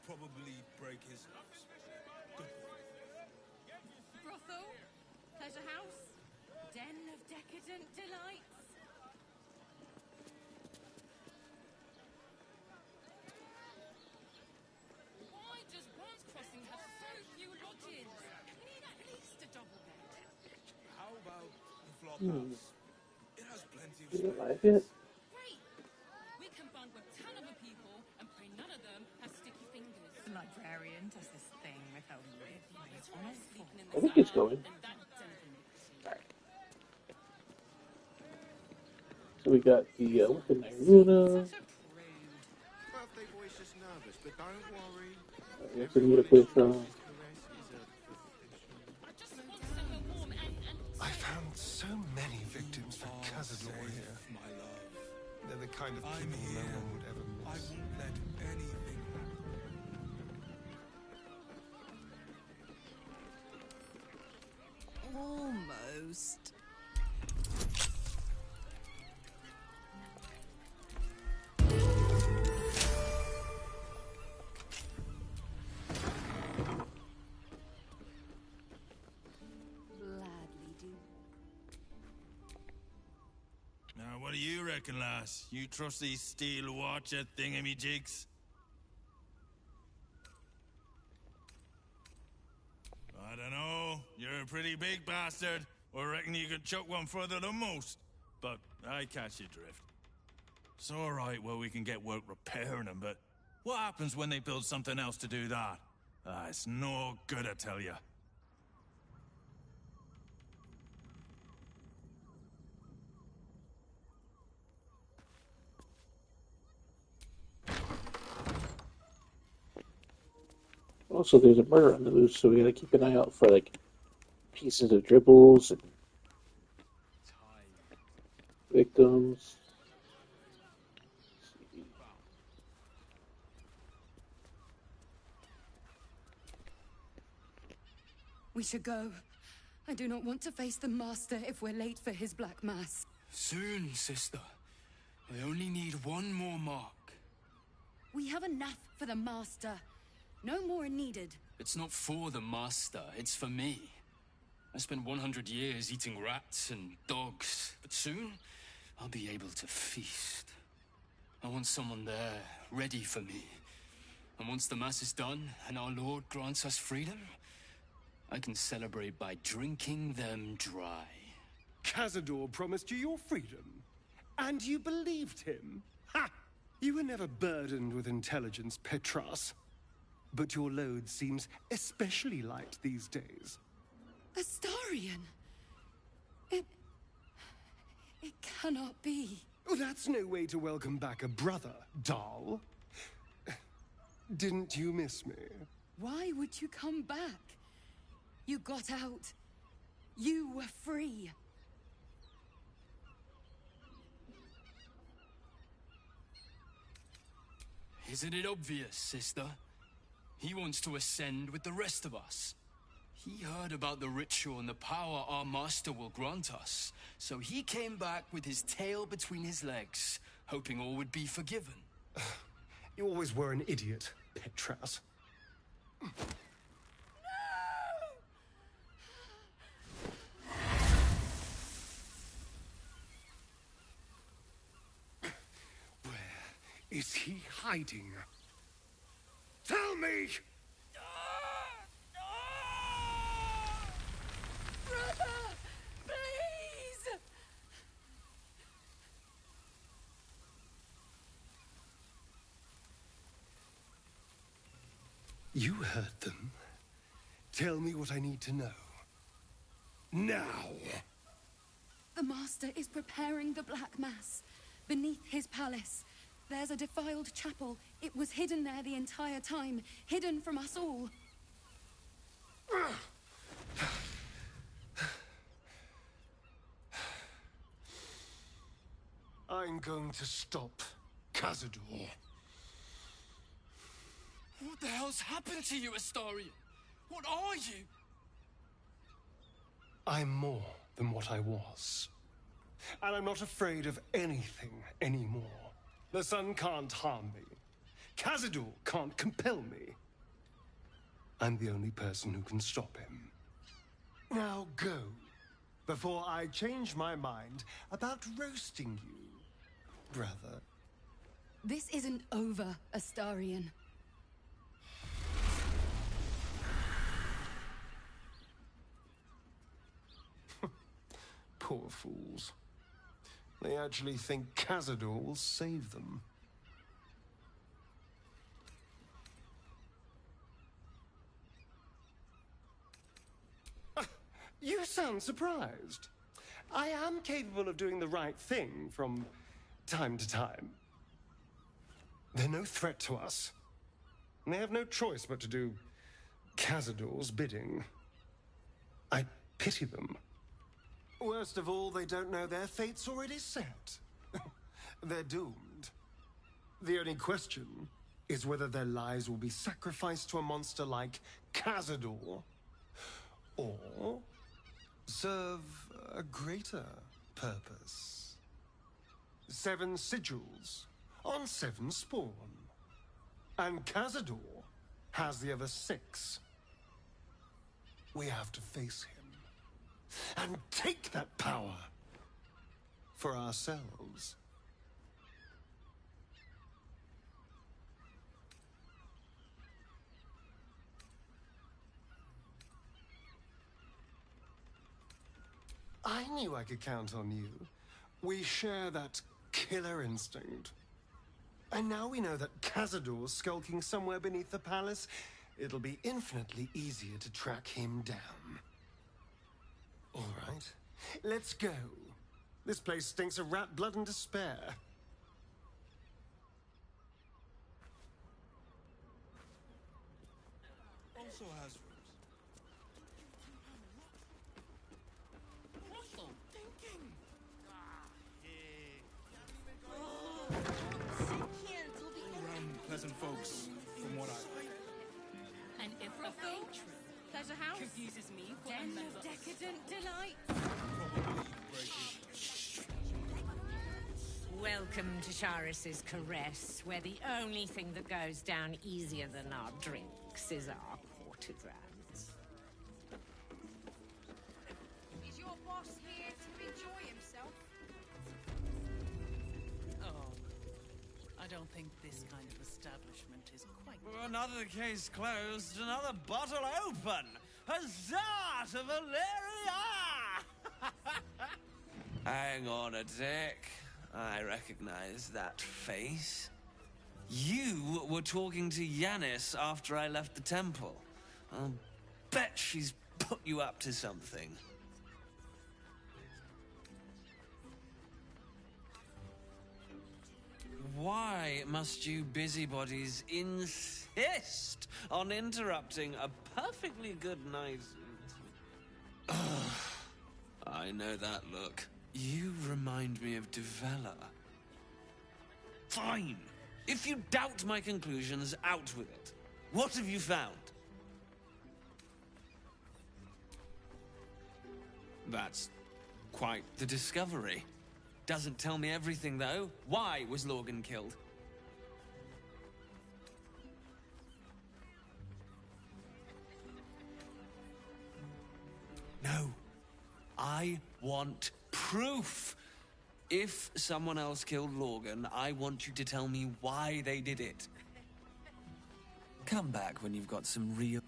probably break his nose. Good boy. Brothel? Pleasure house? Den of decadent delights? Why does Bronze Crossing have so few lodges? We need at least a double bed. How about the flop house? It has plenty of You space. like it? Great! We can bond with 10 other people and pray none of them have sticky fingers. The librarian does this thing with her rib right on his sleeping in the I think it's going. and that So we got the with the Nairuna. such a prude. Birthday boy's just nervous, but don't worry. We also meet up with I just want somewhere warm and I found so many victims for Cazador here. My love. They're the kind of I'm people no here. one would ever I miss. won't let anything happen. almost. Gladly do. Now, what do you reckon, lass? You trust these steel watcher thingamajigs? I don't know. You're a pretty big bastard. I reckon you could chuck one further than most. But I catch your drift. It's alright, well, we can get work repairing them, but what happens when they build something else to do that? It's no good, I tell you. Also, there's a murder on the loose, so we gotta keep an eye out for like pieces of dribbles and victims. We should go. I do not want to face the Master if we're late for his Black Mass. Soon, sister. I only need one more mark. We have enough for the Master. No more are needed. It's not for the Master, it's for me. I spent 100 years eating rats and dogs, but soon I'll be able to feast. I want someone there, ready for me. And once the Mass is done and our Lord grants us freedom, I can celebrate by drinking them dry. Cazador promised you your freedom, and you believed him? Ha! You were never burdened with intelligence, Petras. But your load seems especially light these days. Astarion! It cannot be. Oh, that's no way to welcome back a brother, doll. Didn't you miss me? Why would you come back? You got out. You were free. Isn't it obvious, sister? He wants to ascend with the rest of us. He heard about the ritual and the power our master will grant us, so he came back with his tail between his legs, hoping all would be forgiven. You always were an idiot, Petras. Is he hiding? Tell me! Brother! Please! You heard them. Tell me what I need to know. Now! The Master is preparing the Black Mass. Beneath his palace, there's a defiled chapel. It was hidden there the entire time, hidden from us all. I'm going to stop Cazador. What the hell's happened to you, Astarion? What are you? I'm more than what I was. And I'm not afraid of anything anymore. The sun can't harm me. Cazador can't compel me. I'm the only person who can stop him. Now go, before I change my mind about roasting you, brother. This isn't over, Astarion. Poor fools. They actually think Cazador will save them. You sound surprised. I am capable of doing the right thing from time to time. They're no threat to us. And they have no choice but to do Cazador's bidding. I pity them. Worst of all, they don't know their fate's already set. They're doomed. The only question is whether their lives will be sacrificed to a monster like Cazador, or serve a greater purpose. 7 sigils on 7 spawn. And Cazador has the other 6. We have to face him and take that power for ourselves. I knew I could count on you. We share that killer instinct. And now we know that Cazador's skulking somewhere beneath the palace. It'll be infinitely easier to track him down. All right, let's go. This place stinks of rat blood and despair. Also has pleasant folks, from what I... And if a fake true pleasure house confuses me for a member of decadent delight. Welcome to Charis's Caress, where the only thing that goes down easier than our drinks is our courtesans. Is your boss here to enjoy himself? I don't think this kind of establishment is quite... Another case closed, another bottle open! Huzzah to Valeria! Hang on a tick. I recognize that face. You were talking to Yanis after I left the temple. I'll bet she's put you up to something. Why must you busybodies insist on interrupting a perfectly good night? I know that look. You remind me of Devella. Fine. If you doubt my conclusions, out with it. What have you found? That's quite the discovery. Doesn't tell me everything, though. Why was Lorgan killed? No. I want proof. If someone else killed Lorgan, I want you to tell me why they did it. Come back when you've got some real...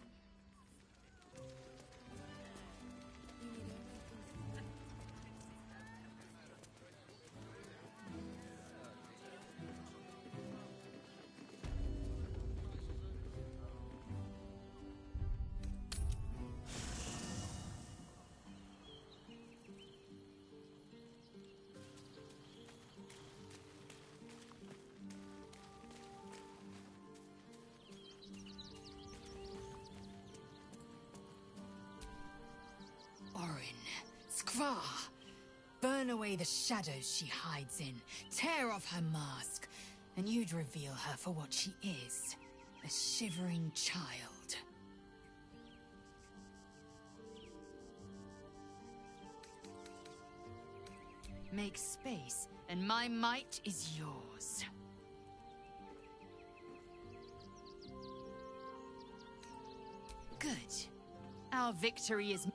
Burn away the shadows she hides in, tear off her mask, and you'd reveal her for what she is, a shivering child. Make space, and my might is yours. Good. Our victory is...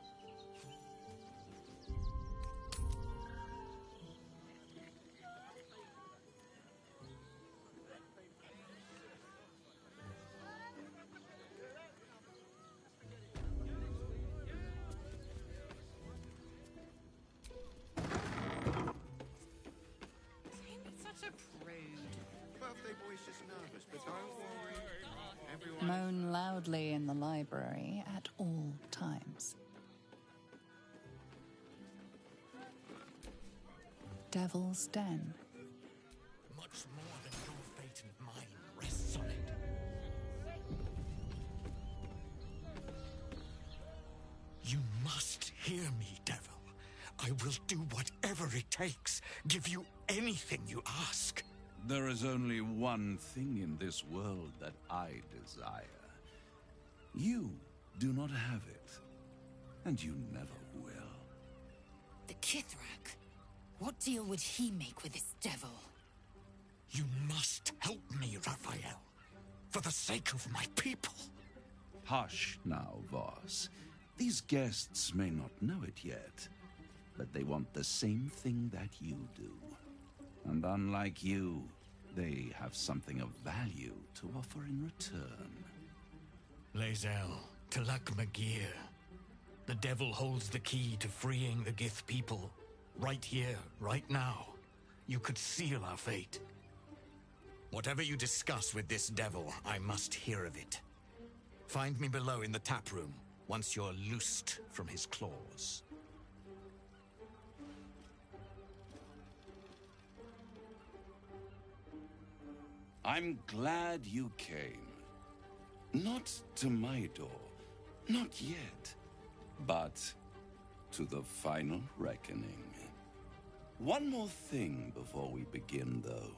Such a prude. Birthday boy's just nervous, but don't worry. Everyone... Moan loudly in the library at all times. Devil's Den. Much more than your fate and mine rests on it. You must hear me, Devil. I will do whatever it takes, give you anything you ask. There is only one thing in this world that I desire. You do not have it, and you never will. The Kithrak. What deal would he make with this devil? You must help me, Raphael, for the sake of my people. Hush now, Voss. These guests may not know it yet, but they want the same thing that you do. And unlike you, they have something of value to offer in return. Laezel, Talak Magir. The devil holds the key to freeing the Gith people. Right here, right now. You could seal our fate. Whatever you discuss with this devil, I must hear of it. Find me below in the tap room, once you're loosed from his claws. I'm glad you came. Not to my door, not yet, but to the final reckoning. One more thing before we begin, though.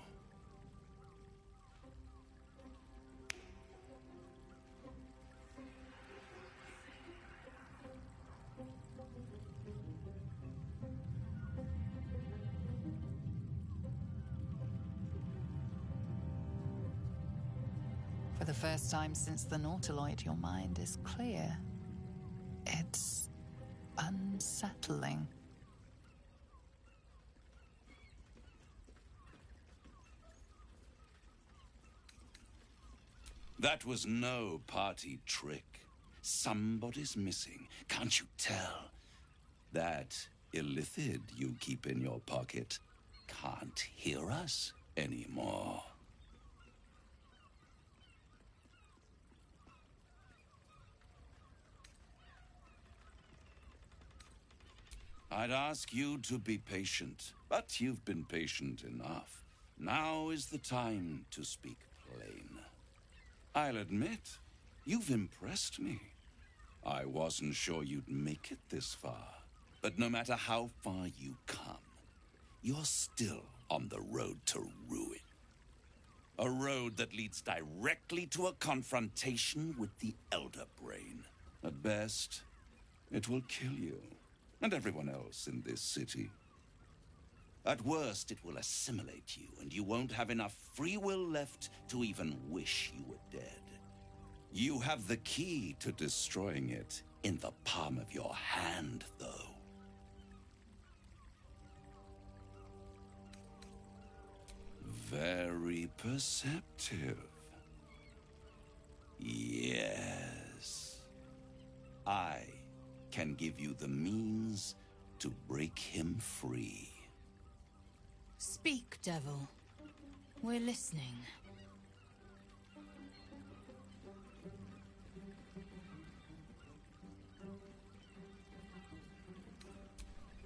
For the first time since the Nautiloid, your mind is clear. It's unsettling. That was no party trick. Somebody's missing, can't you tell? That illithid you keep in your pocket can't hear us anymore. I'd ask you to be patient, but you've been patient enough. Now is the time to speak plain. I'll admit, you've impressed me. I wasn't sure you'd make it this far, but no matter how far you come, you're still on the road to ruin. A road that leads directly to a confrontation with the Elder Brain. At best, it will kill you. And everyone else in this city. At worst, it will assimilate you, and you won't have enough free will left to even wish you were dead. You have the key to destroying it in the palm of your hand, though. Very perceptive. Yes. I can give you the means to break him free. Speak, devil. We're listening.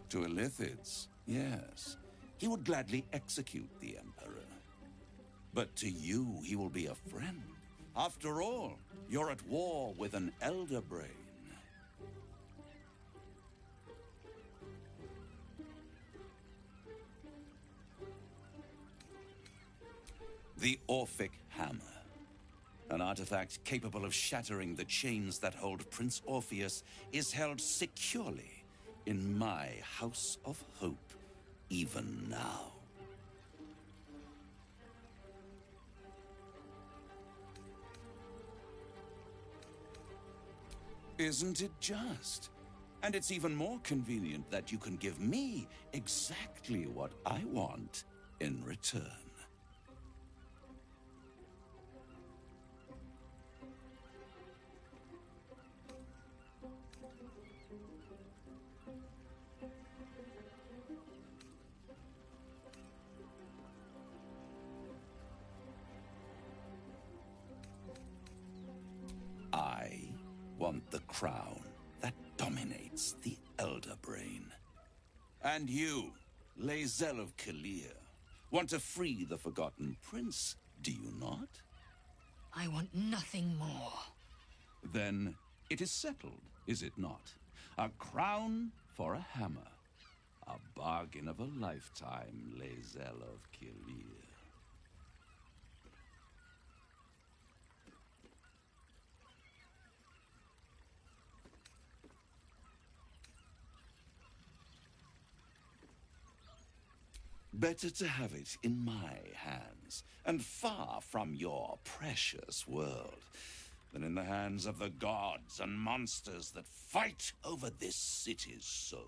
To Illithids, yes. He would gladly execute the Emperor. But to you, he will be a friend. After all, you're at war with an Elder Brain. The Orphic Hammer. An artifact capable of shattering the chains that hold Prince Orpheus is held securely in my House of Hope, even now. Isn't it just? And it's even more convenient that you can give me exactly what I want in return. I want the crown that dominates the Elder Brain. And you, Laezel of Kalir, want to free the Forgotten Prince, do you not? I want nothing more. Then it is settled, is it not? A crown for a hammer. A bargain of a lifetime, Laezel of Kalir. Better to have it in my hands, and far from your precious world, than in the hands of the gods and monsters that fight over this city's soul.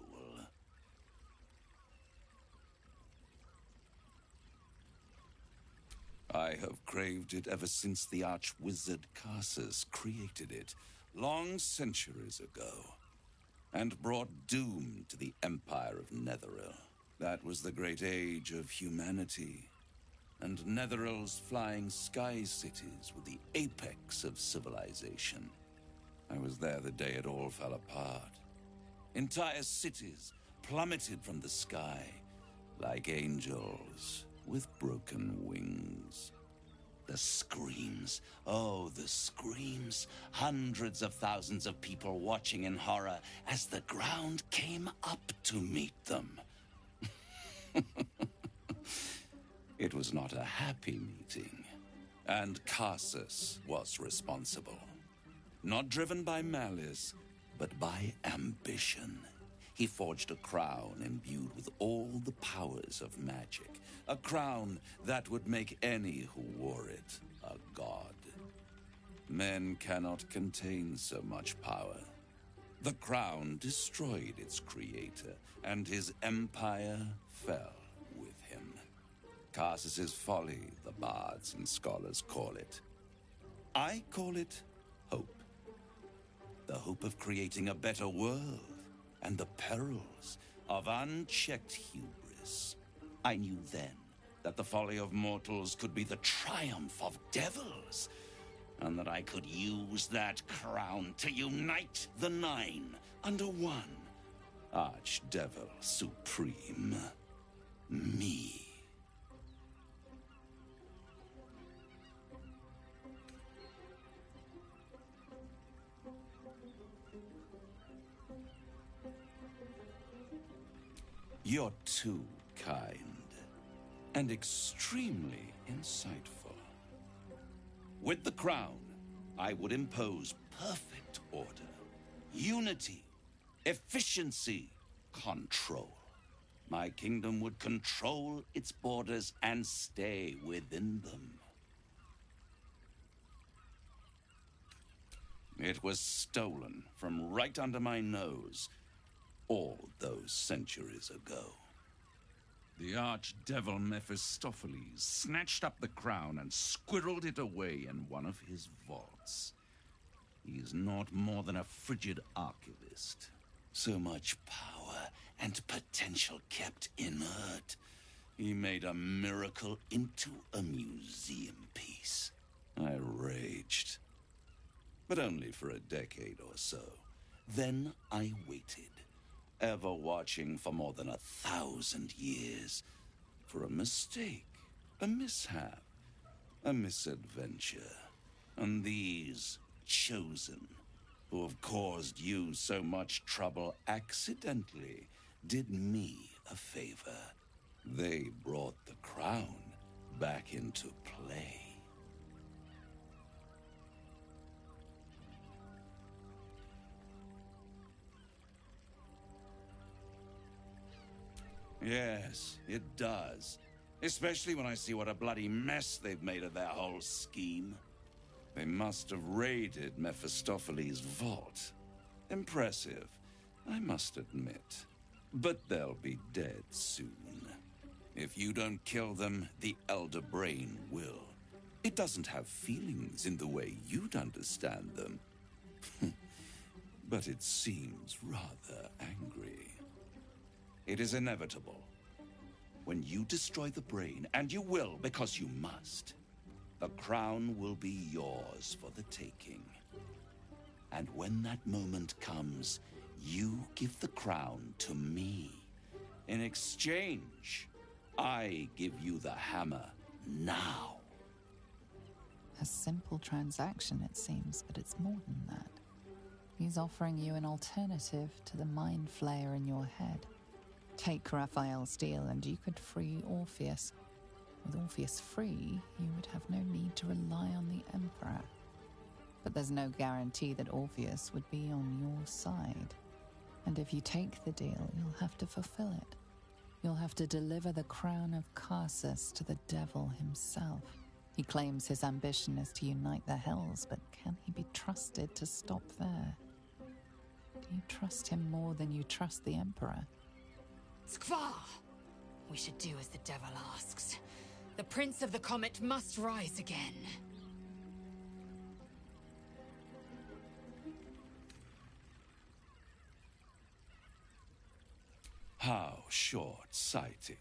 I have craved it ever since the arch-wizard Karsus created it, long centuries ago, and brought doom to the Empire of Netheril. That was the great age of humanity, and Netheril's flying sky cities were the apex of civilization. I was there the day it all fell apart. Entire cities plummeted from the sky, like angels with broken wings. The screams, oh, the screams. Hundreds of thousands of people watching in horror as the ground came up to meet them. It was not a happy meeting, and Karsus was responsible. Not driven by malice, but by ambition. He forged a crown imbued with all the powers of magic, a crown that would make any who wore it a god. Men cannot contain so much power. The crown destroyed its creator, and his empire fell with him. Karsus's folly, the bards and scholars call it. I call it hope. The hope of creating a better world, and the perils of unchecked hubris. I knew then that the folly of mortals could be the triumph of devils, and that I could use that crown to unite the Nine under one Archdevil Supreme. Me. You're too kind, and extremely insightful. With the crown, I would impose perfect order, unity, efficiency, control. My kingdom would control its borders and stay within them. It was stolen from right under my nose all those centuries ago. The archdevil Mephistopheles snatched up the crown and squirreled it away in one of his vaults. He is not more than a frigid archivist. So much power and potential kept inert. He made a miracle into a museum piece. I raged. But only for a decade or so. Then I waited, ever watching for more than 1,000 years, for a mistake, a mishap, a misadventure. And these chosen, who have caused you so much trouble accidentally, did me a favor. They brought the crown back into play. Yes, it does. Especially when I see what a bloody mess they've made of their whole scheme. They must have raided Mephistopheles' vault. Impressive, I must admit. But they'll be dead soon. If you don't kill them, the Elder Brain will. It doesn't have feelings in the way you'd understand them. But it seems rather angry. It is inevitable. When you destroy the brain, and you will because you must, the crown will be yours for the taking. And when that moment comes, you give the crown to me. In exchange, I give you the hammer now. A simple transaction, it seems, but it's more than that. He's offering you an alternative to the mind flayer in your head. Take Raphael's deal and you could free Orpheus. With Orpheus free, you would have no need to rely on the Emperor. But there's no guarantee that Orpheus would be on your side. And if you take the deal, you'll have to fulfill it. You'll have to deliver the crown of Karsus to the devil himself. He claims his ambition is to unite the Hells, but can he be trusted to stop there? Do you trust him more than you trust the Emperor? Skvar! We should do as the devil asks. The Prince of the Comet must rise again. How short-sighted.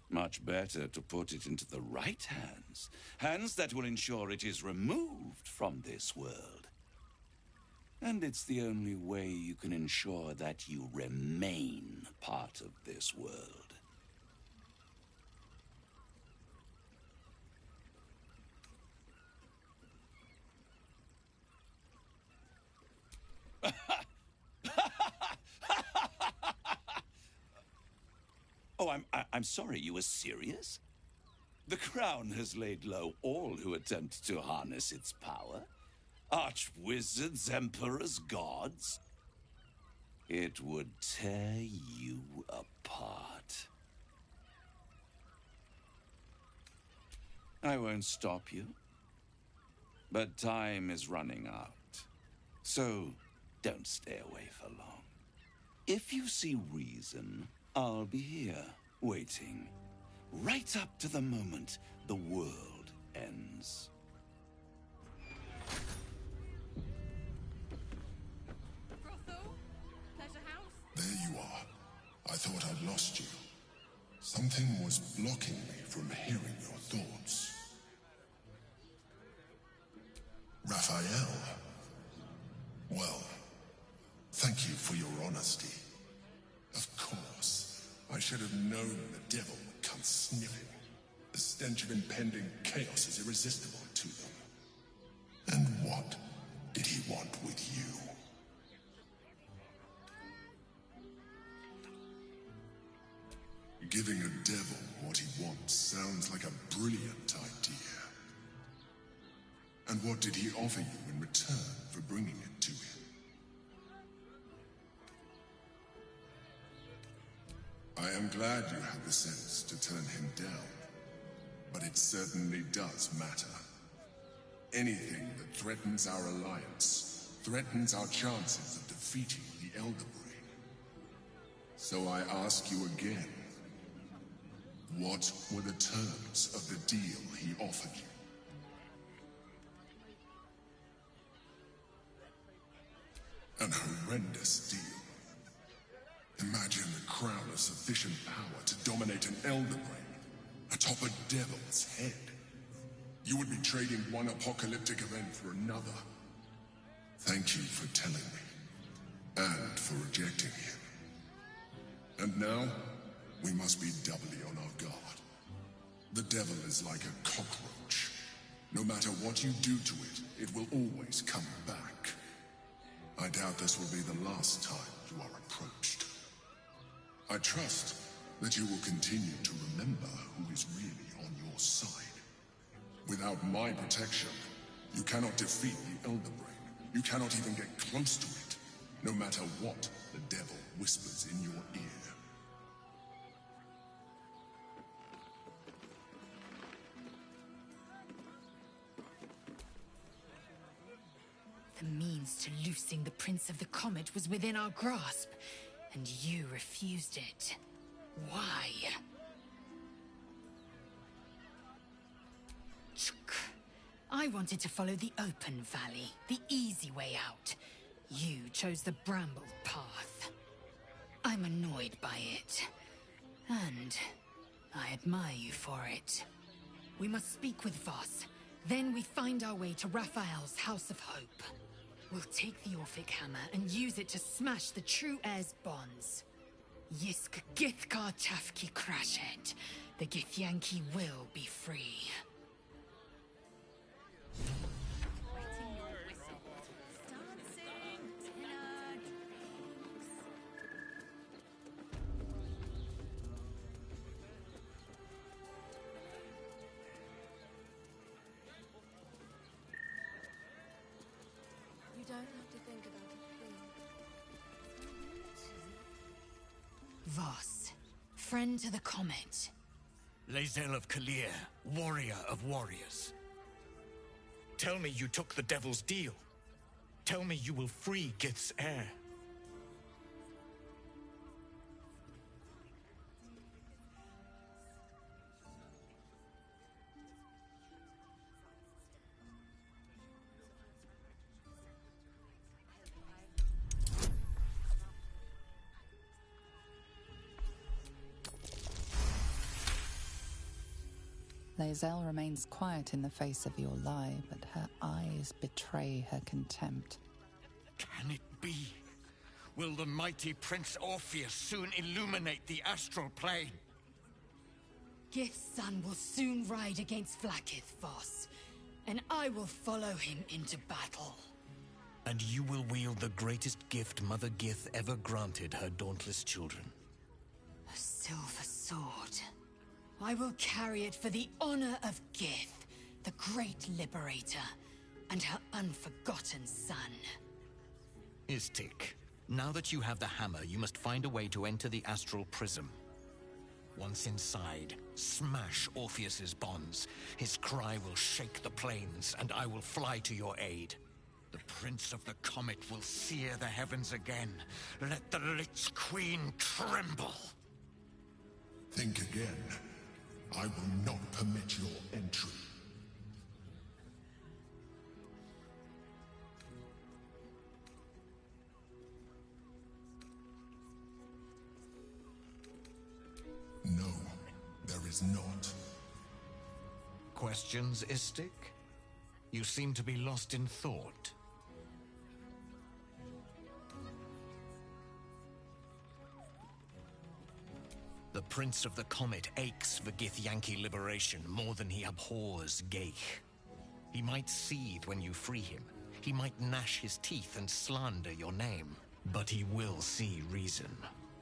Much better to put it into the right hands. Hands that will ensure it is removed from this world. And it's the only way you can ensure that you remain part of this world. Oh, I'm sorry, you were serious? The crown has laid low all who attempt to harness its power. Archwizards, emperors, gods. It would tear you apart. I won't stop you. But time is running out. So, don't stay away for long. If you see reason, I'll be here, waiting. Right up to the moment the world ends. There you are. I thought I'd lost you. Something was blocking me from hearing your thoughts. Raphael. Well, thank you for your honesty. Of course, I should have known the devil would come sniffing. The stench of impending chaos is irresistible to them. And what did he want with you? Giving a devil what he wants sounds like a brilliant idea. And what did he offer you in return for bringing it to him? I am glad you had the sense to turn him down, but it certainly does matter. Anything that threatens our alliance threatens our chances of defeating the Elder Brain. So I ask you again, what were the terms of the deal he offered you? An horrendous deal. Imagine a crown of sufficient power to dominate an Elder Brain atop a devil's head. You would be trading one apocalyptic event for another. Thank you for telling me, and for rejecting him. And now, we must be doubly on our guard. The devil is like a cockroach. No matter what you do to it, it will always come back. I doubt this will be the last time you are approached. I trust that you will continue to remember who is really on your side. Without my protection, you cannot defeat the Elder Brain. You cannot even get close to it, no matter what the devil whispers in your ear. The means to loosing the Prince of the Comet was within our grasp, and you refused it. Why? I wanted to follow the open valley, the easy way out. You chose the bramble path. I'm annoyed by it. And I admire you for it. We must speak with Voss. Then we find our way to Raphael's House of Hope. We'll take the Orphic Hammer and use it to smash the True Heir's bonds. Yisk Githkar Tafki Krashet. The Githyanki will be free. You don't have to think about it, please. Voss, friend to the Comet. Laezel of Kalir, warrior of warriors. Tell me you took the Devil's deal. Tell me you will free Gith's heir. Laezel remains quiet in the face of your lie, but her eyes betray her contempt. Can it be? Will the mighty Prince Orpheus soon illuminate the astral plane? Gith's son will soon ride against Vlaakith Voss, and I will follow him into battle. And you will wield the greatest gift Mother Gith ever granted her dauntless children. A silver sword. I will carry it for the honor of Gith, the great liberator, and her unforgotten son. Istik, now that you have the hammer, you must find a way to enter the astral prism. Once inside, smash Orpheus's bonds. His cry will shake the plains, and I will fly to your aid. The Prince of the Comet will sear the heavens again. Let the Lich Queen tremble. Think again. I will not permit your entry. No, there is not. Questions, Istik? You seem to be lost in thought. The Prince of the Comet aches for Githyanki liberation more than he abhors Geich. He might seethe when you free him. He might gnash his teeth and slander your name. But he will see reason.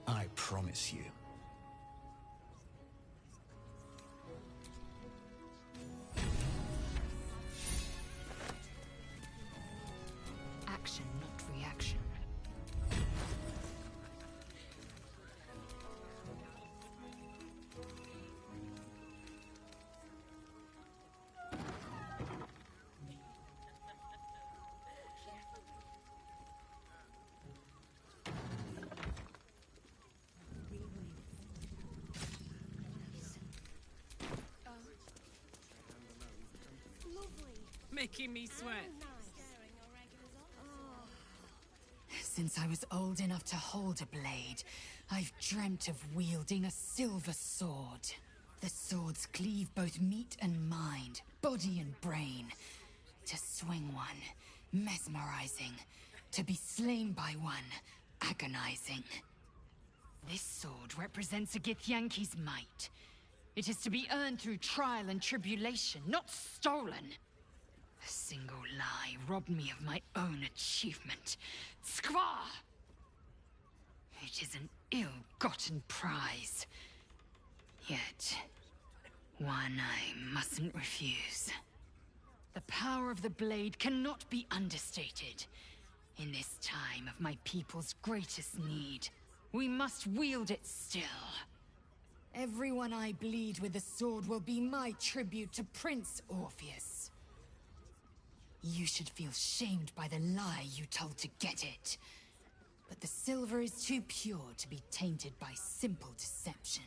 I promise you. Action, not reaction. Making me sweat. Since I was old enough to hold a blade, I've dreamt of wielding a silver sword. The swords cleave both meat and mind, body and brain. To swing one, mesmerizing. To be slain by one, agonizing. This sword represents a Githyanki's might. It is to be earned through trial and tribulation, not stolen. A single lie robbed me of my own achievement. Squaw! It is an ill-gotten prize. Yet, one I mustn't refuse. The power of the blade cannot be understated. In this time of my people's greatest need, we must wield it still. Everyone I bleed with the sword will be my tribute to Prince Orpheus. You should feel shamed by the lie you told to get it. But the silver is too pure to be tainted by simple deception.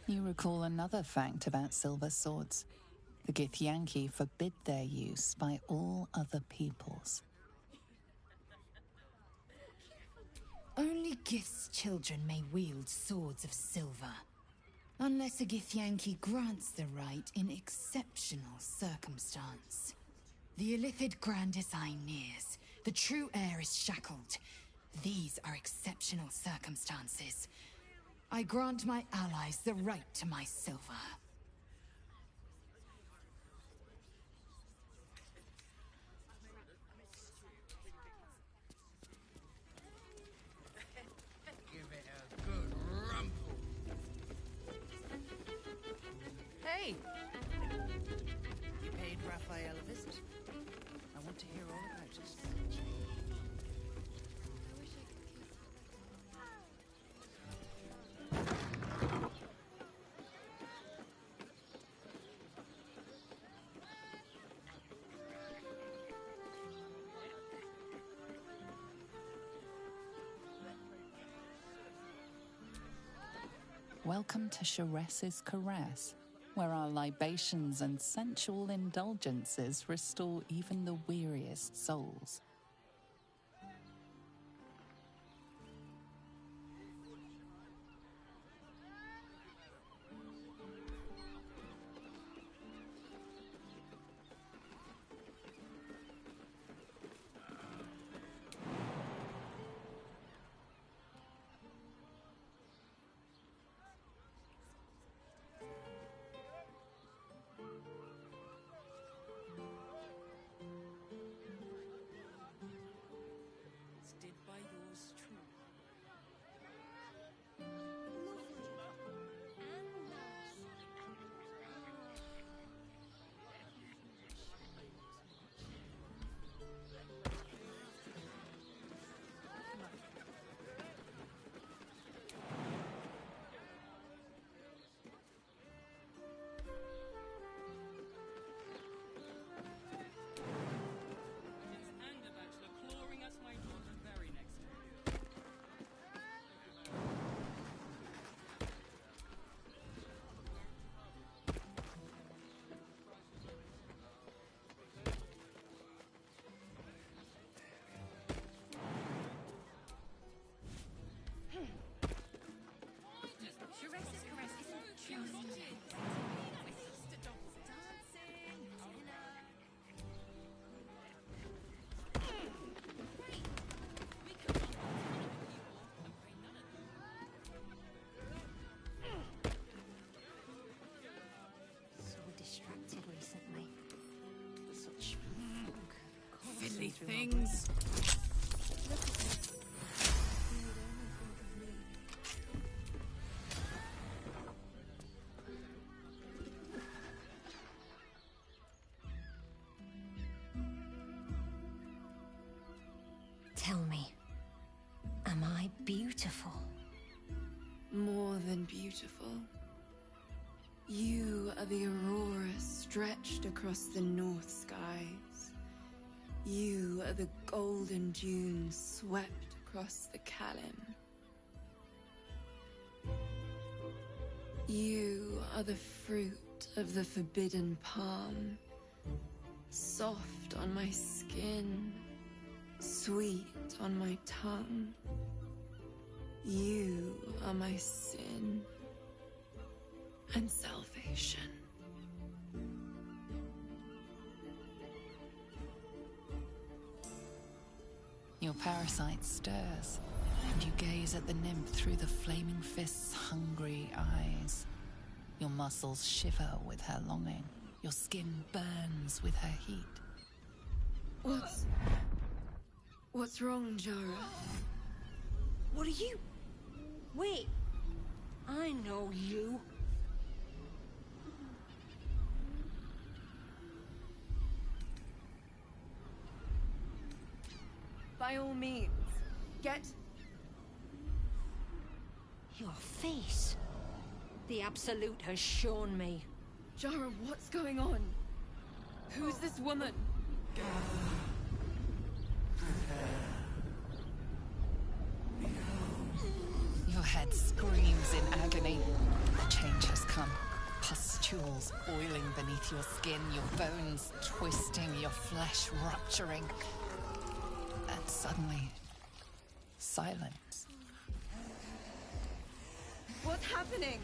You recall another fact about silver swords. The Githyanki forbid their use by all other peoples. Only Gith's children may wield swords of silver, unless a Githyanki grants the right in exceptional circumstance. The Illithid Grand Design nears. The true heir is shackled. These are exceptional circumstances. I grant my allies the right to my silver. Give it a good rumple. Hey! You paid Raphael a visit? I want to hear all about it. Welcome to Sharess's Caress, where our libations and sensual indulgences restore even the weariest souls. Did by yours true. And the bachelor clawing at my door the very next day. Sharess's Caress isn't just So distracted recently. Such Silly things. Tell me, am I beautiful? more than beautiful. You are the aurora stretched across the north skies. You are the golden dunes swept across the Kalim. You are the fruit of the forbidden palm, soft on my skin, sweet on my tongue. You are my sin and salvation. Your parasite stirs, and you gaze at the nymph through the flaming fist's hungry eyes. Your muscles shiver with her longing. Your skin burns with her heat. What's wrong, Jara? What are you? Wait, I know you. By all means, get... Your face. The Absolute has shown me. Jara, what's going on? Who's this woman? Your head screams in agony. Change has come. Pustules boiling beneath your skin, your bones twisting, your flesh rupturing. And suddenly, silence. What's happening?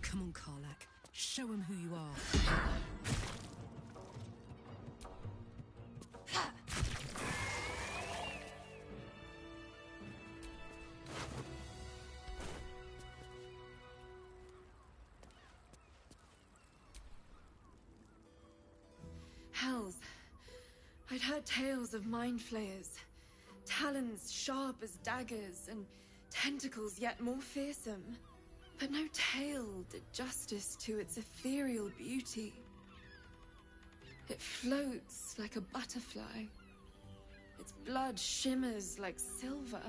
Come on, Karlach. Show him who you are. Hells. I'd heard tales of mind flayers. Talons sharp as daggers, and tentacles yet more fearsome. But no tale did justice to its ethereal beauty. It floats like a butterfly. Its blood shimmers like silver.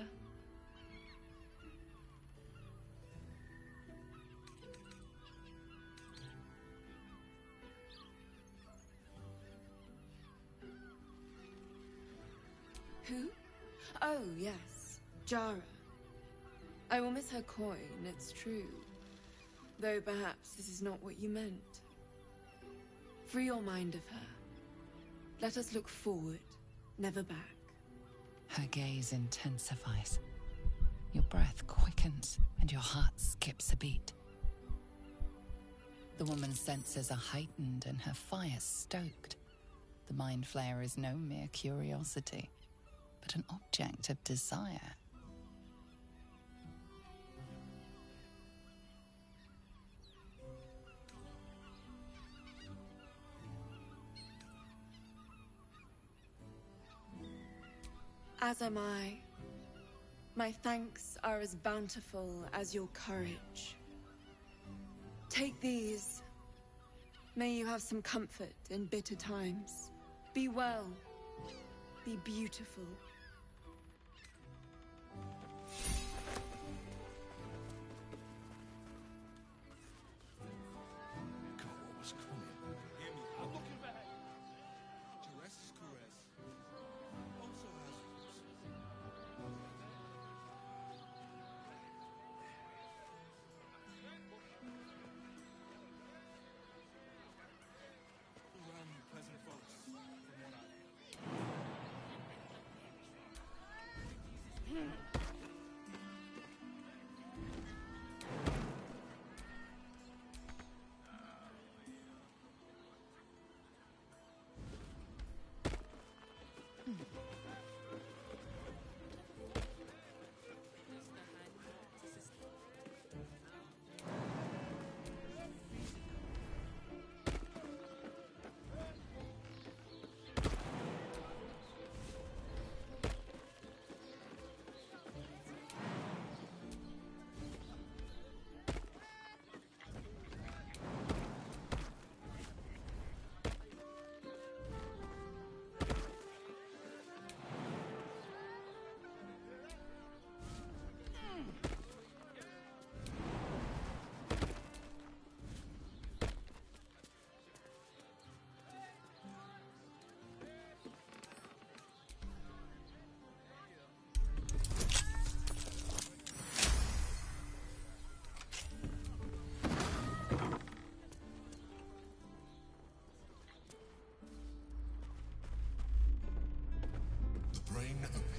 Who? Oh, yes. Jara. I will miss her coin, it's true. Though perhaps this is not what you meant. Free your mind of her. Let us look forward, never back. Her gaze intensifies. Your breath quickens, and your heart skips a beat. The woman's senses are heightened and her fire stoked. The mind flayer is no mere curiosity, but an object of desire. As am I. My thanks are as bountiful as your courage. Take these. May you have some comfort in bitter times. Be well. Be beautiful.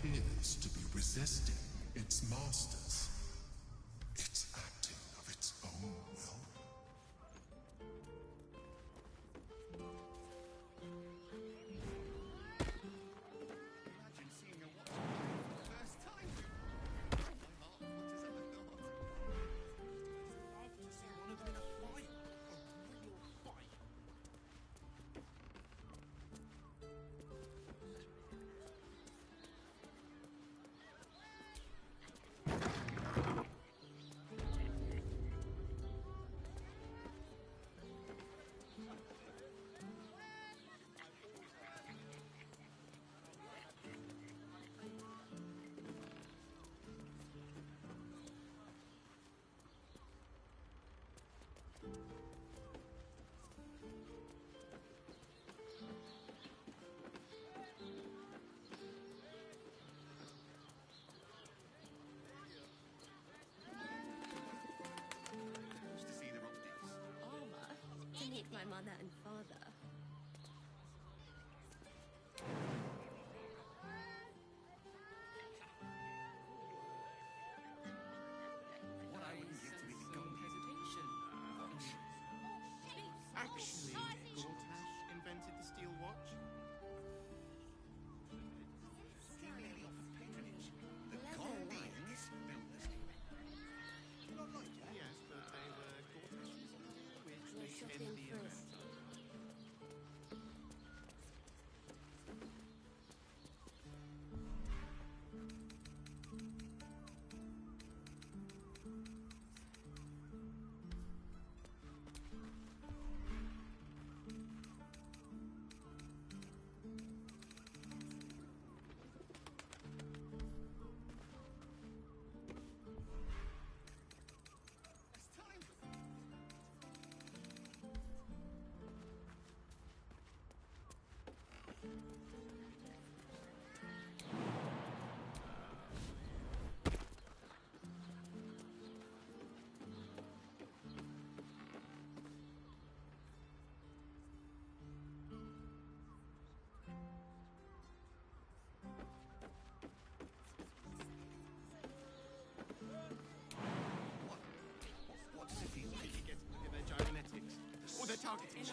Appears to be resisting its masters. It's acting of its own will. Imagine seeing a watch for the first time. My heart, what is ever not? Love to see one of them in a fight. A real fight. mother and father. What I wouldn't give to be the golden watch. Actually, Gortash invented the steel watch. He merely offered patronage. The Gondians built the steel. Not like you. Yes, but they were Gortash's, which makes him the inventor. What does it feel like? You get to look at their gymnastics or their targeting.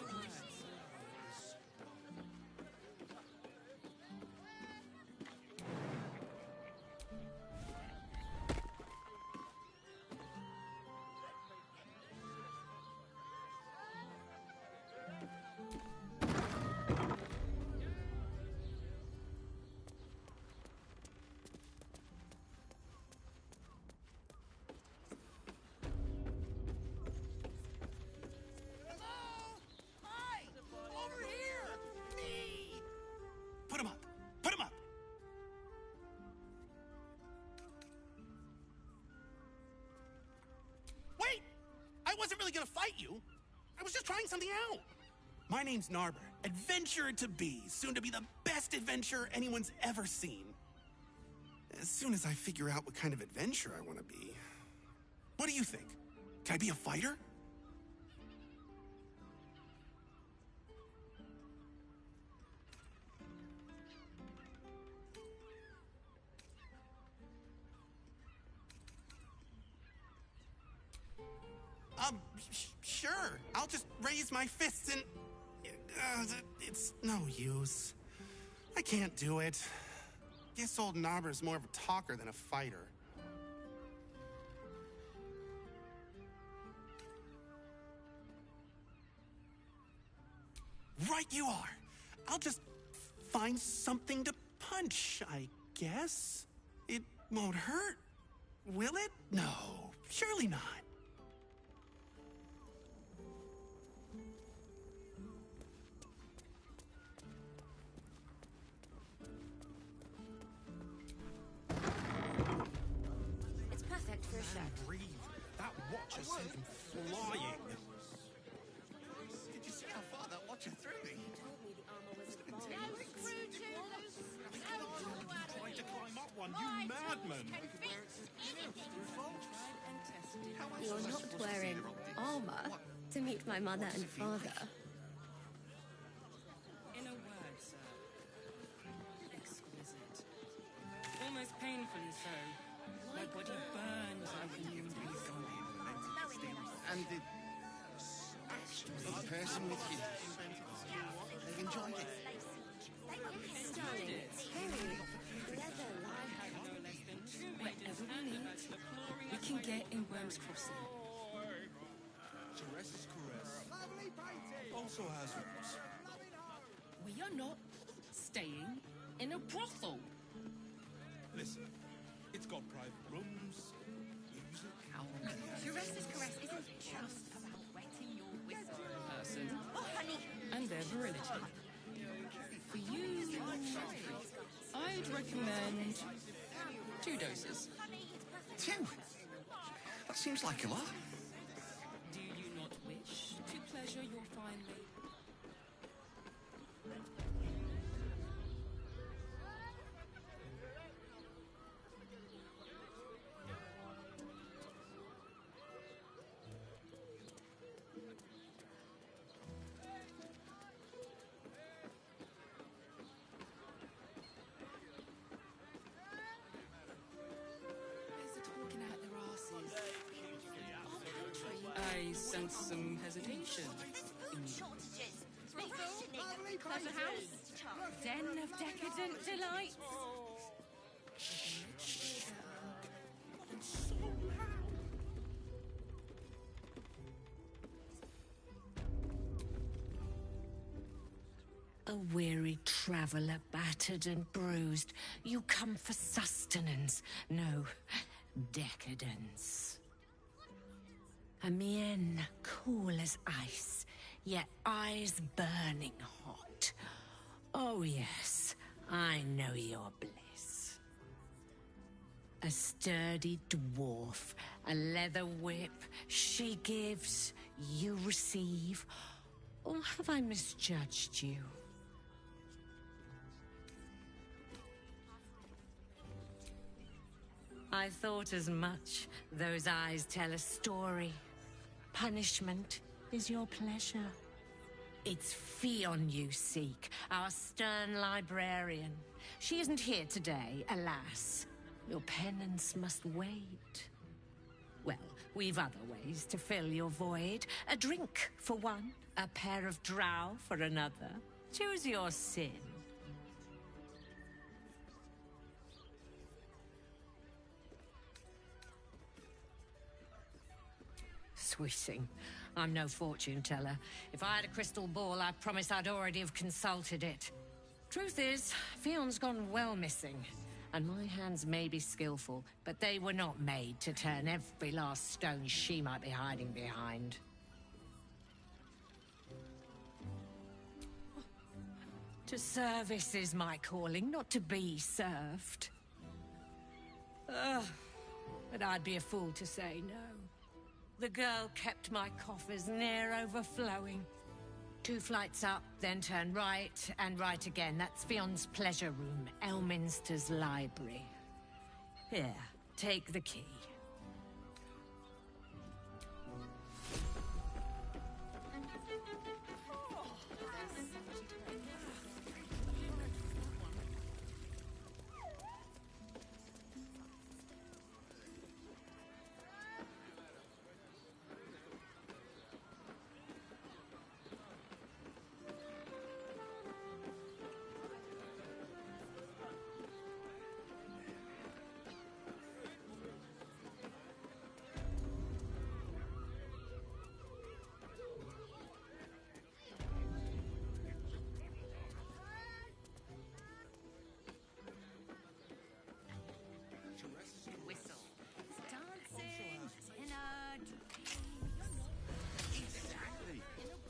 Put him up! Put him up! Wait! I wasn't really gonna fight you. I was just trying something out. My name's Narber, adventurer to be, soon to be the best adventurer anyone's ever seen. As soon as I figure out what kind of adventurer I want to be. What do you think? Can I be a fighter? Sure. I'll just raise my fists and... it's no use. I can't do it. Guess old Narber's more of a talker than a fighter. Right you are. I'll just find something to punch, I guess. It won't hurt, will it? No, surely not. It's perfect for a shot. Breathe. That watch has sent him flying. Did you see how far that watcher threw me? Trying to climb up one, you madman! You're not wearing armor to meet my mother and father. In a word, sir. Exquisite. Almost painfully so. My body burns like a new And the person with you, they've enjoyed it. Darling, it's very leather Whatever we need, we can get in Wyrm's Crossing. Caress is caress. Also has roots. We are not staying in a brothel. Listen, it's got private rooms, music. Caress's caress isn't just about wetting your whistle in person. And their virility. For you, I'd recommend 2 doses. 2? That seems like a lot. Do you not wish to pleasure your fine lady? sense some hesitation. Clever house. Den of decadent delights. A weary traveller, battered and bruised. You come for sustenance, no decadence. A mien cool as ice, yet eyes burning hot. Oh yes, I know your bliss. A sturdy dwarf, a leather whip, she gives, you receive. Or have I misjudged you? I thought as much. Those eyes tell a story. Punishment is your pleasure. It's Fionn you seek, our stern librarian. She isn't here today, alas. Your penance must wait. Well, we've other ways to fill your void. A drink for one, a pair of drow for another. Choose your sin. Swishing. I'm no fortune teller. If I had a crystal ball, I promise I'd already have consulted it. Truth is, Fionn's gone well missing. And my hands may be skillful, but they were not made to turn every last stone she might be hiding behind. To service is my calling, not to be served. Ugh, but I'd be a fool to say no. The girl kept my coffers near overflowing. 2 flights up, then turn right, and right again. That's Fionn's pleasure room, Elminster's library. Here, take the key.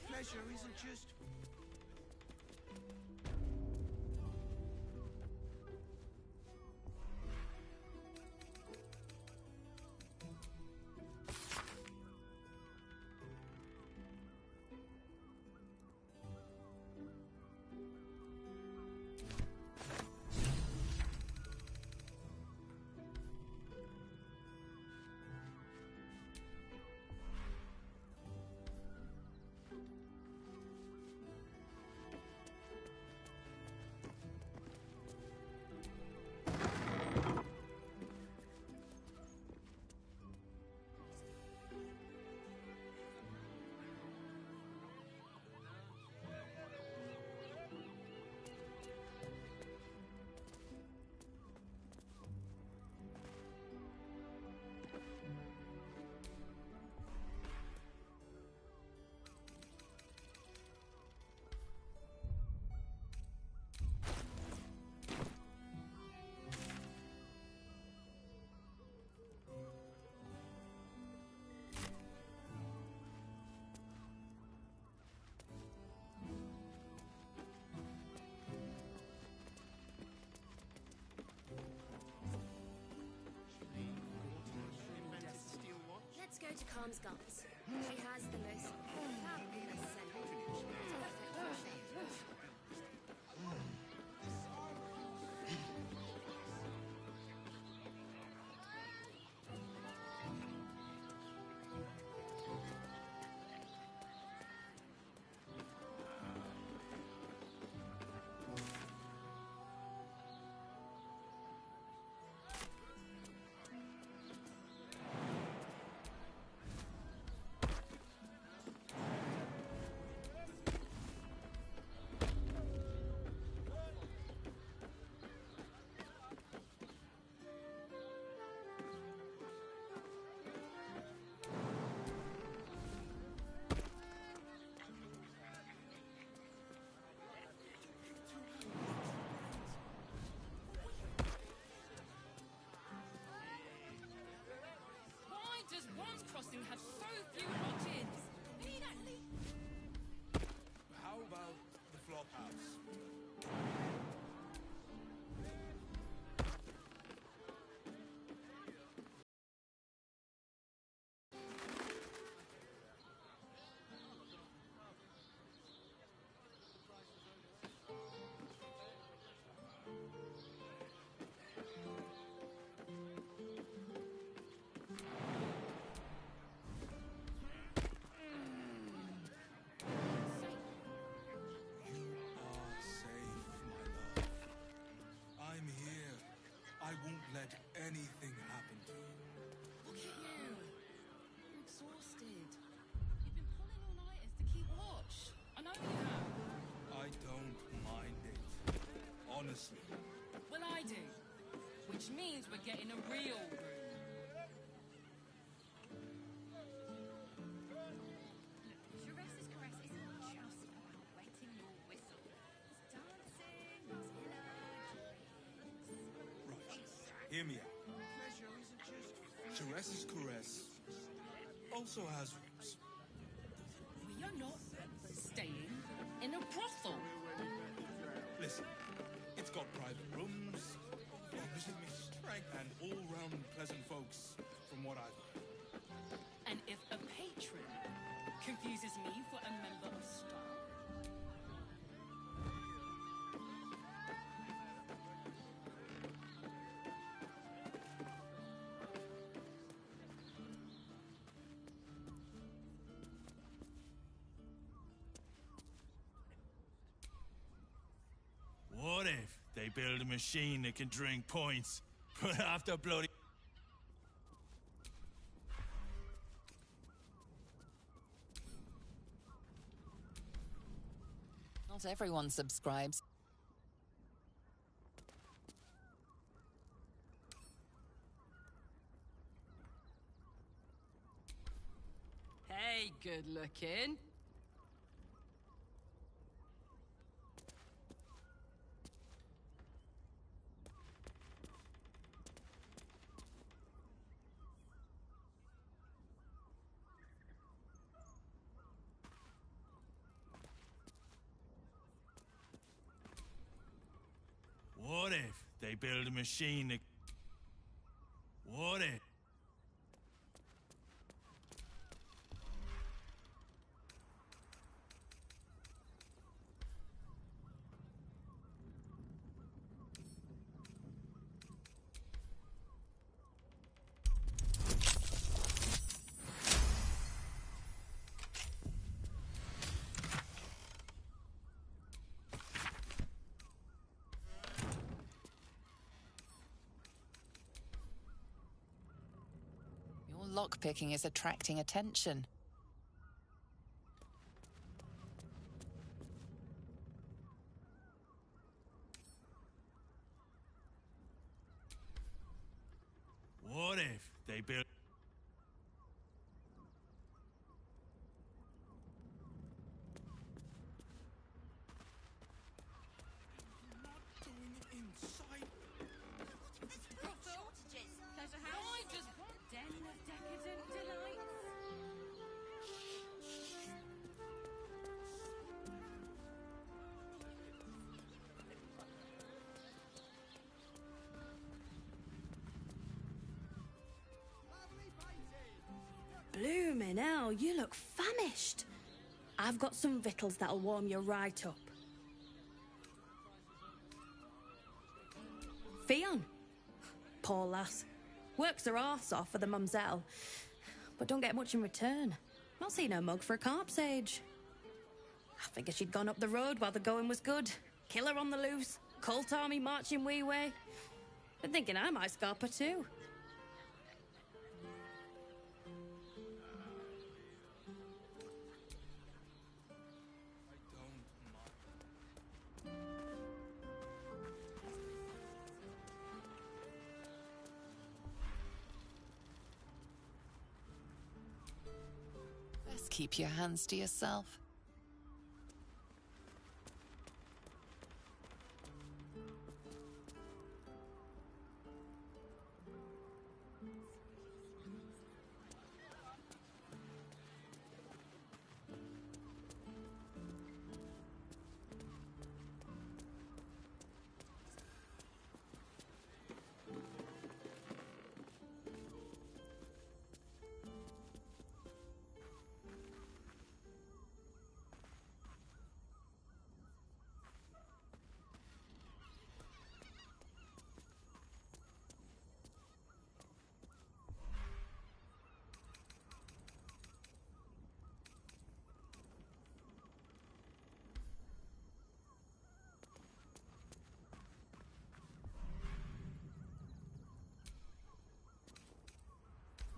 Pleasure isn't just... Let's go to Calmsgard's. He has the most fabulous scent. Perfect for a shave. anything happen to you? Look at you. You're exhausted. You've been pulling all-nighters to keep watch. I know you have. I don't mind it. Honestly. Well, I do. Which means we're getting a real room. Jurassic caress isn't just about wetting your whistle. It's dancing, Right. Hear me out. Teresa's caress also has rooms. We are not staying in a brothel. Listen, it's got private rooms, opposite me strength, and all-round pleasant folks, from what I've heard. And if a patron confuses me for a member of staff, What if they build a machine that can drink points, but after bloody... Not everyone subscribes. hey, good looking. What if they build a machine that... What if... Lockpicking is attracting attention. What if they build... Doing it inside. Pleasure house. I just den of decadent delights. Bloomin' hell, you look famished. I've got some victuals that'll warm you right up. Fionn. Poor lass. Works her arse off for the mumselle, but don't get much in return. Not seen her mug for a carp's age. I figured she'd gone up the road while the going was good. Killer on the loose, cult army marching wee way. Been thinking I might scarp her too. Best keep your hands to yourself.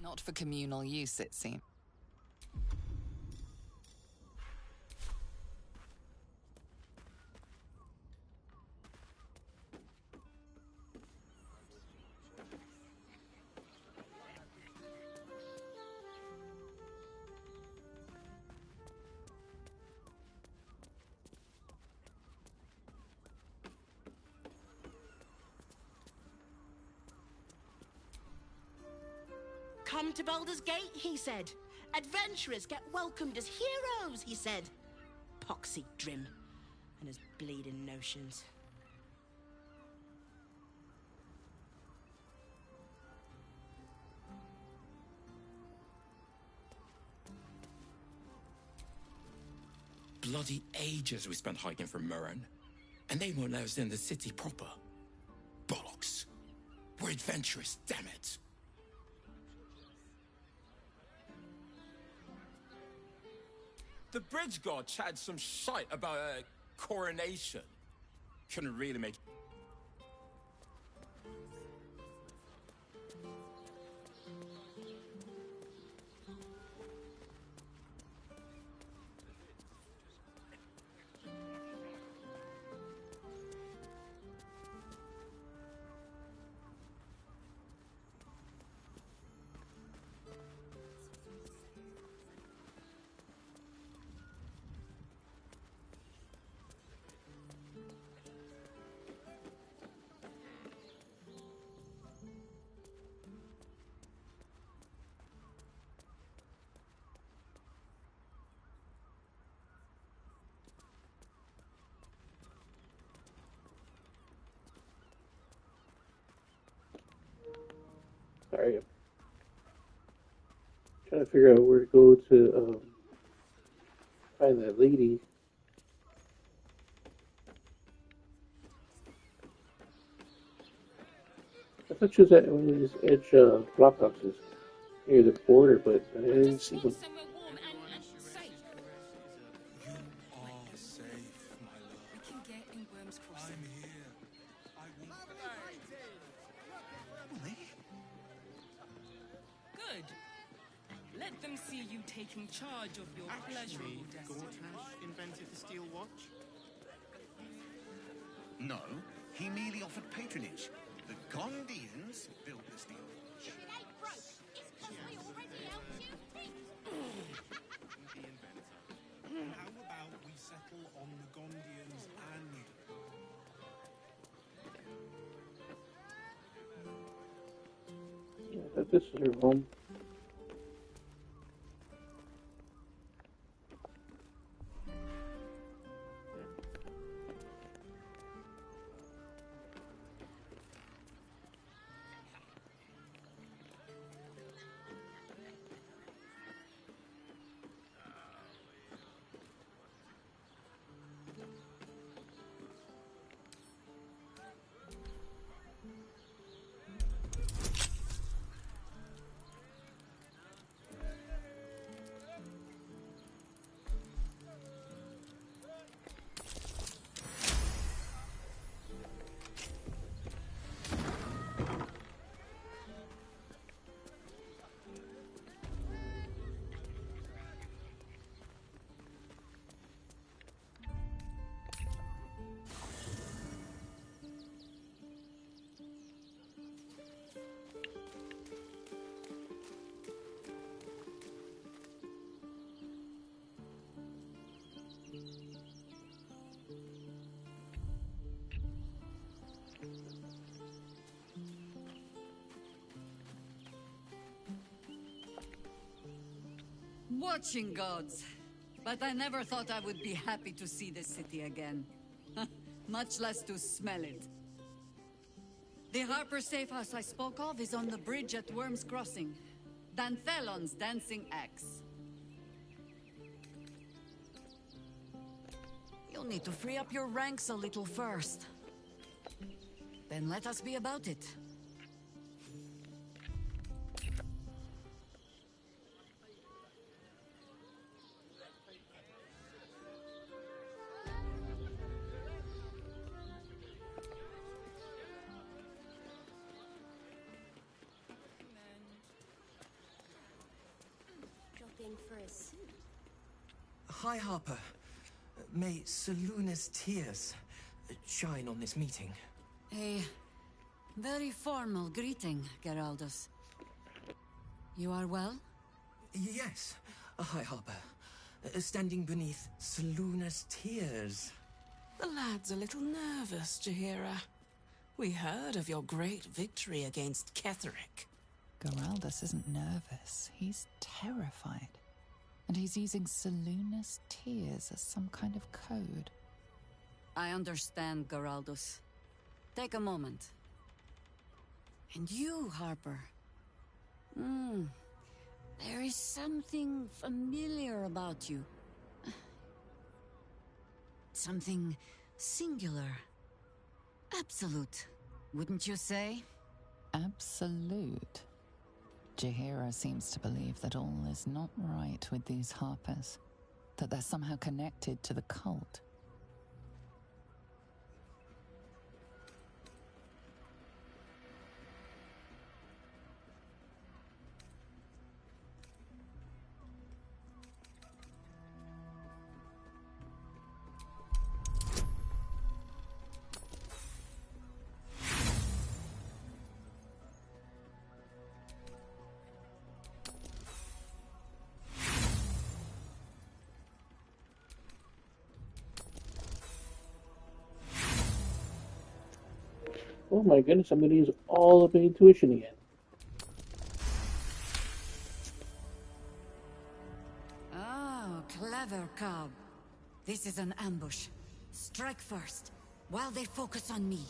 Not for communal use, it seems. Come to Baldur's Gate, he said. Adventurers get welcomed as heroes, he said. Poxy Drim and his bleeding notions. Bloody ages we spent hiking from Wyrm, and they won't let us in the city proper. Bollocks. We're adventurous, damn it. The bridge god chatted some shite about a coronation. Couldn't really make... Sorry. I'm trying to figure out where to go to find that lady. I thought she was at one of these edge blockhouses near the border, but I didn't see them. Somewhere warm and safe. You are safe, my love. We can get in Wyrm's Crossing. I'm here. I won't. Good. Let them see you taking charge of your pleasurable destiny. Gortash invented the steel watch? No, he merely offered patronage. The Gondians built the steel watch. If it ain't broke, it's 'cause we already helped you fix The inventor. How about we settle on the Gondians and... Yeah, I thought this was her home. Watching gods. But I never thought I would be happy to see this city again. Much less to smell it. The Harper safe house I spoke of is on the bridge at Wyrm's Crossing. Danthelon's dancing axe. You'll need to free up your ranks a little first. Then let us be about it. paying for his suit. Hi, Harper. May Seluna's tears shine on this meeting. A very formal greeting, Geraldus. You are well? Yes. Hi, Harper. Standing beneath Seluna's tears. The lad's a little nervous, Jaheira. We heard of your great victory against Kithrak. Geraldus isn't nervous. He's terrified. And he's using Seluna's tears as some kind of code. I understand, Geraldus. Take a moment. And you, Harper. There is something familiar about you. Something singular. Absolute, wouldn't you say? Absolute. Jaheira seems to believe that all is not right with these Harpers. That they're somehow connected to the cult. Oh my goodness, I'm going to use all of my intuition again. Oh, clever, Cobb. This is an ambush. Strike first, while they focus on me.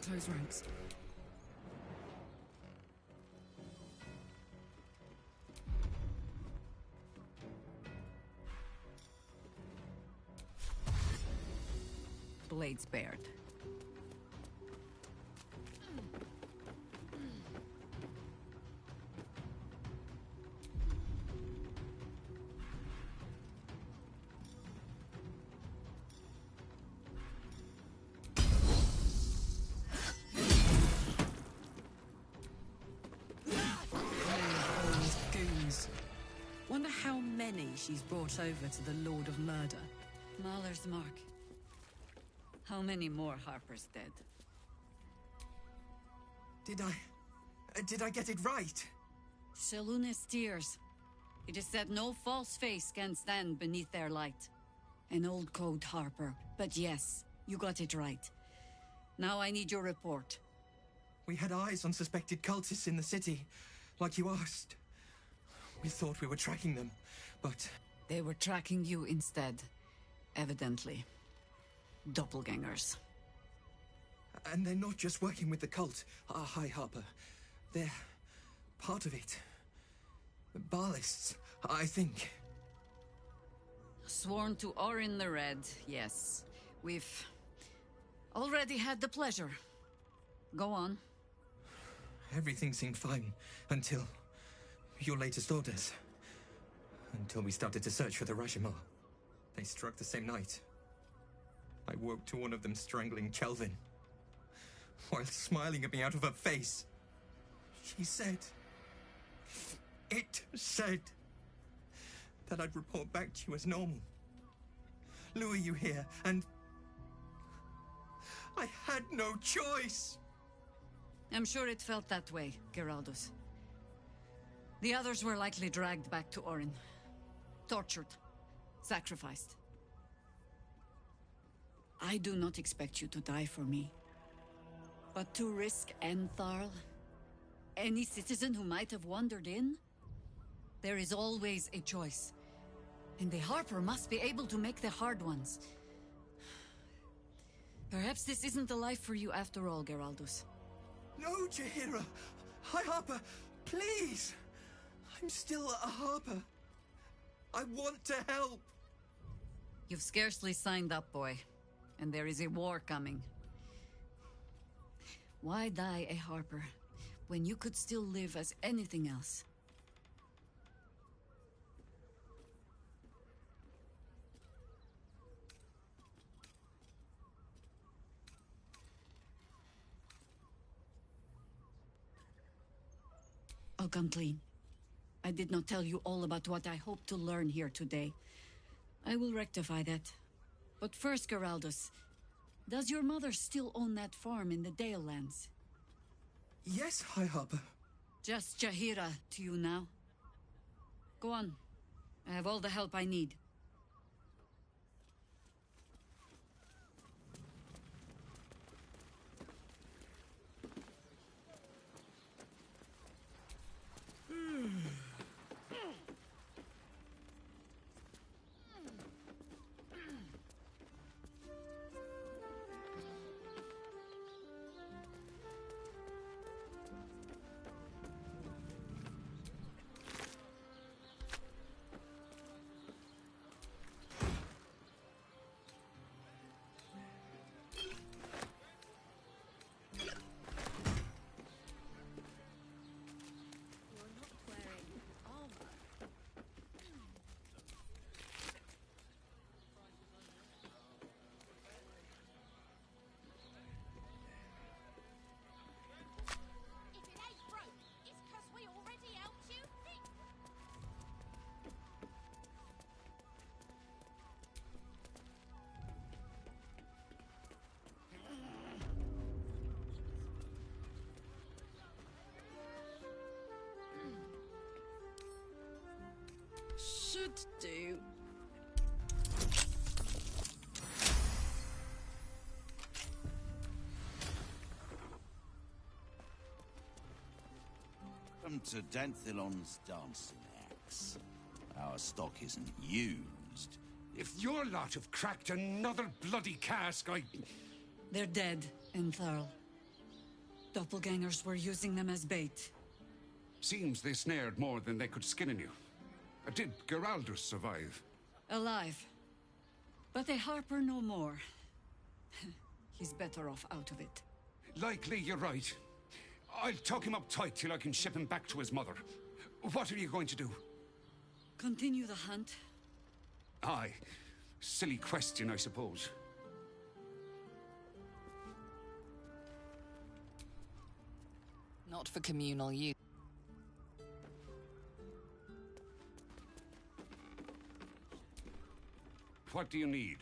Close ranks. Blades bared. Wonder how many she's brought over to the Lord of Murder. Mahler's mark. How many more Harpers dead? Did I get it right? Seluna's tears. It is said no false face can stand beneath their light. An old code, Harper. But yes, you got it right. Now I need your report. We had eyes on suspected cultists in the city, like you asked. We thought we were tracking them, but... They were tracking you instead. Evidently. Doppelgangers. And they're not just working with the cult. Hi, Harper. They're part of it. Ballists, I think. Sworn to Orin the Red, yes. We've already had the pleasure. Go on. Everything seemed fine until your latest orders. Until we started to search for the Rashomon. They struck the same night. I woke to one of them strangling Kelvin. while smiling at me out of her face. She said... It said... that I'd report back to you as normal. Lure you here, and... I had no choice! I'm sure it felt that way, Geraldus. The others were likely dragged back to Orin. Tortured. Sacrificed. I do not expect you to die for me. But to risk Entharl, any citizen who might have wandered in, there is always a choice. And the Harper must be able to make the hard ones. Perhaps this isn't the life for you after all, Geraldus. No, Jaheira! High Harper, please! I'm still a Harper. I want to help! You've scarcely signed up, boy. And there is a war coming. Why die a Harper, when you could still live as anything else? I'll come clean. I did not tell you all about what I hope to learn here today. I will rectify that. But first, Geraldus, does your mother still own that farm in the Dale lands? Yes, High Harper. Just Jaheira to you now. Go on. I have all the help I need. Should do. Come to Danthilon's dancing axe. Our stock isn't used. If your lot have cracked another bloody cask, They're dead, Entharl. Doppelgangers were using them as bait. Seems they snared more than they could skin in you. Did Geraldus survive? Alive. But a Harper no more. He's better off out of it. Likely you're right. I'll tuck him up tight till I can ship him back to his mother. What are you going to do? Continue the hunt. Aye. Silly question, I suppose. Not for communal use. What do you need?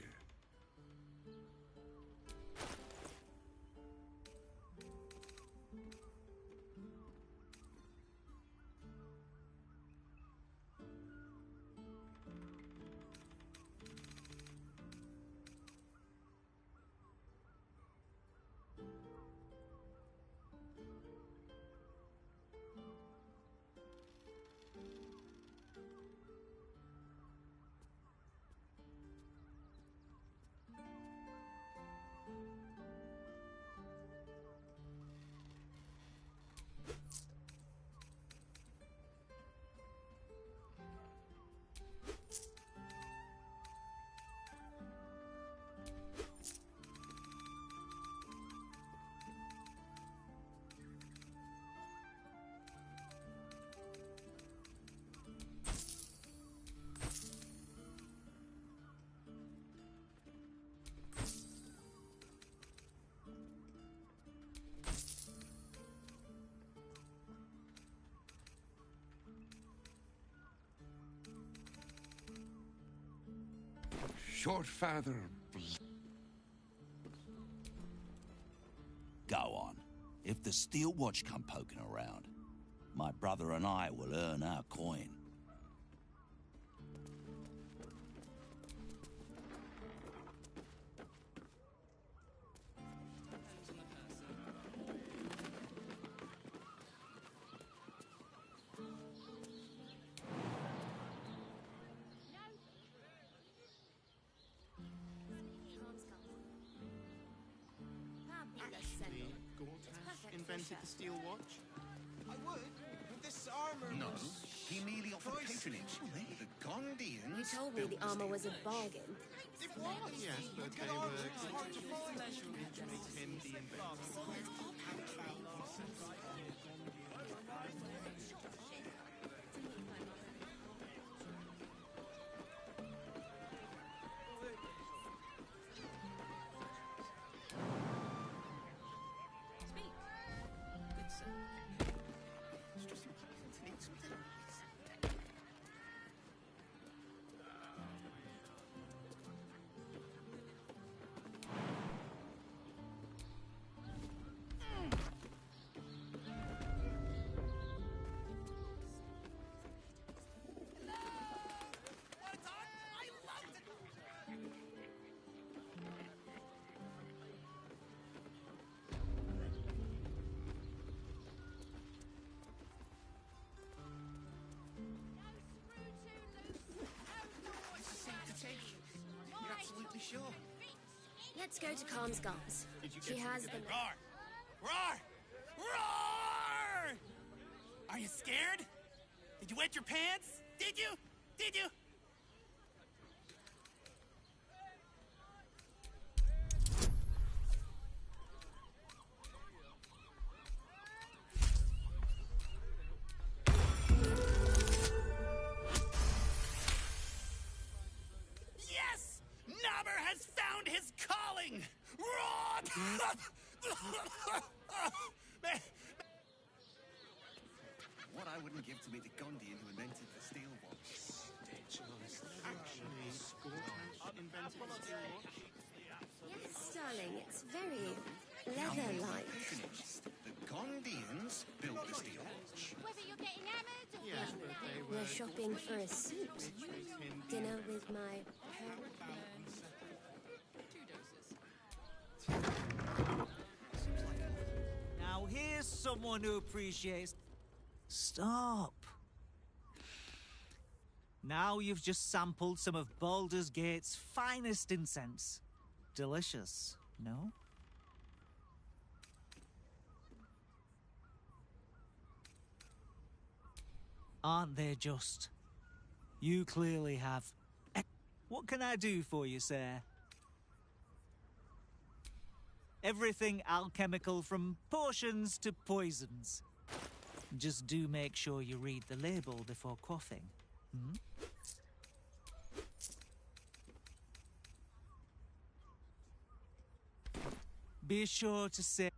Your father... Go on. If the steel watch come poking around, my brother and I will earn our coin. Actually, Gortash invented the steel watch? I would, with this armor. No, he merely offered patronage. The Gondians. You told me the armor was a bargain. It was. Yes, but they were hard to find. Make him the inventor. You're absolutely sure? Let's go to Calm's guards. She has the... Roar! Roar! Roar! Are you scared? Did you wet your pants? Did you? Did you? Yes! Nobber has found his calling! What I wouldn't give to meet the Gondian who invented the steel watch. Actually, Gortash invented the steel watch? Yes, darling, it's very leather-like. The Gondians built the steel watch. Whether you're getting hammered or Yes, but they were... We're shopping for a suit. Dinner with my parents. Now here's someone who appreciates... Stop. Now you've just sampled some of Baldur's Gate's finest incense. Delicious, no? Aren't they just? You clearly have... What can I do for you, sir? Everything alchemical from potions to poisons. Just do make sure you read the label before quaffing. Hmm? Be sure to say...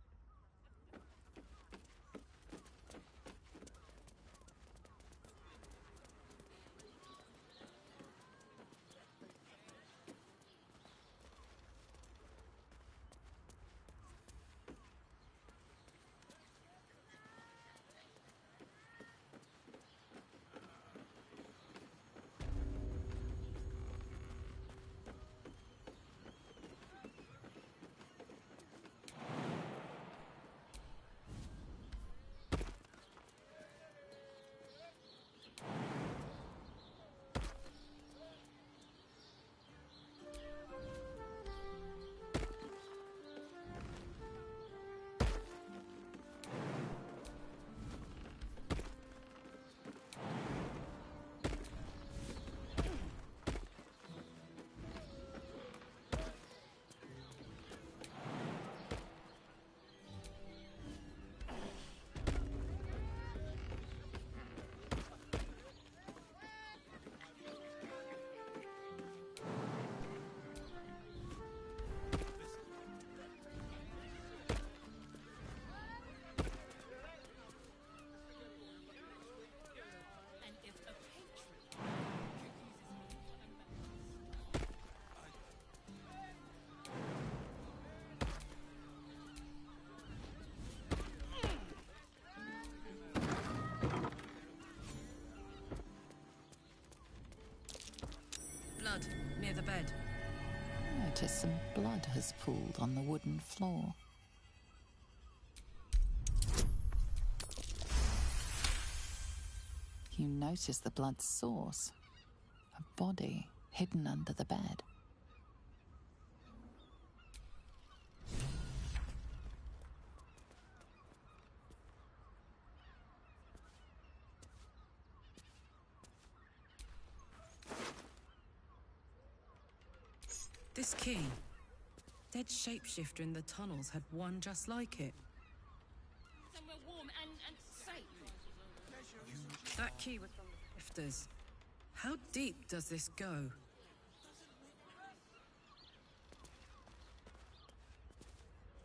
blood near the bed. Notice some blood has pooled on the wooden floor. You notice the blood's source. A body hidden under the bed. This key. Dead shapeshifter in the tunnels had one just like it. Somewhere warm and safe. That key was from the shifters. How deep does this go?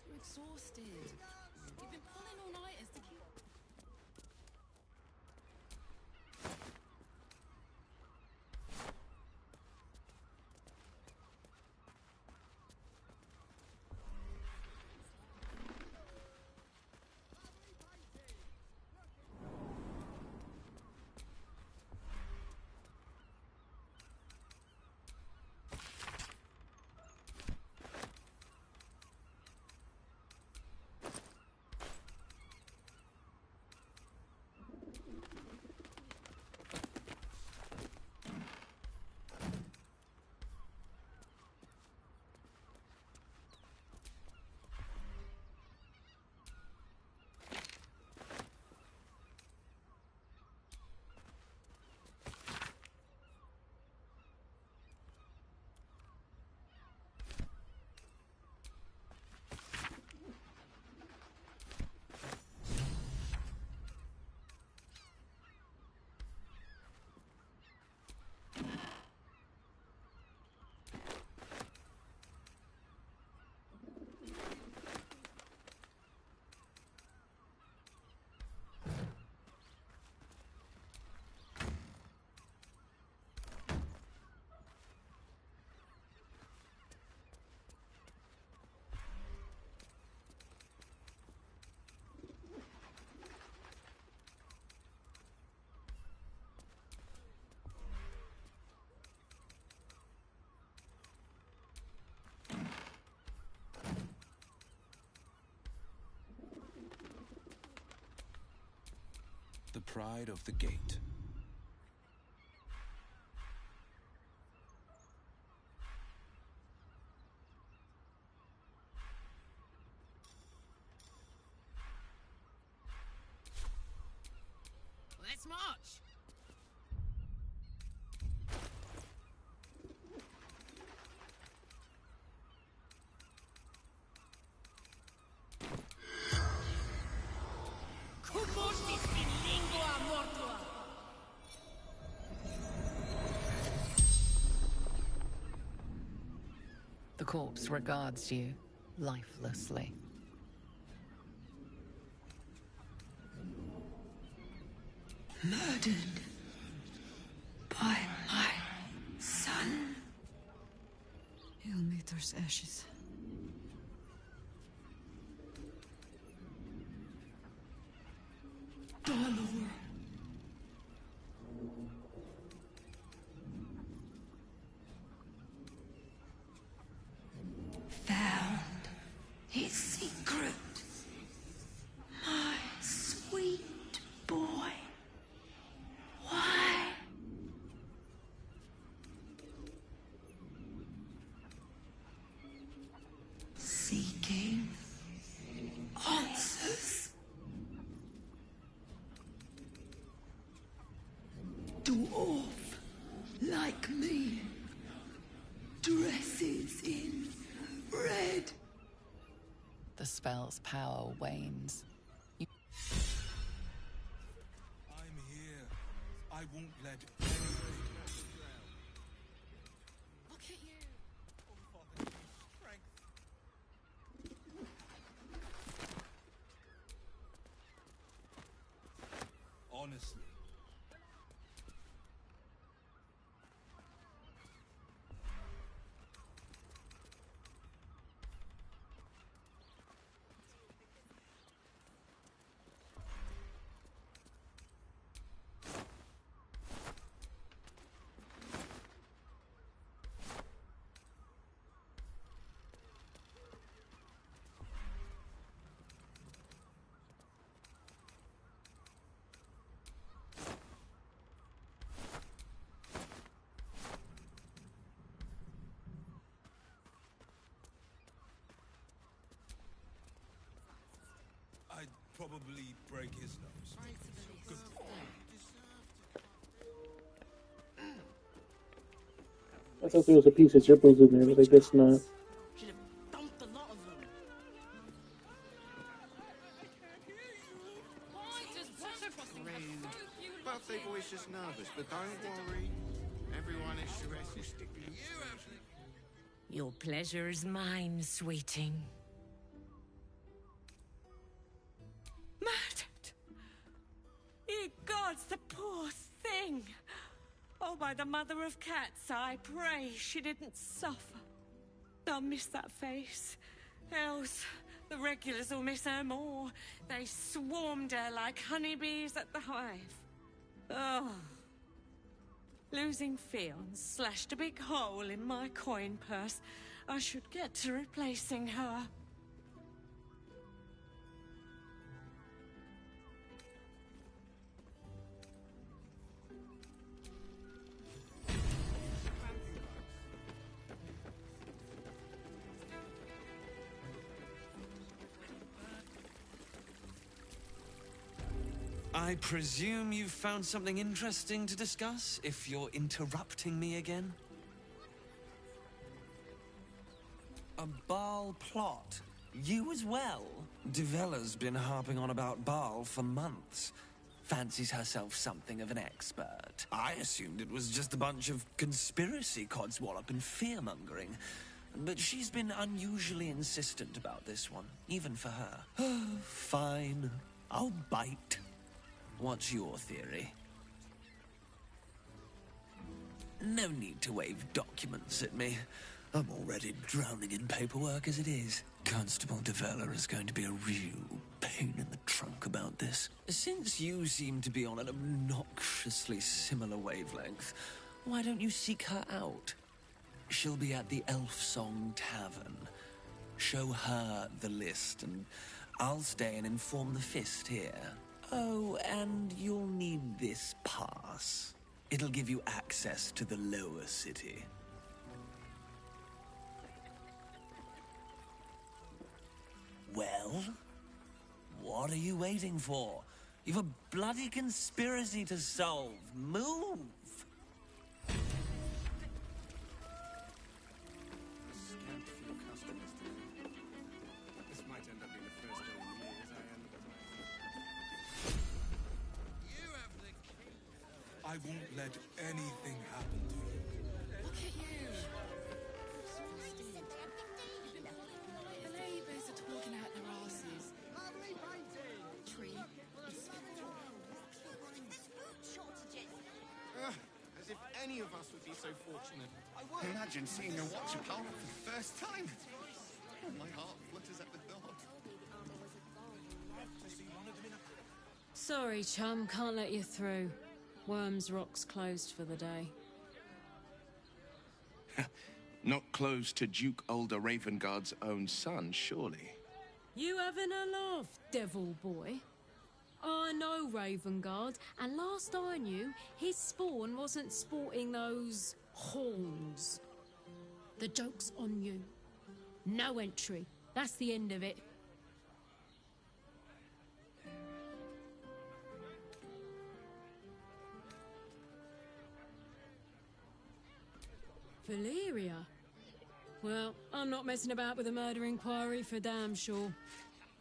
You're exhausted. You've been pulling all-nighters to keep... The pride of the gate. Let's march! The corpse regards you lifelessly. Murdered by my son. Ilmater's ashes. Baldur. Found his secret. My sweet boy. Why? Seeking answers. Dwarf like me. Dresses in red. The spell's power wanes. I'm here. I won't let anybody Look at you. Honestly. probably break his nose. Good. I thought there was a piece of gerbils in there, but I guess not. Should have dumped a lot of them. Birthday boy's just nervous, but don't worry. Everyone at Shress will stick with you. Your pleasure is mine, sweeting. Murdered! Ye gods, the poor thing! Oh, by the mother of cats, I pray she didn't suffer. I'll miss that face. Else, the regulars will miss her more. They swarmed her like honeybees at the hive. Oh. Losing Fionn slashed a big hole in my coin purse. I should get to replacing her. I presume you've found something interesting to discuss, if you're interrupting me again? A Baal plot? You as well? Devella's been harping on about Baal for months. Fancies herself something of an expert. I assumed it was just a bunch of conspiracy codswallop and fear-mongering. But she's been unusually insistent about this one, even for her. Fine, I'll bite. What's your theory? No need to wave documents at me. I'm already drowning in paperwork as it is. Constable Devella is going to be a real pain in the trunk about this. Since you seem to be on an obnoxiously similar wavelength, why don't you seek her out? She'll be at the Elf Song Tavern. Show her the list, and I'll stay and inform the Fist here. Oh, and you'll need this pass. It'll give you access to the lower city. Well? What are you waiting for? You've a bloody conspiracy to solve. Move! This might end up being the first day in years I end up. You have the key. I won't let anything happen to you. Look at you. The neighbours are talking out their asses. Lovely painting. Tree is As if any of us would be so fortunate. I would. Imagine seeing a watcher Karlach for the first time. My heart flutters at the thought. Sorry, chum, can't let you through. Wyrm's Rock's closed for the day. Not close to Duke Ulder Ravengard's own son, surely. You having a laugh, devil boy? I know Ravengard, and last I knew, his spawn wasn't sporting those horns. The joke's on you. No entry. That's the end of it. Valyria? Well, I'm not messing about with a murder inquiry for damn sure.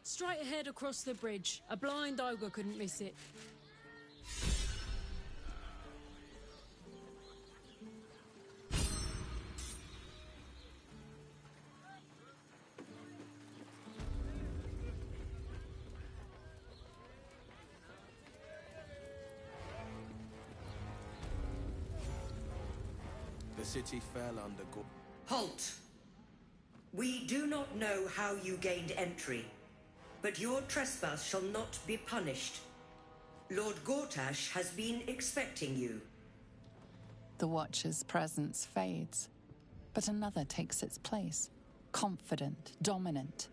Straight ahead across the bridge. A blind ogre couldn't miss it. The city fell under Halt! We do not know how you gained entry, but your trespass shall not be punished. Lord Gortash has been expecting you. The Watcher's presence fades, but another takes its place. Confident, dominant,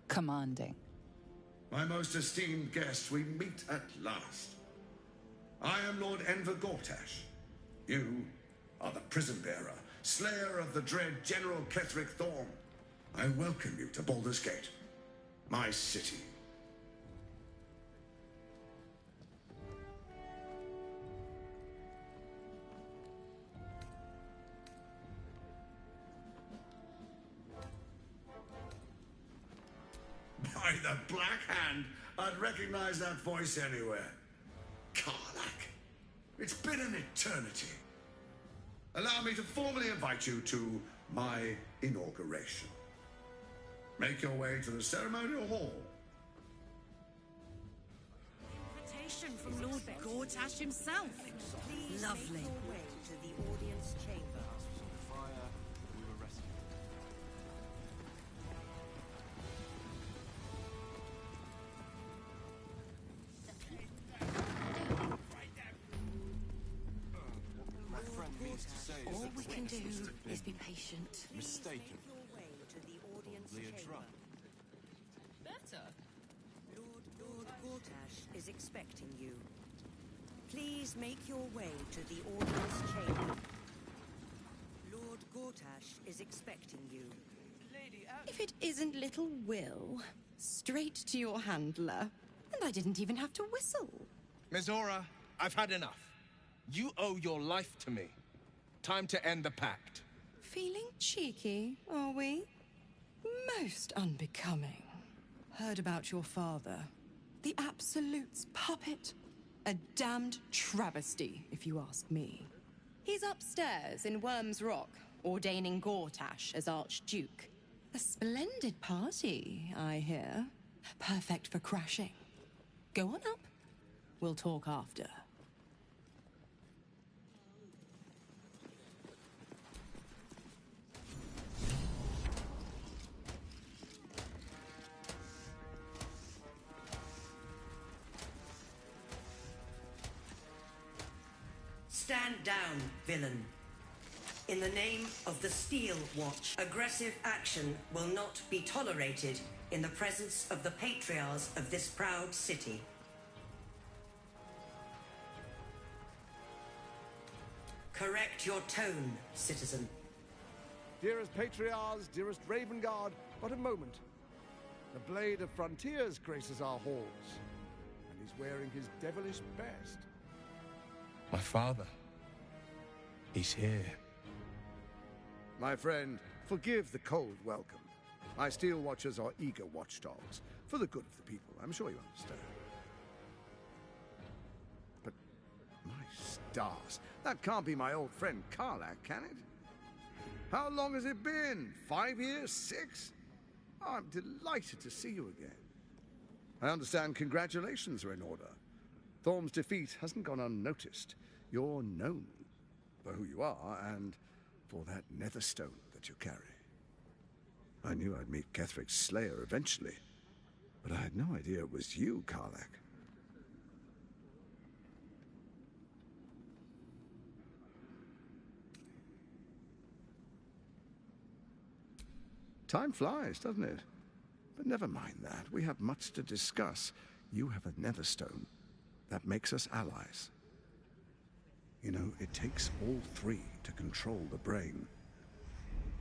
commanding. My most esteemed guest, we meet at last. I am Lord Enver Gortash. You are the prison bearer, slayer of the dread General Kithrak Voss. I welcome you to Baldur's Gate, my city. By the Black Hand, I'd recognize that voice anywhere. Karlach. It's been an eternity. Allow me to formally invite you to my inauguration. Make your way to the ceremonial hall. Invitation from Lord Gortash himself. Lovely. To the audience chamber. All we can do is be patient. Mistaken. Probably a drug. Better. Lord Gortash is expecting you. Please make your way to the audience chamber. Lord Gortash is expecting you. If it isn't little Will, straight to your handler. And I didn't even have to whistle. Mizora, I've had enough. You owe your life to me. Time to end the pact. Feeling cheeky, are we? Most unbecoming. Heard about your father. The Absolute's puppet. A damned travesty, if you ask me. He's upstairs in Wyrm's Rock, ordaining Gortash as Archduke. A splendid party, I hear. Perfect for crashing. Go on up. We'll talk after. Stand down, villain. In the name of the Steel Watch, aggressive action will not be tolerated in the presence of the patriarchs of this proud city. Correct your tone, citizen. Dearest Patriarchs, dearest Raven Guard, but a moment. The Blade of Frontiers graces our halls, and he's wearing his devilish best. My father. He's here. My friend, forgive the cold welcome. My Steel Watchers are eager watchdogs, for the good of the people. I'm sure you understand. But, my stars, that can't be my old friend Karlach, can it? How long has it been? 5 years? 6? Oh, I'm delighted to see you again. I understand congratulations are in order. Thorm's defeat hasn't gone unnoticed. You're known for who you are and for that netherstone that you carry. I knew I'd meet Kithrak's slayer eventually, but I had no idea it was you, Karlach. Time flies, doesn't it? But never mind that. We have much to discuss. You have a netherstone. That makes us allies. You know, it takes all three to control the brain.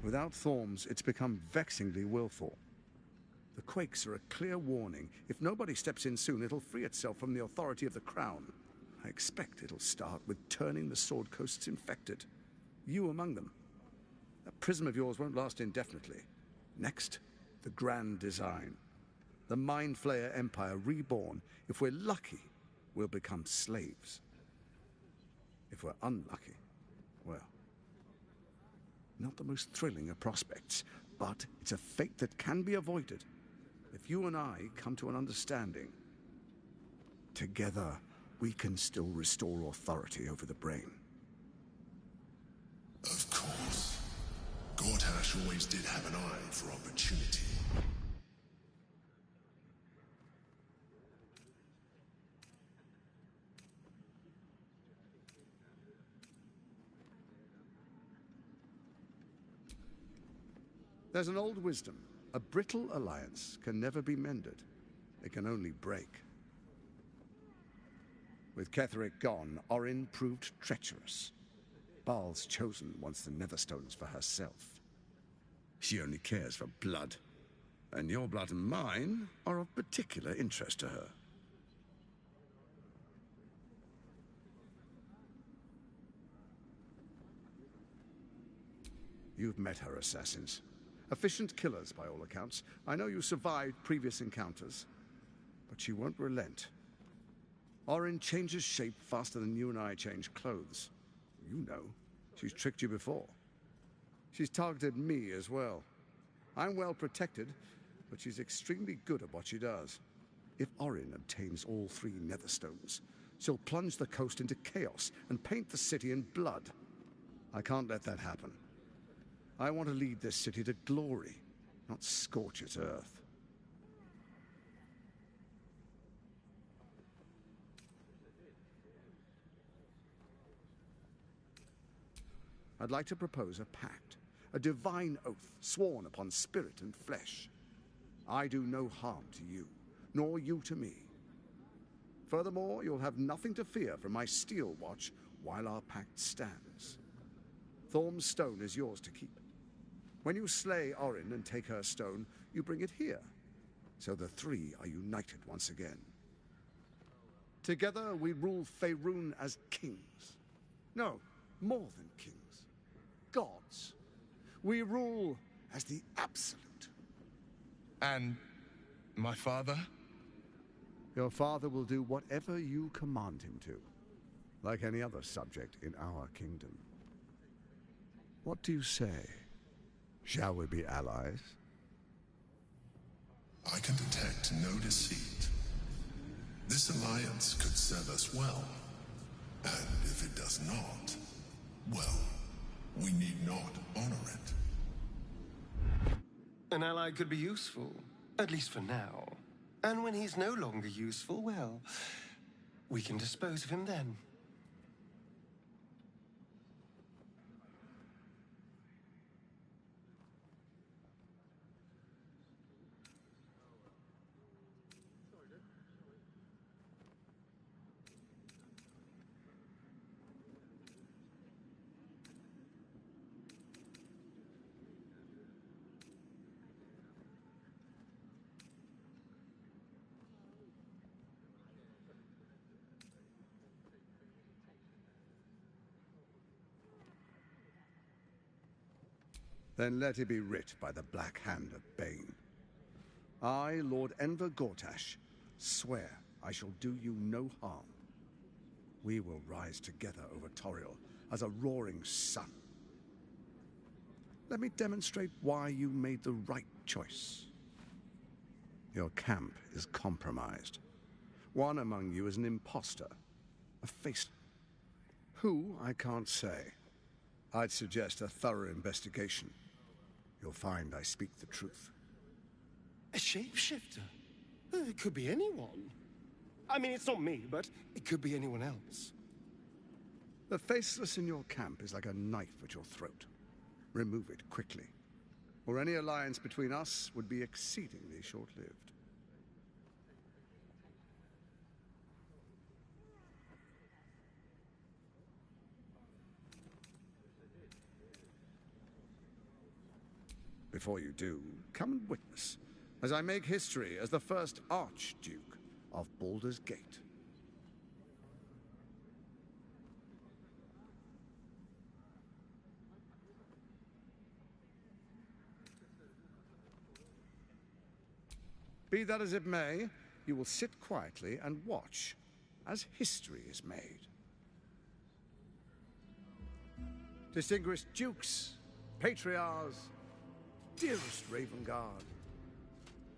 Without Thorms, it's become vexingly willful. The quakes are a clear warning. If nobody steps in soon, it'll free itself from the authority of the crown. I expect it'll start with turning the Sword Coasts infected. You among them. That prism of yours won't last indefinitely. Next, the grand design. The Mind Flayer Empire reborn. If we're lucky, we'll become slaves. If we're unlucky, well, not the most thrilling of prospects, but it's a fate that can be avoided if you and I come to an understanding. Together, we can still restore authority over the brain. Of course. Gortash always did have an eye for opportunity. There's an old wisdom. A brittle alliance can never be mended. It can only break. With Kithrak gone, Orin proved treacherous. Baal's chosen wants the Netherstones for herself. She only cares for blood. And your blood and mine are of particular interest to her. You've met her assassins. Efficient killers, by all accounts. I know you survived previous encounters, but she won't relent. Orin changes shape faster than you and I change clothes. You know, she's tricked you before. She's targeted me as well. I'm well protected, but she's extremely good at what she does. If Orin obtains all 3 Netherstones, she'll plunge the coast into chaos and paint the city in blood. I can't let that happen. I want to lead this city to glory, not scorch its earth. I'd like to propose a pact, a divine oath sworn upon spirit and flesh. I do no harm to you, nor you to me. Furthermore, you'll have nothing to fear from my steel watch while our pact stands. Thorm's stone is yours to keep. When you slay Orin and take her stone, you bring it here, so the 3 are united once again. Together we rule Faerun as kings. No, more than kings. Gods. We rule as the absolute. And my father? Your father will do whatever you command him to, like any other subject in our kingdom. What do you say? Shall we be allies? I can detect no deceit. This alliance could serve us well. And if it does not, well, we need not honor it. An ally could be useful, at least for now. And when he's no longer useful, well, we can dispose of him then. Then let it be writ by the black hand of Bane. I, Lord Enver Gortash, swear I shall do you no harm. We will rise together over Toriel as a roaring sun. Let me demonstrate why you made the right choice. Your camp is compromised. One among you is an imposter, a face. Who, I can't say. I'd suggest a thorough investigation. You'll find I speak the truth. A shapeshifter? It could be anyone. I mean, it's not me, but it could be anyone else. The faceless in your camp is like a knife at your throat. Remove it quickly, or any alliance between us would be exceedingly short-lived. Before you do, come and witness, as I make history as the first Archduke of Baldur's Gate. Be that as it may, you will sit quietly and watch as history is made. Distinguished dukes, patriarchs, dearest Ravengard,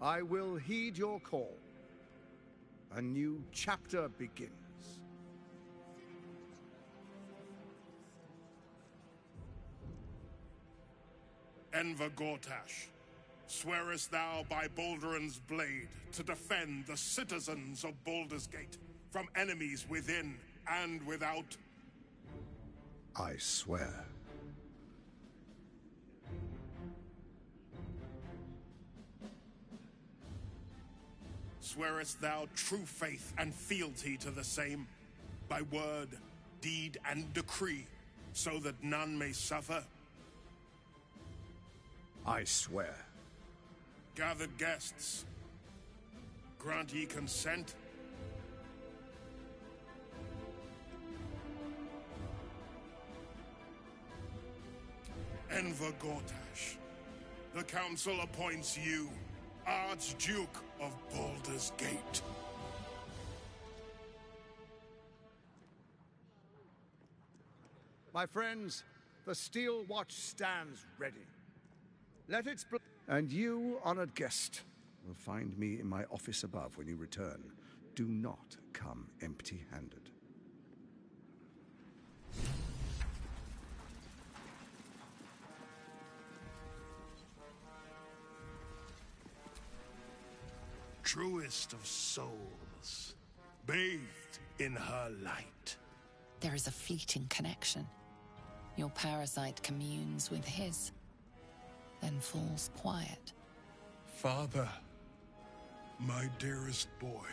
I will heed your call. A new chapter begins. Enver Gortash, swearest thou by Balduran's blade to defend the citizens of Baldur's Gate from enemies within and without? I swear. Swearest thou true faith and fealty to the same, by word, deed, and decree, so that none may suffer? I swear. Gathered guests, grant ye consent? Enver Gortash, The Council appoints you Archduke of Baldur's Gate. My friends, the Steel Watch stands ready. Let its and you, honored guest, will find me in my office above when you return. Do not come empty-handed. Truest of souls, bathed in her light. There is a fleeting connection. Your parasite communes with his, then falls quiet. Father, my dearest boy,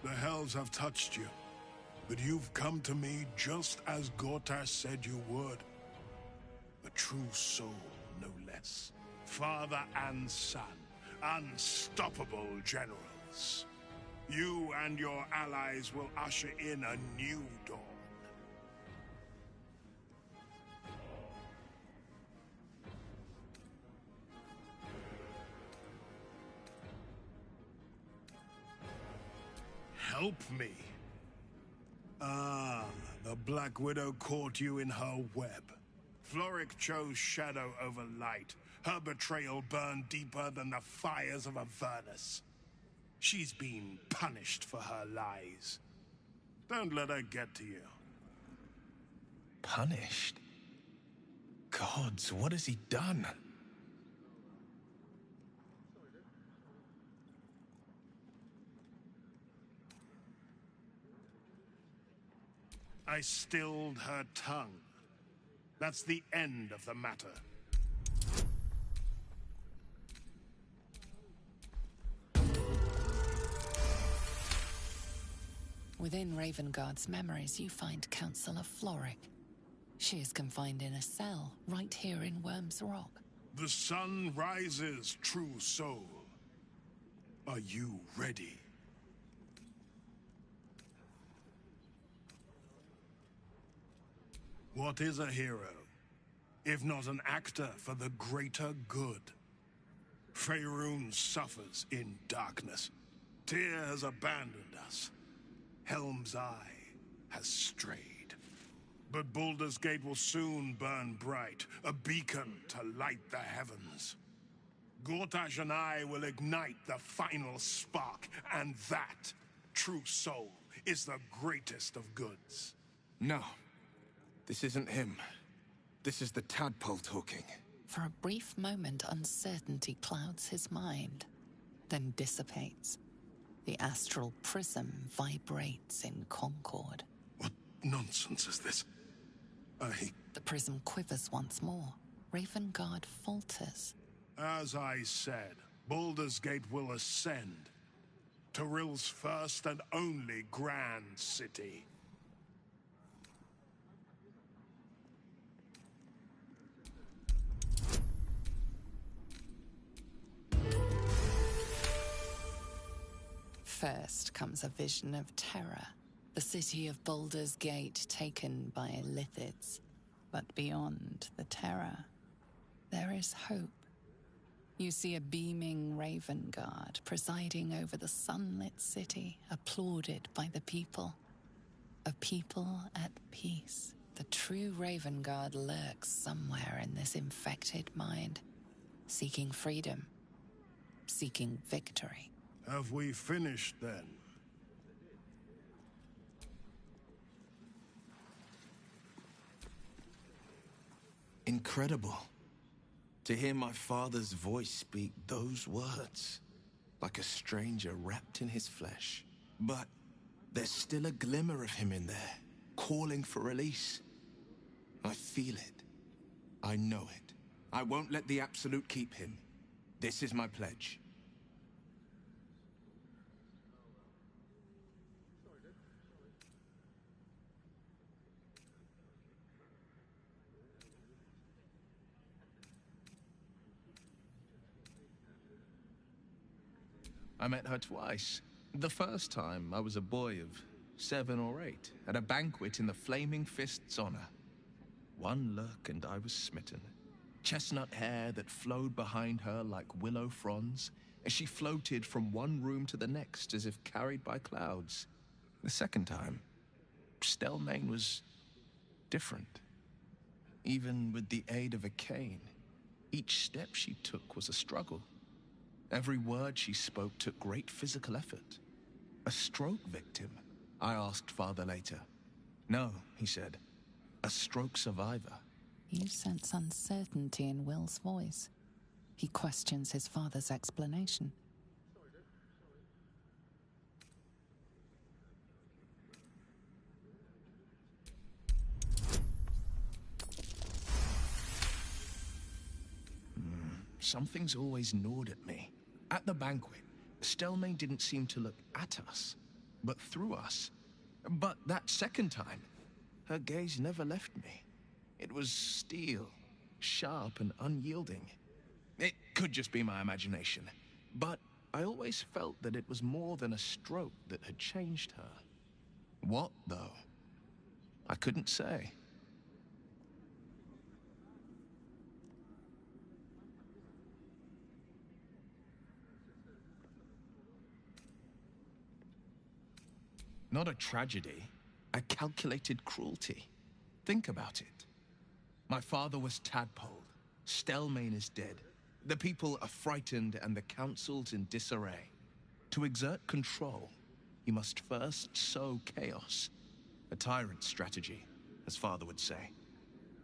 the hells have touched you, but you've come to me just as Gortash said you would. A true soul, no less. Father and son, unstoppable generals. You and your allies will usher in a new dawn. Help me. Ah, the Black Widow caught you in her web. Floric chose shadow over light. Her betrayal burned deeper than the fires of Avernus. She's been punished for her lies. Don't let her get to you. Punished? Gods, what has he done? I stilled her tongue. That's the end of the matter. Within Ravengard's memories, you find Councillor Floric. She is confined in a cell right here in Wyrm's Rock. The sun rises, true soul. Are you ready? What is a hero, if not an actor for the greater good? Faerun suffers in darkness. Tyr has abandoned us. Helm's Eye has strayed. But Baldur's Gate will soon burn bright, a beacon to light the heavens. Gortash and I will ignite the final spark, and that, true soul, is the greatest of goods. No. This isn't him. This is the tadpole talking. For a brief moment, uncertainty clouds his mind, then dissipates. The astral prism vibrates in concord. What nonsense is this? The prism quivers once more. Ravengard falters. As I said, Baldur's Gate will ascend. Tyrill's first and only grand city. First comes a vision of terror, the city of Baldur's Gate taken by Lithids. But beyond the terror, there is hope. You see a beaming Ravengard presiding over the sunlit city, applauded by the people. A people at peace. The true Ravengard lurks somewhere in this infected mind, seeking freedom, seeking victory. Have we finished, then? Incredible. To hear my father's voice speak those words, like a stranger wrapped in his flesh. But there's still a glimmer of him in there, calling for release. I feel it. I know it. I won't let the Absolute keep him. This is my pledge. I met her twice. The first time, I was a boy of 7 or 8, at a banquet in the Flaming Fist's honor. One look and I was smitten. chestnut hair that flowed behind her like willow fronds as she floated from one room to the next as if carried by clouds. The second time, Stelmane was different. Even with the aid of a cane, each step she took was a struggle. Every word she spoke took great physical effort. A stroke victim? I asked Father later. No, he said. A stroke survivor. You sense uncertainty in Will's voice. He questions his father's explanation. Something's always gnawed at me. At the banquet, Stelmane didn't seem to look at us, but through us. But that second time, her gaze never left me. It was steel, sharp and unyielding. It could just be my imagination, but I always felt that it was more than a stroke that had changed her. What, though? I couldn't say. Not a tragedy, a calculated cruelty. Think about it. My father was tadpoled. Stelmane is dead. The people are frightened and the council's in disarray. To exert control, you must first sow chaos. A tyrant's strategy, as father would say.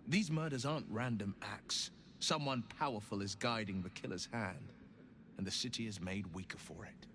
These murders aren't random acts. Someone powerful is guiding the killer's hand, and the city is made weaker for it.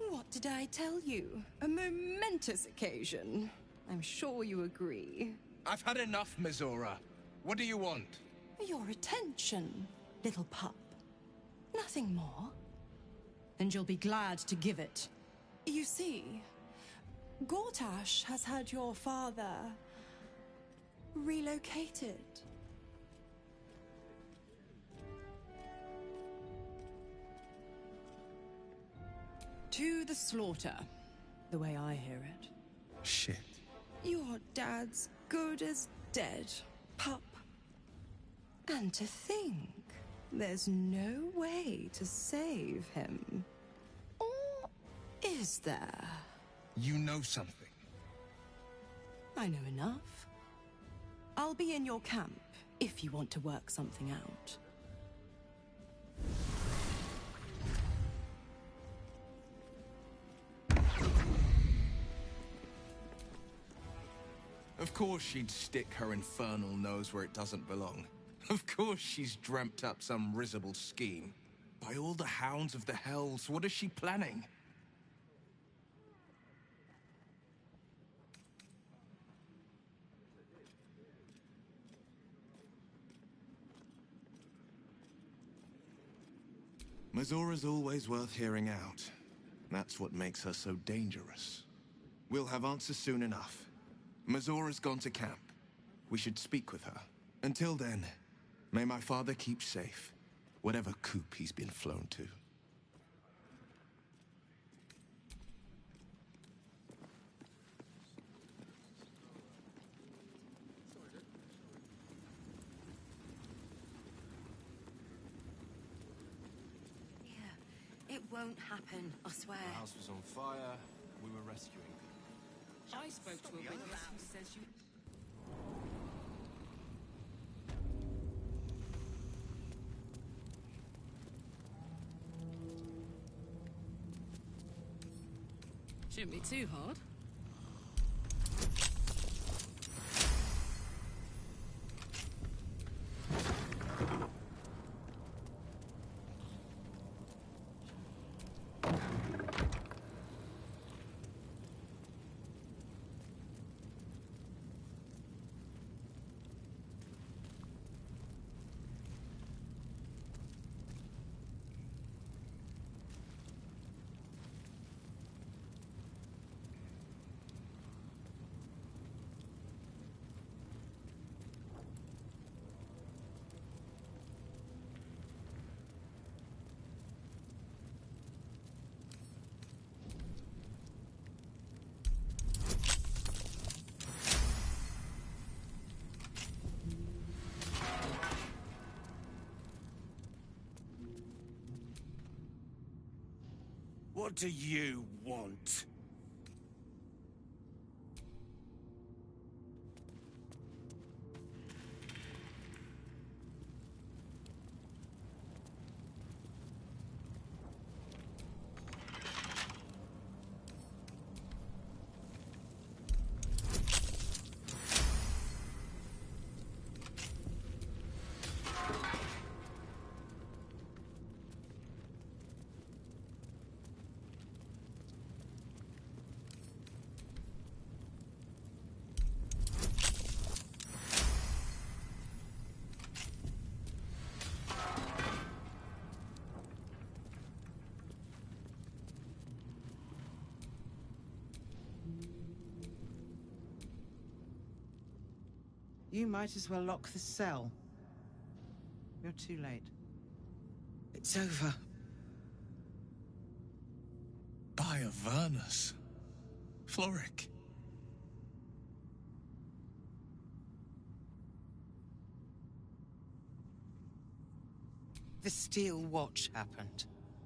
What did I tell you? A momentous occasion. I'm sure you agree. I've had enough, Mizora. What do you want? Your attention, little pup. Nothing more. And you'll be glad to give it. You see, Gortash has had your father relocated. To the slaughter, the way I hear it. Shit. Your dad's good as dead, pup. And to think, there's no way to save him. Or is there? You know something. I know enough. I'll be in your camp if you want to work something out. Of course she'd stick her infernal nose where it doesn't belong. Of course she's dreamt up some risible scheme. By all the hounds of the hells, what is she planning? Mizora's always worth hearing out. That's what makes her so dangerous. We'll have answers soon enough. Mizora's gone to camp. We should speak with her. Until then, may my father keep safe, whatever coop he's been flown to. It won't happen, I swear. The house was on fire. We were rescuing. I spoke to a witness who says you... Shouldn't be too hard. What do you want? You might as well lock the cell. You're too late. It's over. By Avernus. Floric. The Steel Watch happened.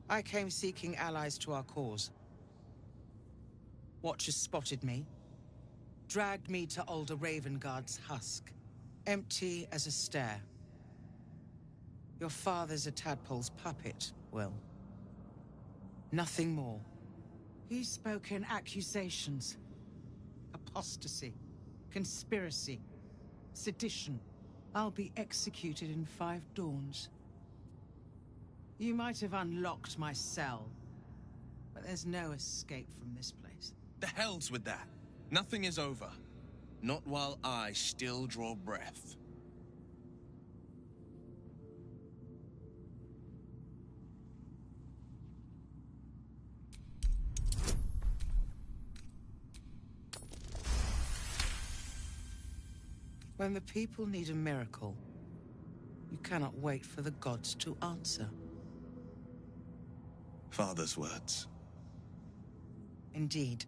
I came seeking allies to our cause. Watchers spotted me, dragged me to Older Ravengard's husk, empty as a stair. Your father's a tadpole's puppet, Will. Nothing more. He spoke in accusations. Apostasy, conspiracy, sedition. I'll be executed in 5 dawns. You might have unlocked my cell, but there's no escape from this place. The hell's with that? Nothing is over. Not while I still draw breath. When the people need a miracle, you cannot wait for the gods to answer. Father's words. Indeed.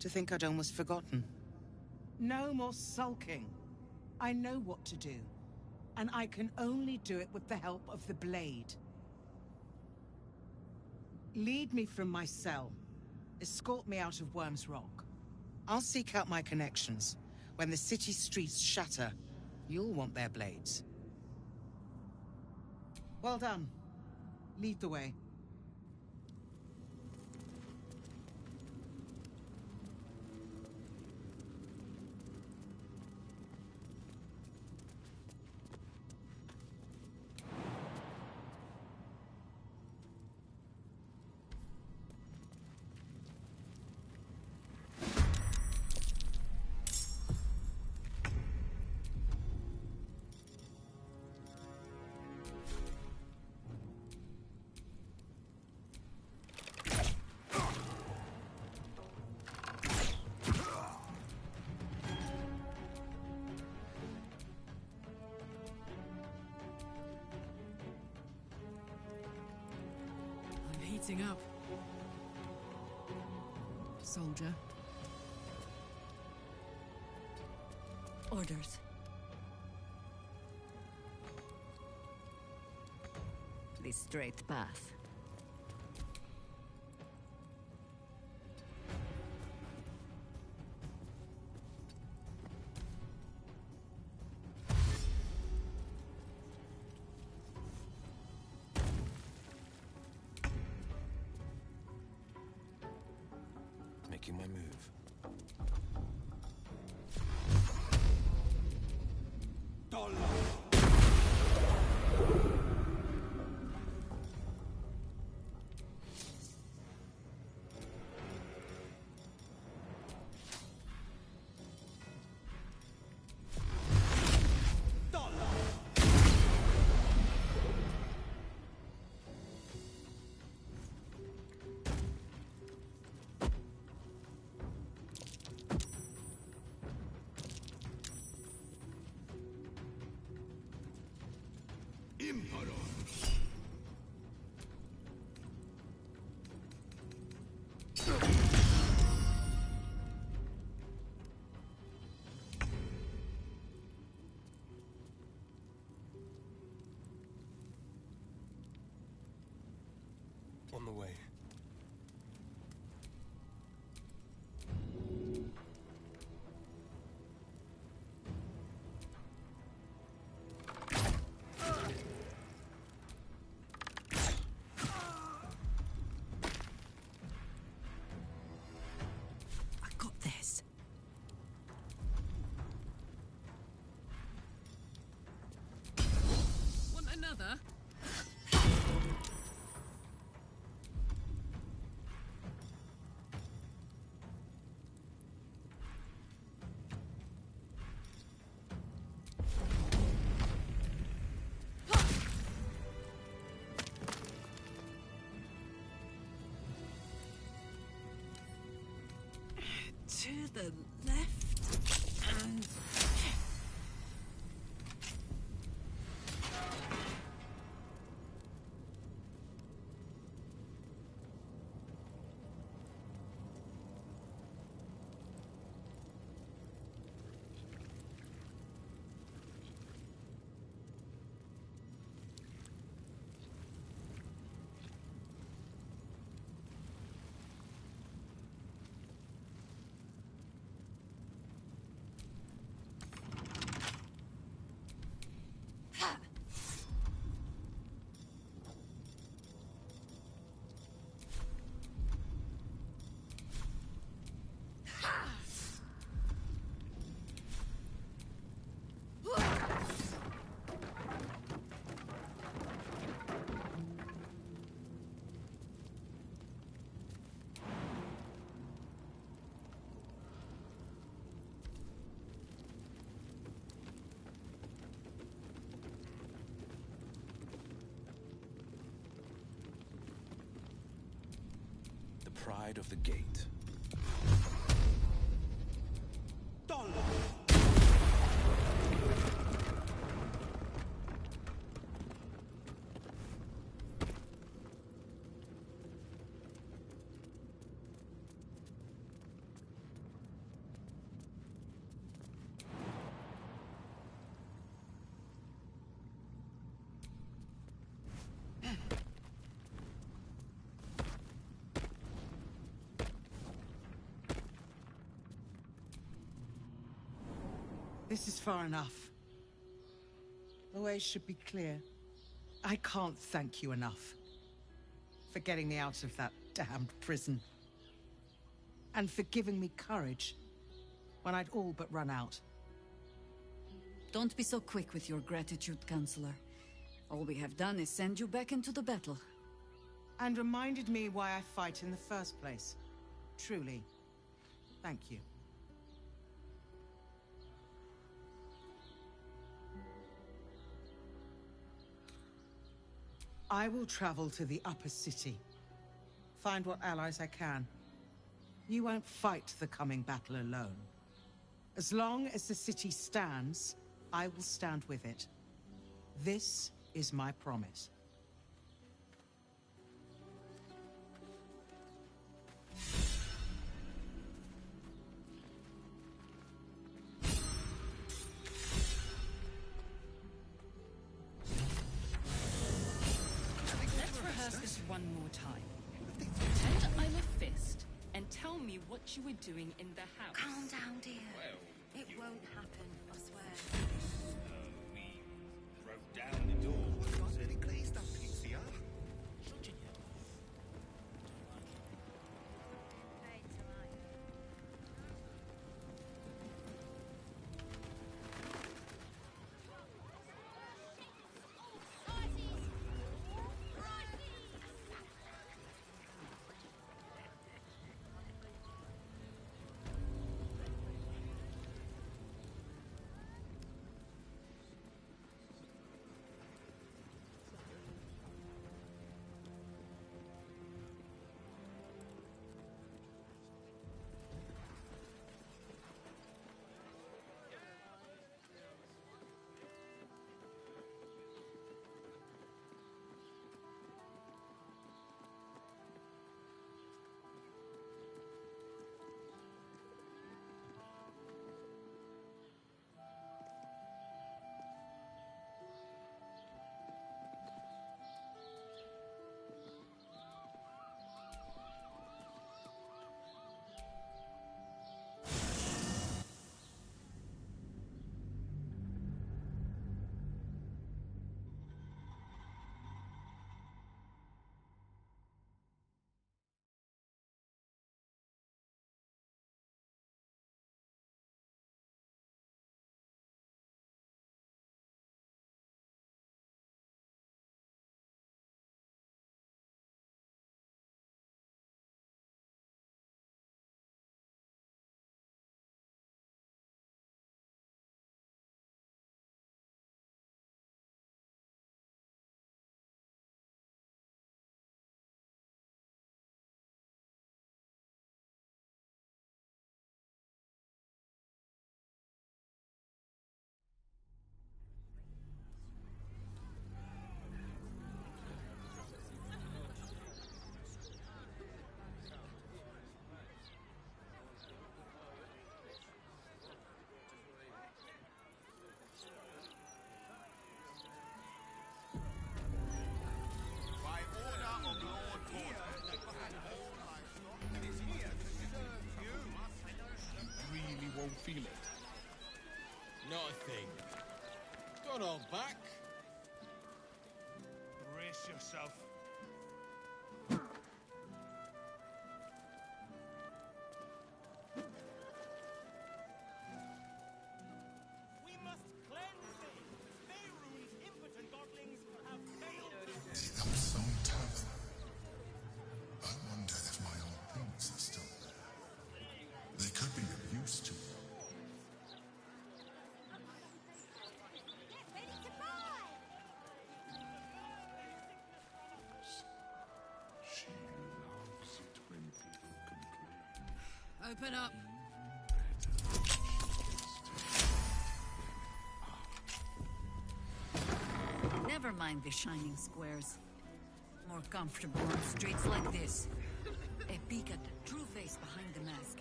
To think I'd almost forgotten. No more sulking. I know what to do. And I can only do it with the help of the blade. Lead me from my cell. Escort me out of Wyrm's Rock. I'll seek out my connections. When the city streets shatter, you'll want their blades. Well done. Lead the way. Heating up. Soldier. Orders. The straight path. Making my move. On the way. the left and... Pride of the gate. This is far enough. The way should be clear. I can't thank you enough for getting me out of that damned prison. And for giving me courage when I'd all but run out. Don't be so quick with your gratitude, Counselor. All we have done is send you back into the battle. And reminded me why I fight in the first place. Truly, thank you. I will travel to the upper city. Find what allies I can. You won't fight the coming battle alone. As long as the city stands, I will stand with it. This is my promise. Let's rehearse this one more time. Pretend I'm a fist and tell me what you were doing in the house. Calm down, dear. Well, It won't happen, I swear. We broke down the door. I was really pleased up, Pizia. Open up. Never mind the shining squares. More comfortable on streets like this. A peek at the true face behind the mask.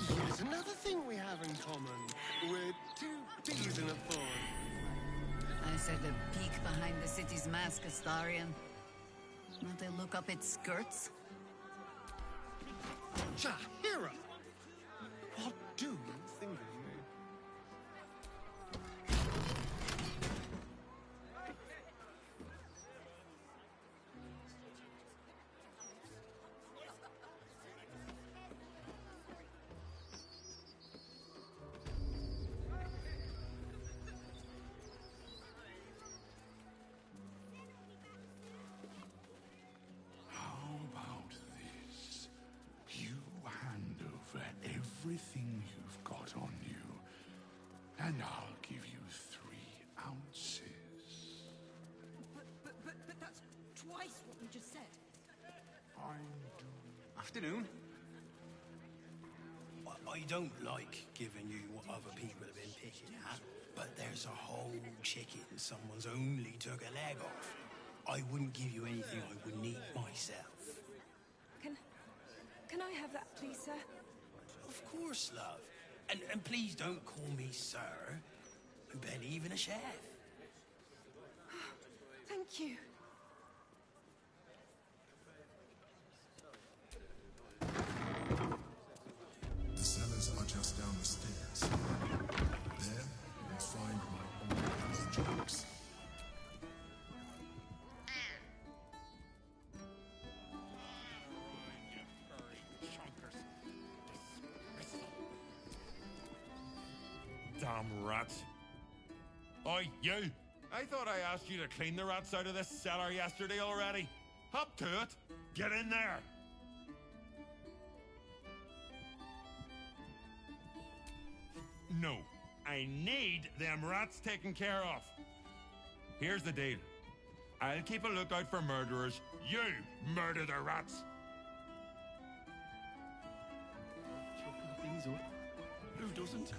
Yet another thing we have in common. We're two peas in a pod. I said a peek behind the city's mask, Astarion. Not a look up its skirts. Jahira! What do you think of me? Everything you've got on you, and I'll give you 3 ounces. But that's twice what you just said. Afternoon. I don't like giving you what other people have been picking at, but there's a whole chicken someone's only took a leg off. I wouldn't give you anything I wouldn't eat myself. Can I have that, please, sir? Of course, love. And please don't call me sir. I'm barely even a chef. Thank you. The cellars are just down the stairs. There, you'll find my old jokes. Damn rats. Oi, you! I thought I asked you to clean the rats out of this cellar yesterday already. Hop to it. Get in there. No, I need them rats taken care of. Here's the deal. I'll keep a lookout for murderers. You murder the rats. Things up. Who doesn't?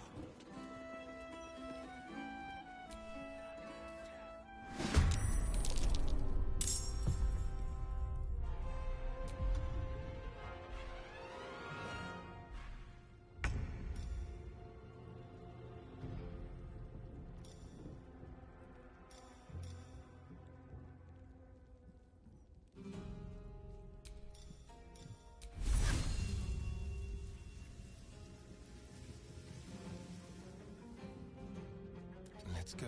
Let's go.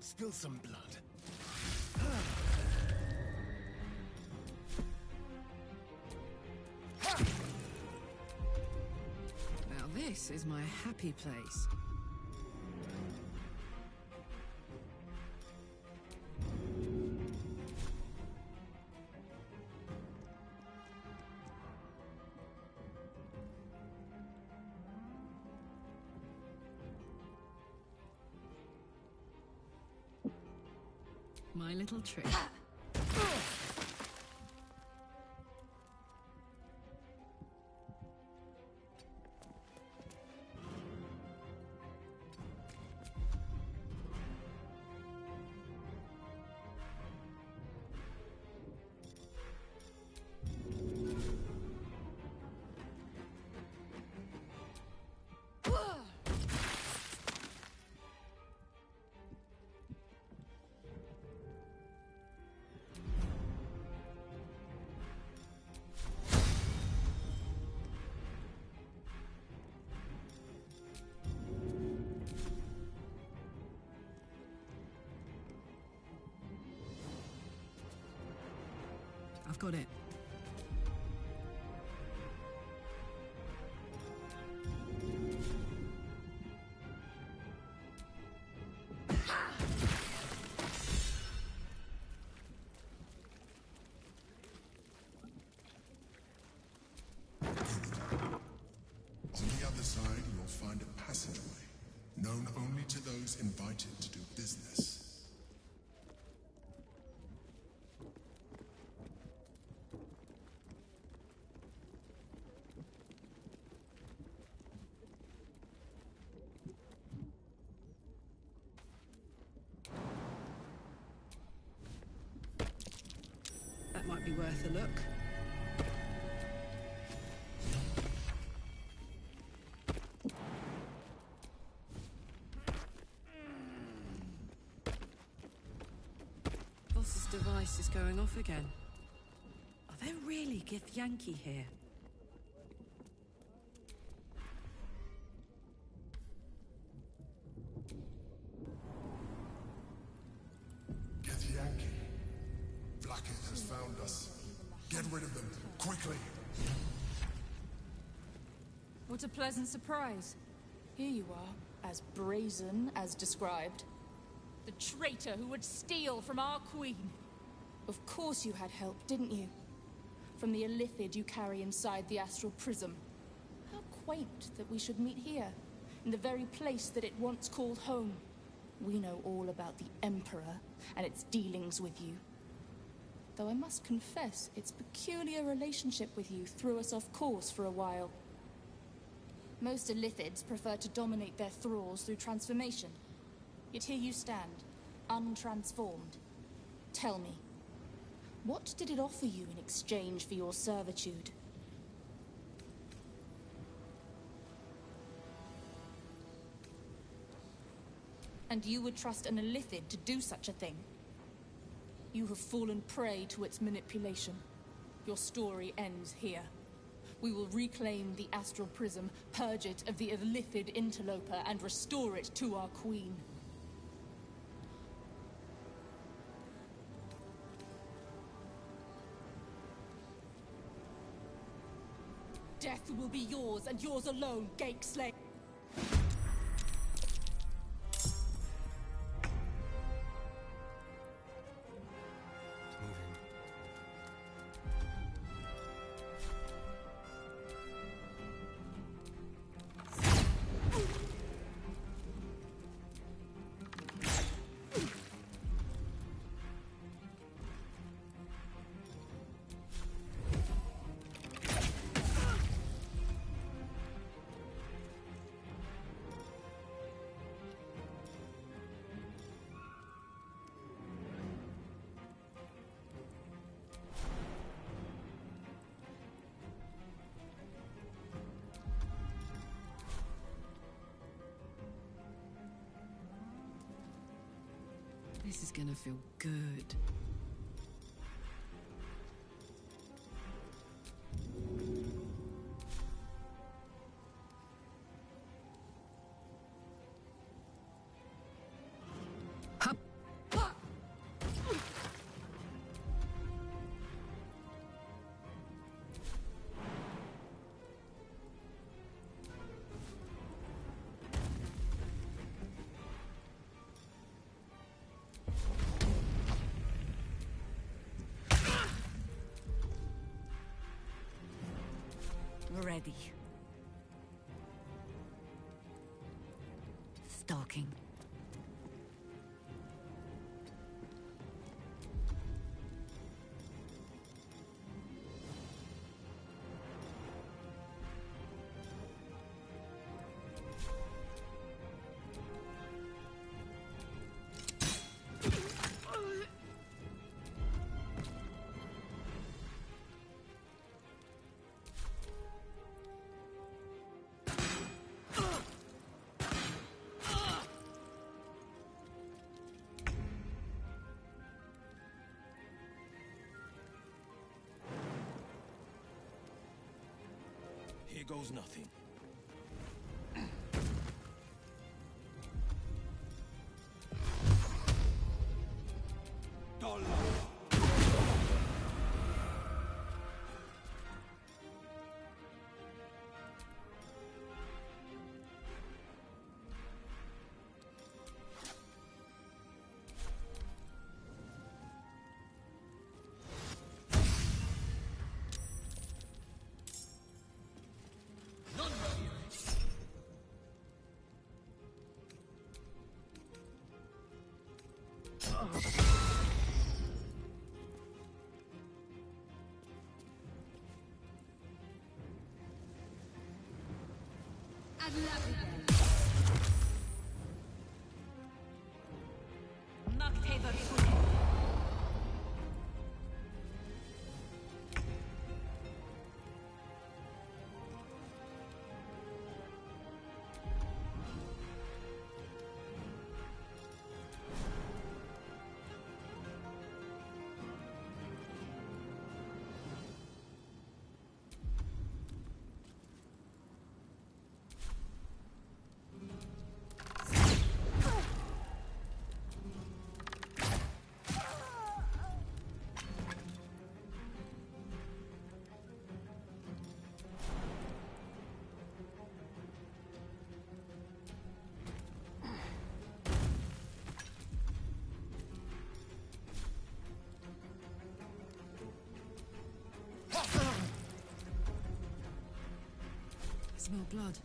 Spill some blood. Now this is my happy place. My little trick. I've got it. On the other side, you'll find a passageway, known only to those invited to do business. That might be worth a look. Voss's device is going off again. Are there really Githyanki here? Githyanki. Vlaakith has found us. Get rid of them, quickly! What a pleasant surprise. Here you are, as brazen as described. The traitor who would steal from our queen. Of course you had help, didn't you? From the illithid you carry inside the astral prism. How quaint that we should meet here, in the very place that it once called home. We know all about the Emperor and its dealings with you. Though I must confess, its peculiar relationship with you threw us off course for a while. Most illithids prefer to dominate their thralls through transformation. Yet here you stand, untransformed. Tell me, what did it offer you in exchange for your servitude? And you would trust an illithid to do such a thing? You have fallen prey to its manipulation. Your story ends here. We will reclaim the astral prism, purge it of the illithid interloper, and restore it to our queen. Death will be yours, and yours alone, Gakeslay. This is gonna feel good. Ready. Stalking. Here goes nothing. Smell blood.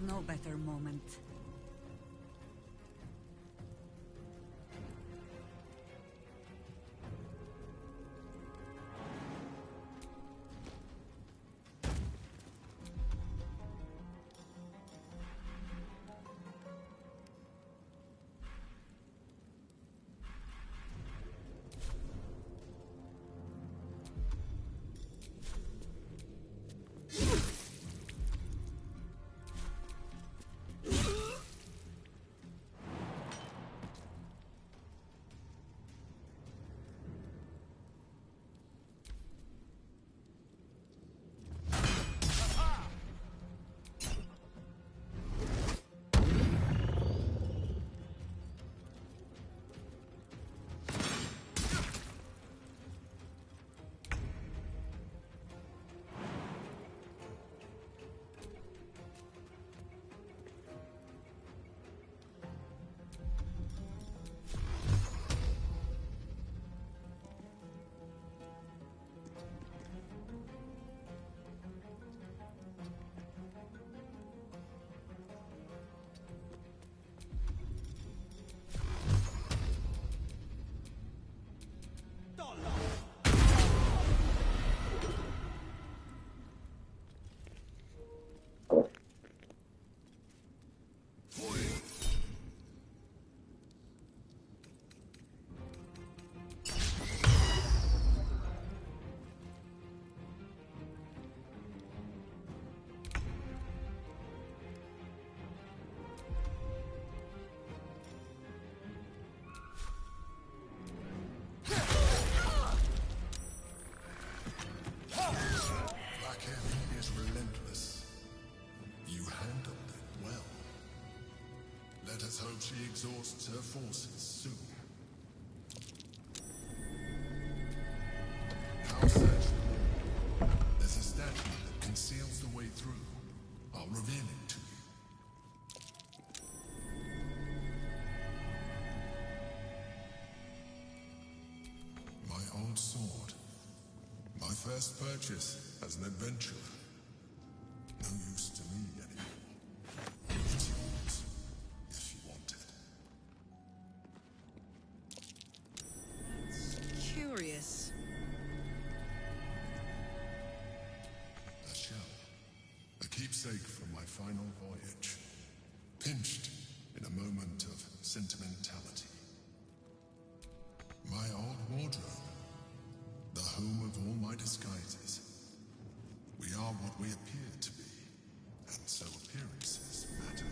No better moment. Hope she exhausts her forces soon. Now search the wall. There's a statue that conceals the way through. I'll reveal it to you. My old sword. My first purchase as an adventurer. No use to me anymore. It's yours. Curious. A shell. A keepsake from my final voyage. Pinched in a moment of sentimentality. My old wardrobe. The home of all my disguises. We are what we appear to be, and so appearances matter.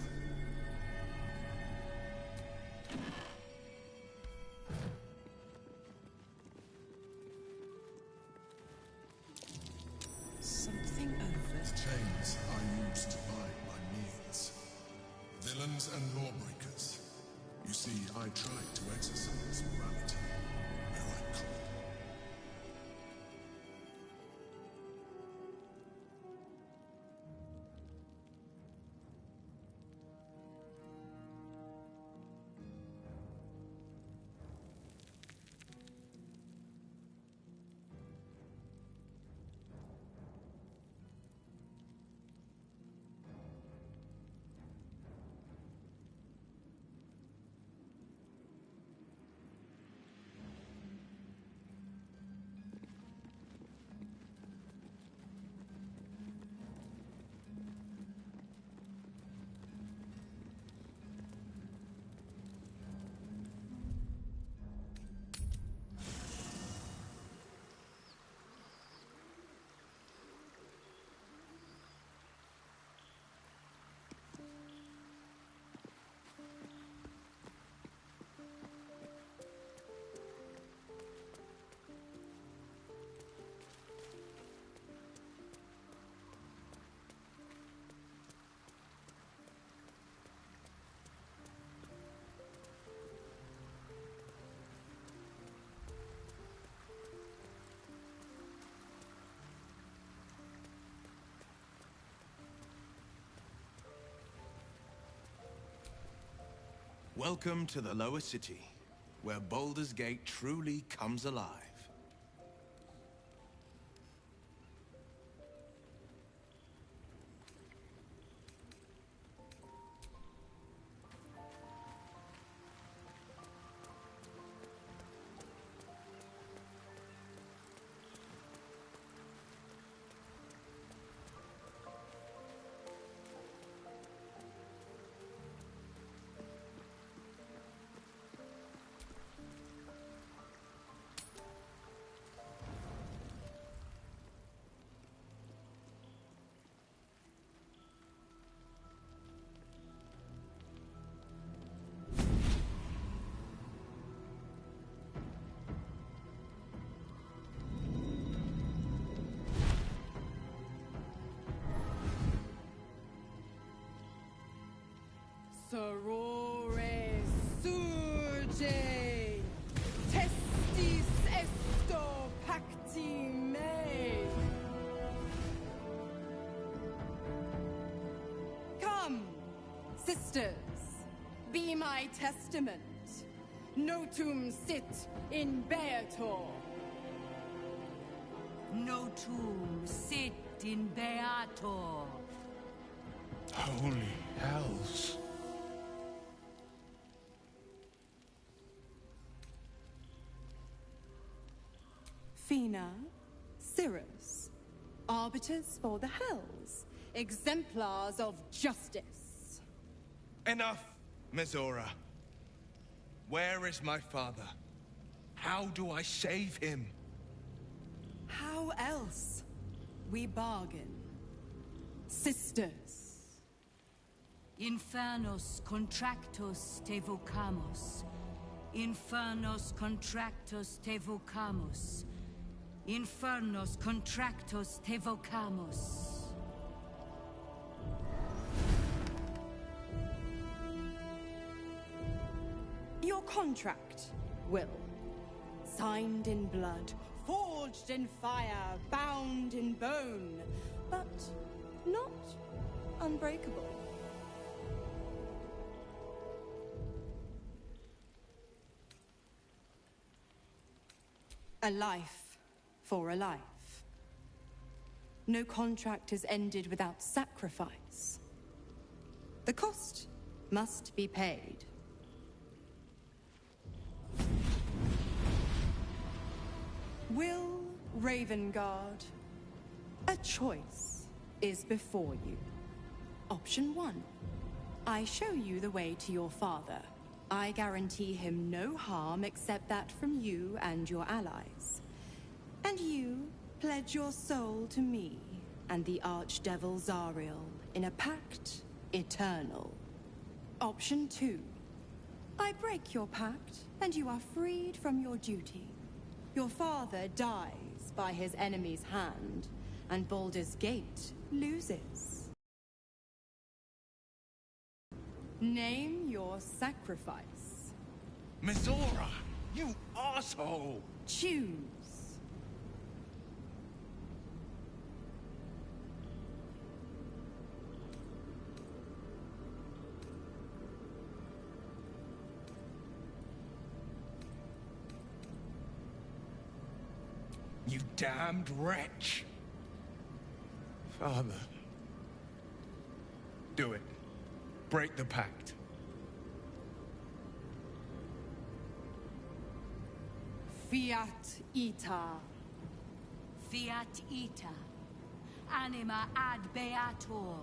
Something over. Chains are used to bind my means. Villains and lawbreakers. You see, I tried to exercise morality where I could. Welcome to the lower city, where Baldur's Gate truly comes alive. Sorore surge, testis esto pacti me. Come, sisters, be my testament. Notum sit in Beator. Notum sit in Beator. Holy hells. Fina, Cirrus, arbiters for the hells, exemplars of justice. Enough, Mizora. Where is my father? How do I save him? How else? We bargain. Sisters. Infernos contractos te vocamus. Infernos contractos te vocamus. Infernos contractos te vocamus. Your contract, Will. Signed in blood, forged in fire, bound in bone, but not unbreakable. A life for a life. No contract is ended without sacrifice. The cost must be paid. Will Ravengard, a choice is before you. Option 1. I show you the way to your father. I guarantee him no harm except that from you and your allies. And you pledge your soul to me and the Archdevil Zariel in a pact eternal. Option 2. I break your pact, and you are freed from your duty. Your father dies by his enemy's hand, and Baldur's Gate loses. Name your sacrifice. Mizora, you asshole! Choose. You damned wretch! Father. Do it. Break the pact. Fiat ita. Fiat ita. Anima ad beator.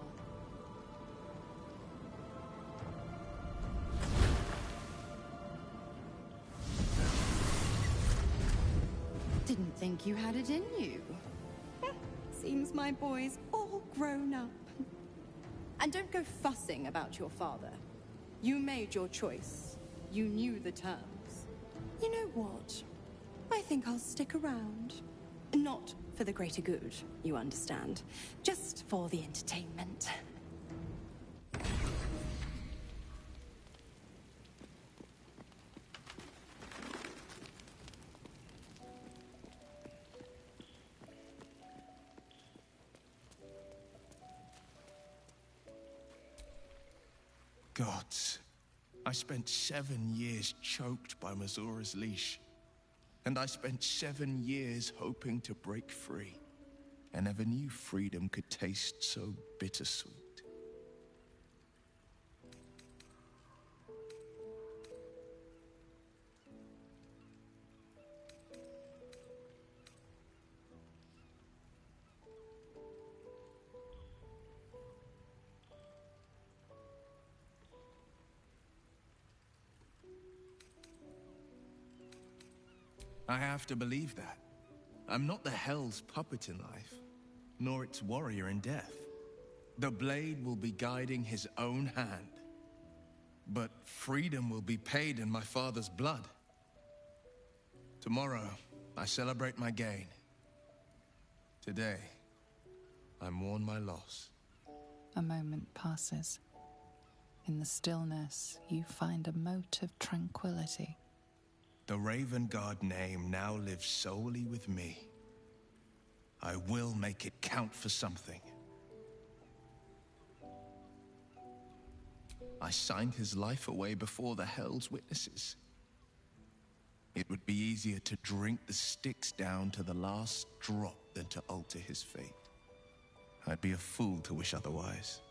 Didn't think you had it in you. Seems my boy's all grown up. And don't go fussing about your father. You made your choice. You knew the terms. You know what? I think I'll stick around. Not for the greater good, you understand. Just for the entertainment. Gods, I spent 7 years choked by Mizora's leash. And I spent 7 years hoping to break free. I never knew freedom could taste so bittersweet. I have to believe that. I'm not the Hell's puppet in life, nor its warrior in death. The blade will be guiding his own hand. But freedom will be paid in my father's blood. Tomorrow, I celebrate my gain. Today, I mourn my loss. A moment passes. In the stillness, you find a mote of tranquility. The Raven Guard name now lives solely with me. I will make it count for something. I signed his life away before the Hell's witnesses. It would be easier to drink the sticks down to the last drop than to alter his fate. I'd be a fool to wish otherwise.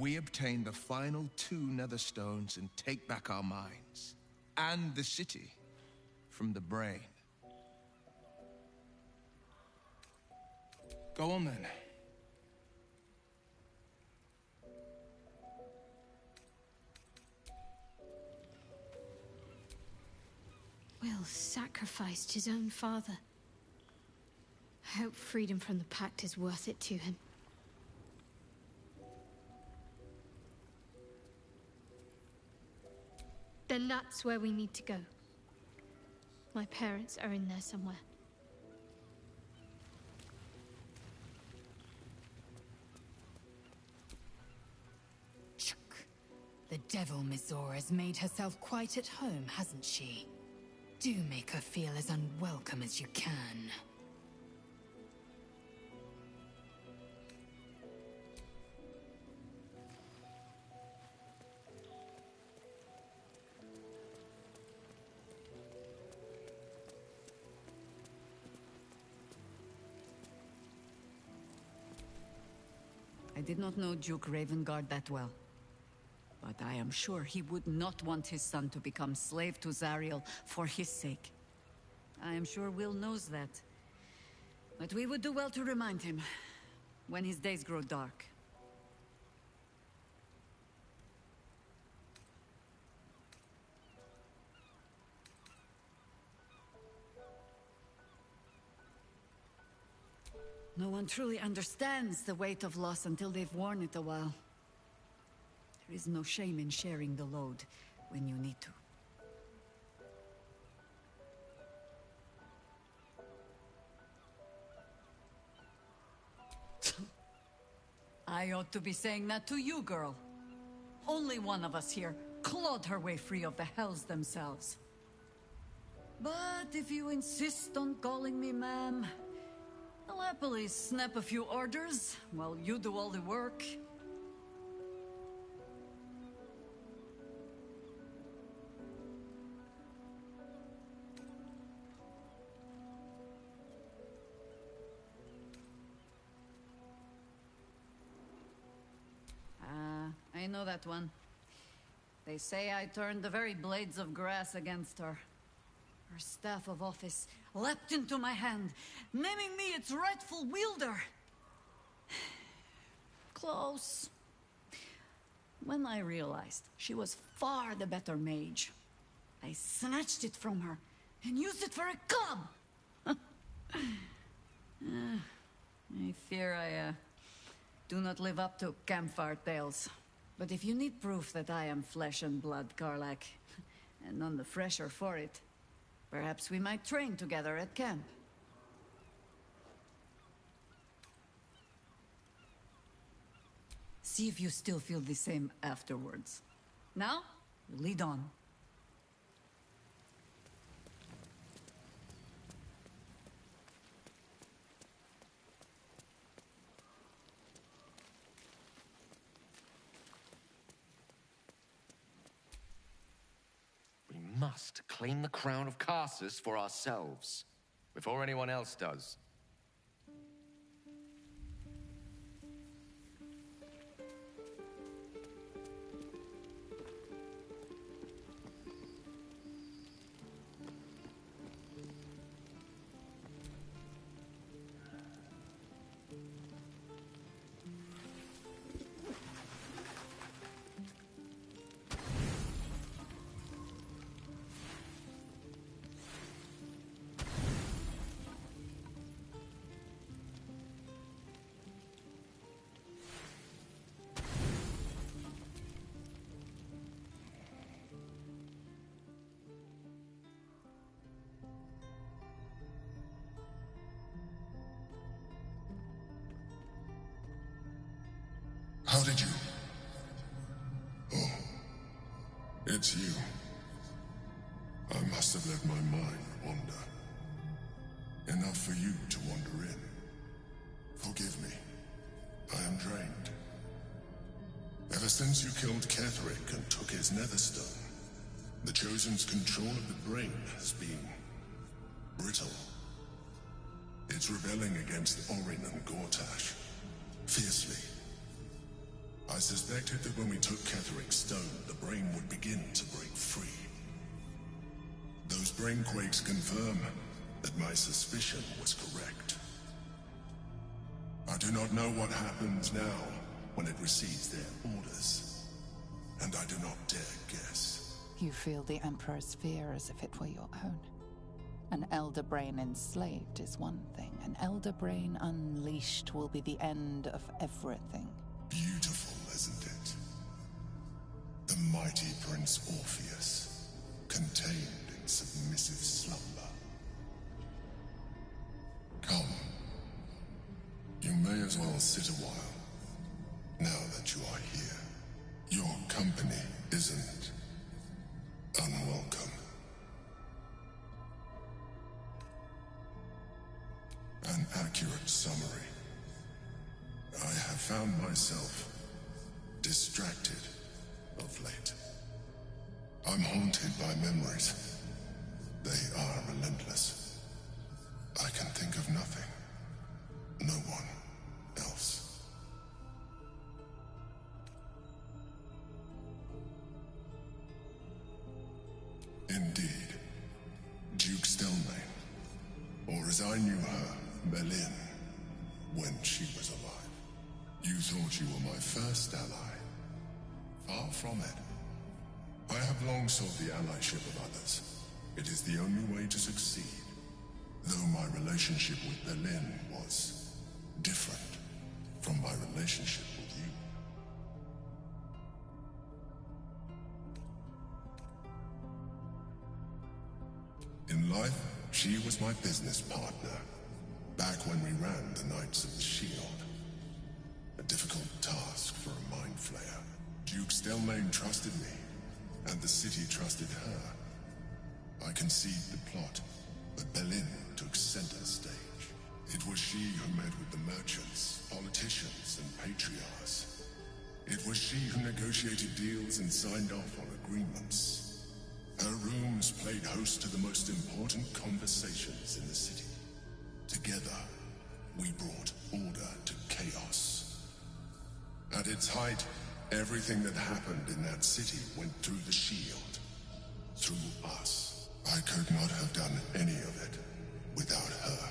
We obtain the final 2 nether stones and take back our minds, and the city, from the brain. Go on then. Will sacrificed his own father. I hope freedom from the pact is worth it to him. Then that's where we need to go. My parents are in there somewhere. The devil Mizora's made herself quite at home, hasn't she? Do make her feel as unwelcome as you can. I did not know Duke Ravengard that well. But I am sure he would not want his son to become slave to Zariel for his sake. I am sure Will knows that. But we would do well to remind him when his days grow dark. No one truly understands the weight of loss until they've worn it a while. There is no shame in sharing the load when you need to. I ought to be saying that to you, girl. Only one of us here clawed her way free of the hells themselves. But if you insist on calling me ma'am, I'll happily snap a few orders while you do all the work. I know that one. They say I turned the very blades of grass against her. Her staff of office leapt into my hand, naming me its rightful wielder. Close. When I realized she was far the better mage, I snatched it from her and used it for a club. I fear I do not live up to campfire tales. But if you need proof that I am flesh and blood, Karlach, and none the fresher for it, perhaps we might train together at camp. See if you still feel the same afterwards. Now, lead on. We must claim the crown of Karsus for ourselves, before anyone else does. How did you? Oh, it's you. I must have let my mind wander. Enough for you to wander in. Forgive me. I am drained. Ever since you killed Kithrak and took his netherstone, the Chosen's control of the brain has been brittle. It's rebelling against Orin and Gortash, fiercely. I suspected that when we took Kithrak's stone, the brain would begin to break free. Those brainquakes confirm that my suspicion was correct. I do not know what happens now when it receives their orders, and I do not dare guess. You feel the Emperor's fear as if it were your own. An elder brain enslaved is one thing. An elder brain unleashed will be the end of everything. Beautiful, isn't it? The mighty Prince Orpheus, contained in submissive slumber. Come. You may as well sit a while, now that you are here. Your company isn't unwelcome. An accurate summary. I have found myself distracted of late. I'm haunted by memories. They are relentless. I can think of nothing. No one else. Indeed. Duke Stelmane, or as I knew her, Melin, when she was alive. You thought you were my first ally. Far from it. I have long sought the allyship of others. It is the only way to succeed. Though my relationship with Berlin was different from my relationship with you. In life, she was my business partner, back when we ran the Knights of the Shield. A difficult task for a mind flayer. Duke Stelmane trusted me, and the city trusted her. I conceived the plot, but Berlin took center stage. It was she who met with the merchants, politicians, and patriarchs. It was she who negotiated deals and signed off on agreements. Her rooms played host to the most important conversations in the city. Together, we brought order to chaos. At its height, everything that happened in that city went through the shield. Through us. I could not have done any of it without her.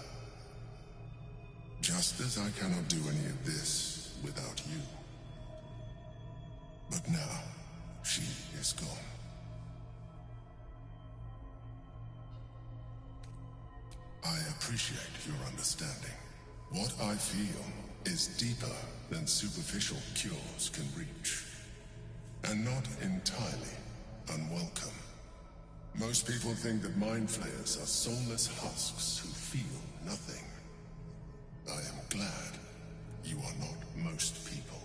Just as I cannot do any of this without you. But now, she is gone. I appreciate your understanding. What I feel is deeper than superficial cures can reach. And not entirely unwelcome. Most people think that mind flayers are soulless husks who feel nothing. I am glad you are not most people.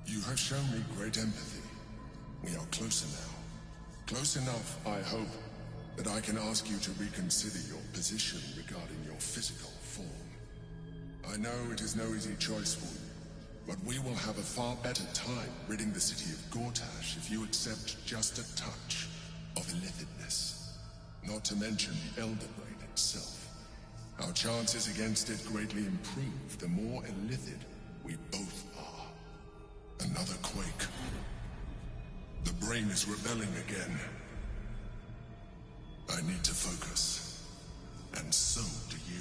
You have shown me great empathy. We are closer now. Close enough, I hope, that I can ask you to reconsider your position regarding your physical form. I know it is no easy choice for you, but we will have a far better time ridding the city of Gortash if you accept just a touch of illithidness. Not to mention the Elder Brain itself. Our chances against it greatly improve the more illithid we both are. Another quake. The brain is rebelling again. I need to focus. And so do you.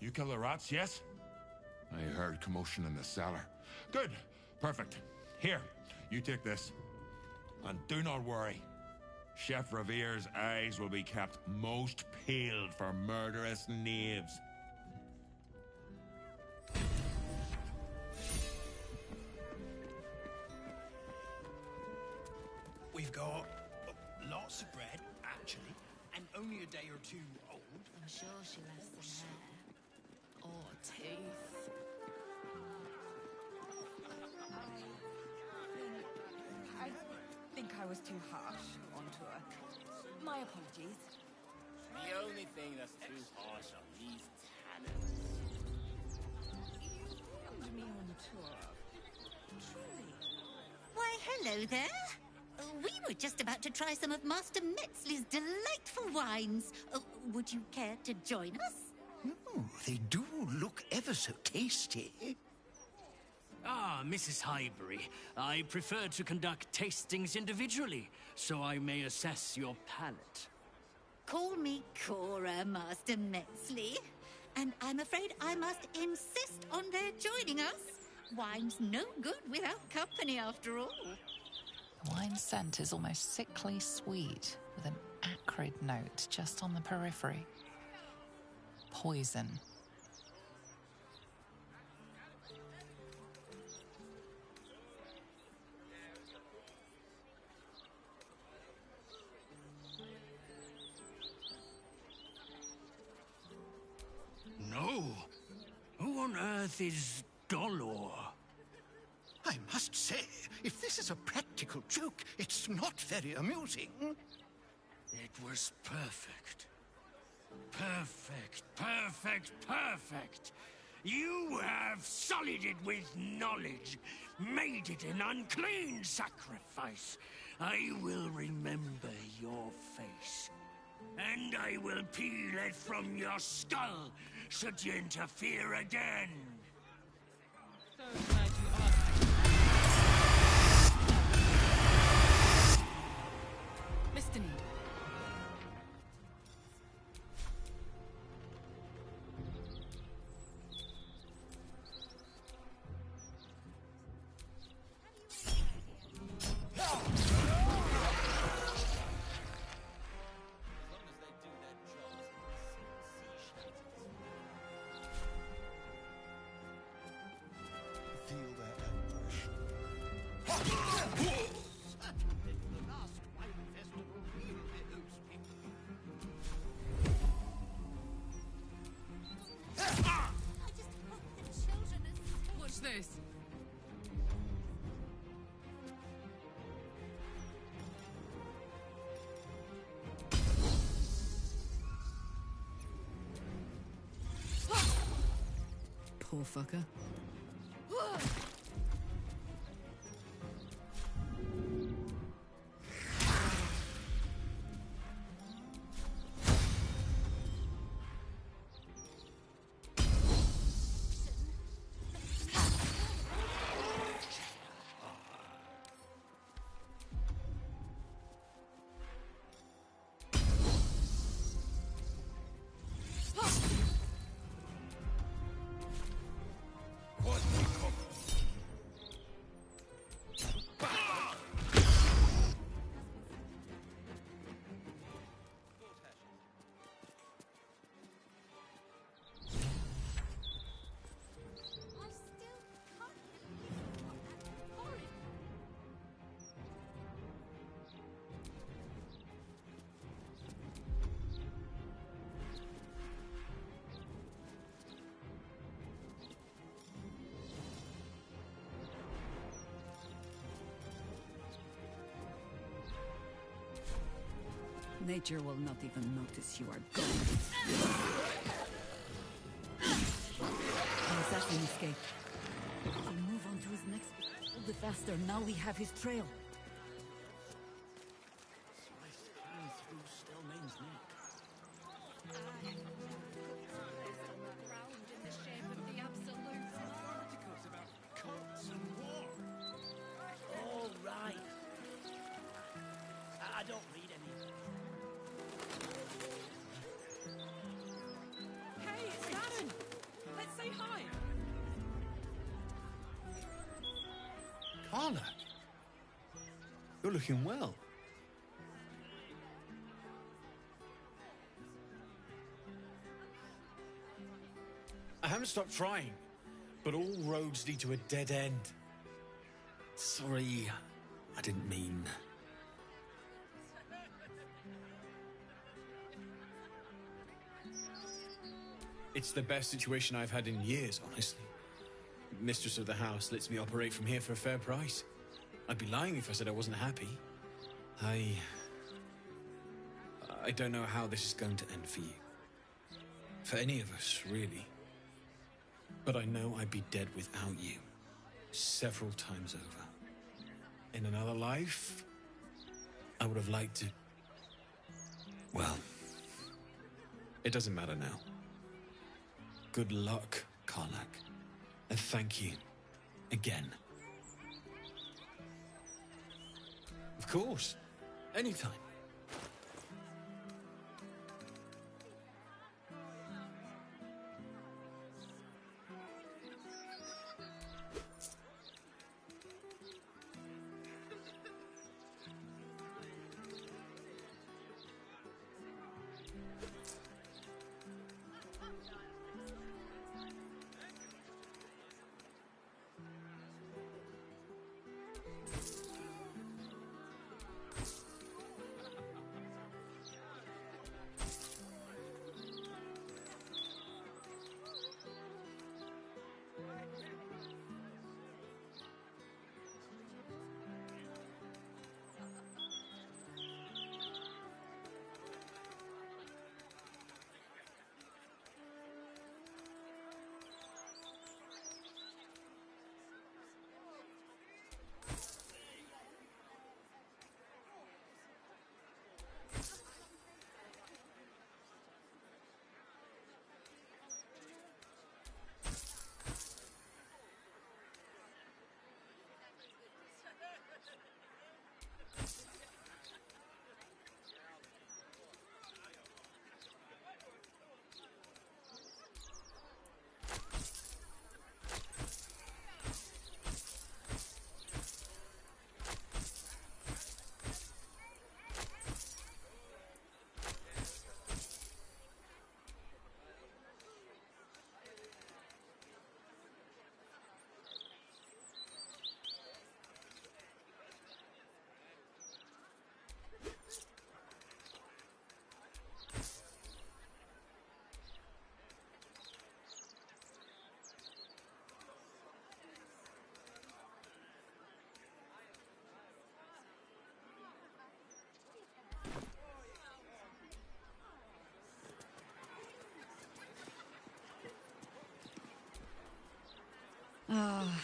You kill the rats, yes? I heard commotion in the cellar. Good. Perfect. Here, you take this. And do not worry. Chef Revere's eyes will be kept most peeled for murderous knaves. We've got lots of bread, actually, and only a day or two old. I'm sure she left some hair. Or teeth. I think I was too harsh onto her. My apologies. The only thing that's too harsh on these tannins. You welcomed me on the tour. Truly. Why, hello there. We were just about to try some of Master Metzley's delightful wines. Would you care to join us? Oh, they do look ever so tasty. Ah, Mrs. Highbury. I prefer to conduct tastings individually, so I may assess your palate. Call me Cora, Master Metzley. And I'm afraid I must insist on their joining us. Wine's no good without company, after all. The wine scent is almost sickly sweet, with an acrid note just on the periphery. Poison. No. Who on earth is Dolor? I must say, if this is a practical joke, it's not very amusing. It was perfect. Perfect, perfect, perfect. You have sullied it with knowledge, made it an unclean sacrifice. I will remember your face. And I will peel it from your skull, should you interfere again. So glad you asked. Listening. Watch this. Poor fucker. Nature will not even notice you are gone. The assassin escaped. If we move on to his next, all the faster. Now we have his trail. All right. I don't read any. Hey, it's Gavin. Let's say hi. Karlach, you're looking well. I haven't stopped trying, but all roads lead to a dead end. Sorry, I didn't mean... It's the best situation I've had in years, honestly. Mistress of the house lets me operate from here for a fair price. I'd be lying if I said I wasn't happy. I don't know how this is going to end for you. For any of us, really. But I know I'd be dead without you. Several times over. In another life, I would have liked to... Well, it doesn't matter now. Good luck, Karlach. And thank you, Again. Of course. Anytime. Ah,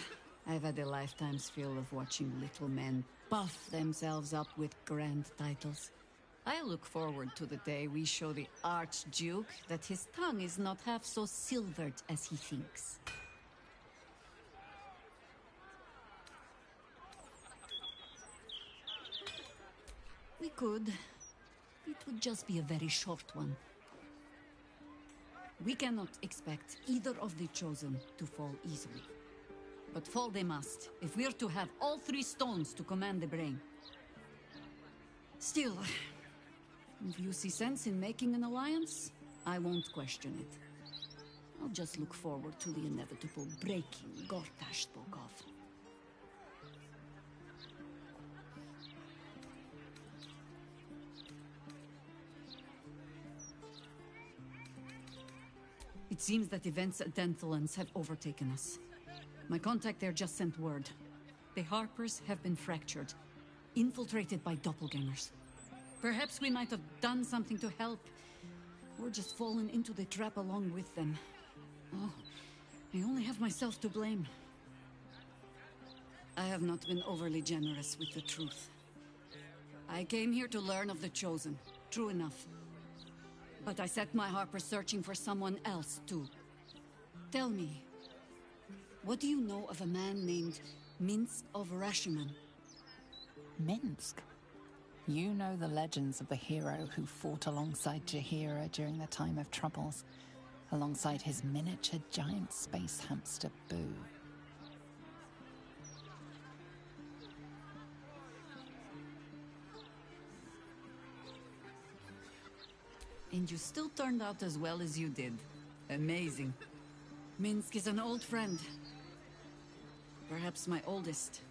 I've had a lifetime's fill of watching little men puff themselves up with grand titles. I look forward to the day we show the Archduke that his tongue is not half so silvered as he thinks. We could. It would just be a very short one. We cannot expect either of the Chosen to fall easily. But fall they must, if we're to have all three stones to command the brain. Still, if you see sense in making an alliance, I won't question it. I'll just look forward to the inevitable breaking Gortash spoke of. It seems that events at Denthalans have overtaken us. My contact there just sent word. The Harpers have been fractured, infiltrated by doppelgangers. Perhaps we might have done something to help, or just fallen into the trap along with them. Oh, I only have myself to blame. I have not been overly generous with the truth. I came here to learn of the Chosen, true enough. But I set my Harper searching for someone else, too. Tell me, what do you know of a man named Minsk of Rashomon? Minsk? You know the legends of the hero who fought alongside Jaheira during the time of troubles, alongside his miniature giant space hamster, Boo. And you still turned out as well as you did. Amazing. Minsk is an old friend. Perhaps my oldest.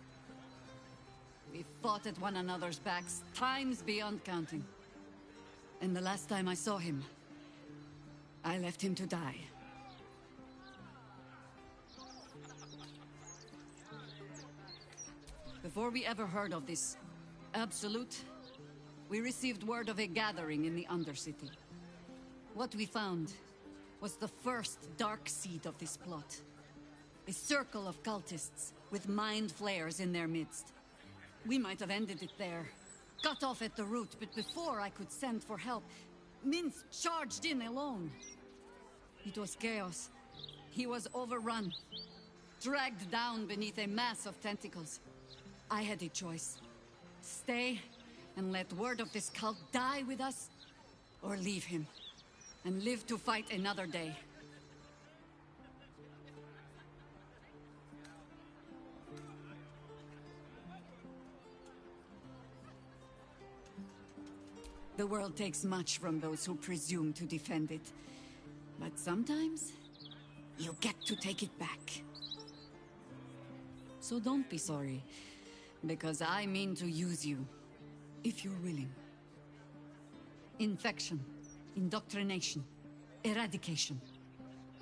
We fought at one another's backs, times beyond counting. And the last time I saw him, I left him to die. Before we ever heard of this Absolute, we received word of a gathering in the Undercity. What we found was the first dark seed of this plot. A circle of cultists with mind flayers in their midst. We might have ended it there, cut off at the root, but before I could send for help, Minsk charged in alone. It was chaos. He was overrun. dragged down beneath a mass of tentacles. I had a choice. Stay and let word of this cult die with us, or leave him and live to fight another day. The world takes much from those who presume to defend it. But sometimes, you get to take it back. So don't be sorry, because I mean to use you, if you're willing. Infection, indoctrination, eradication.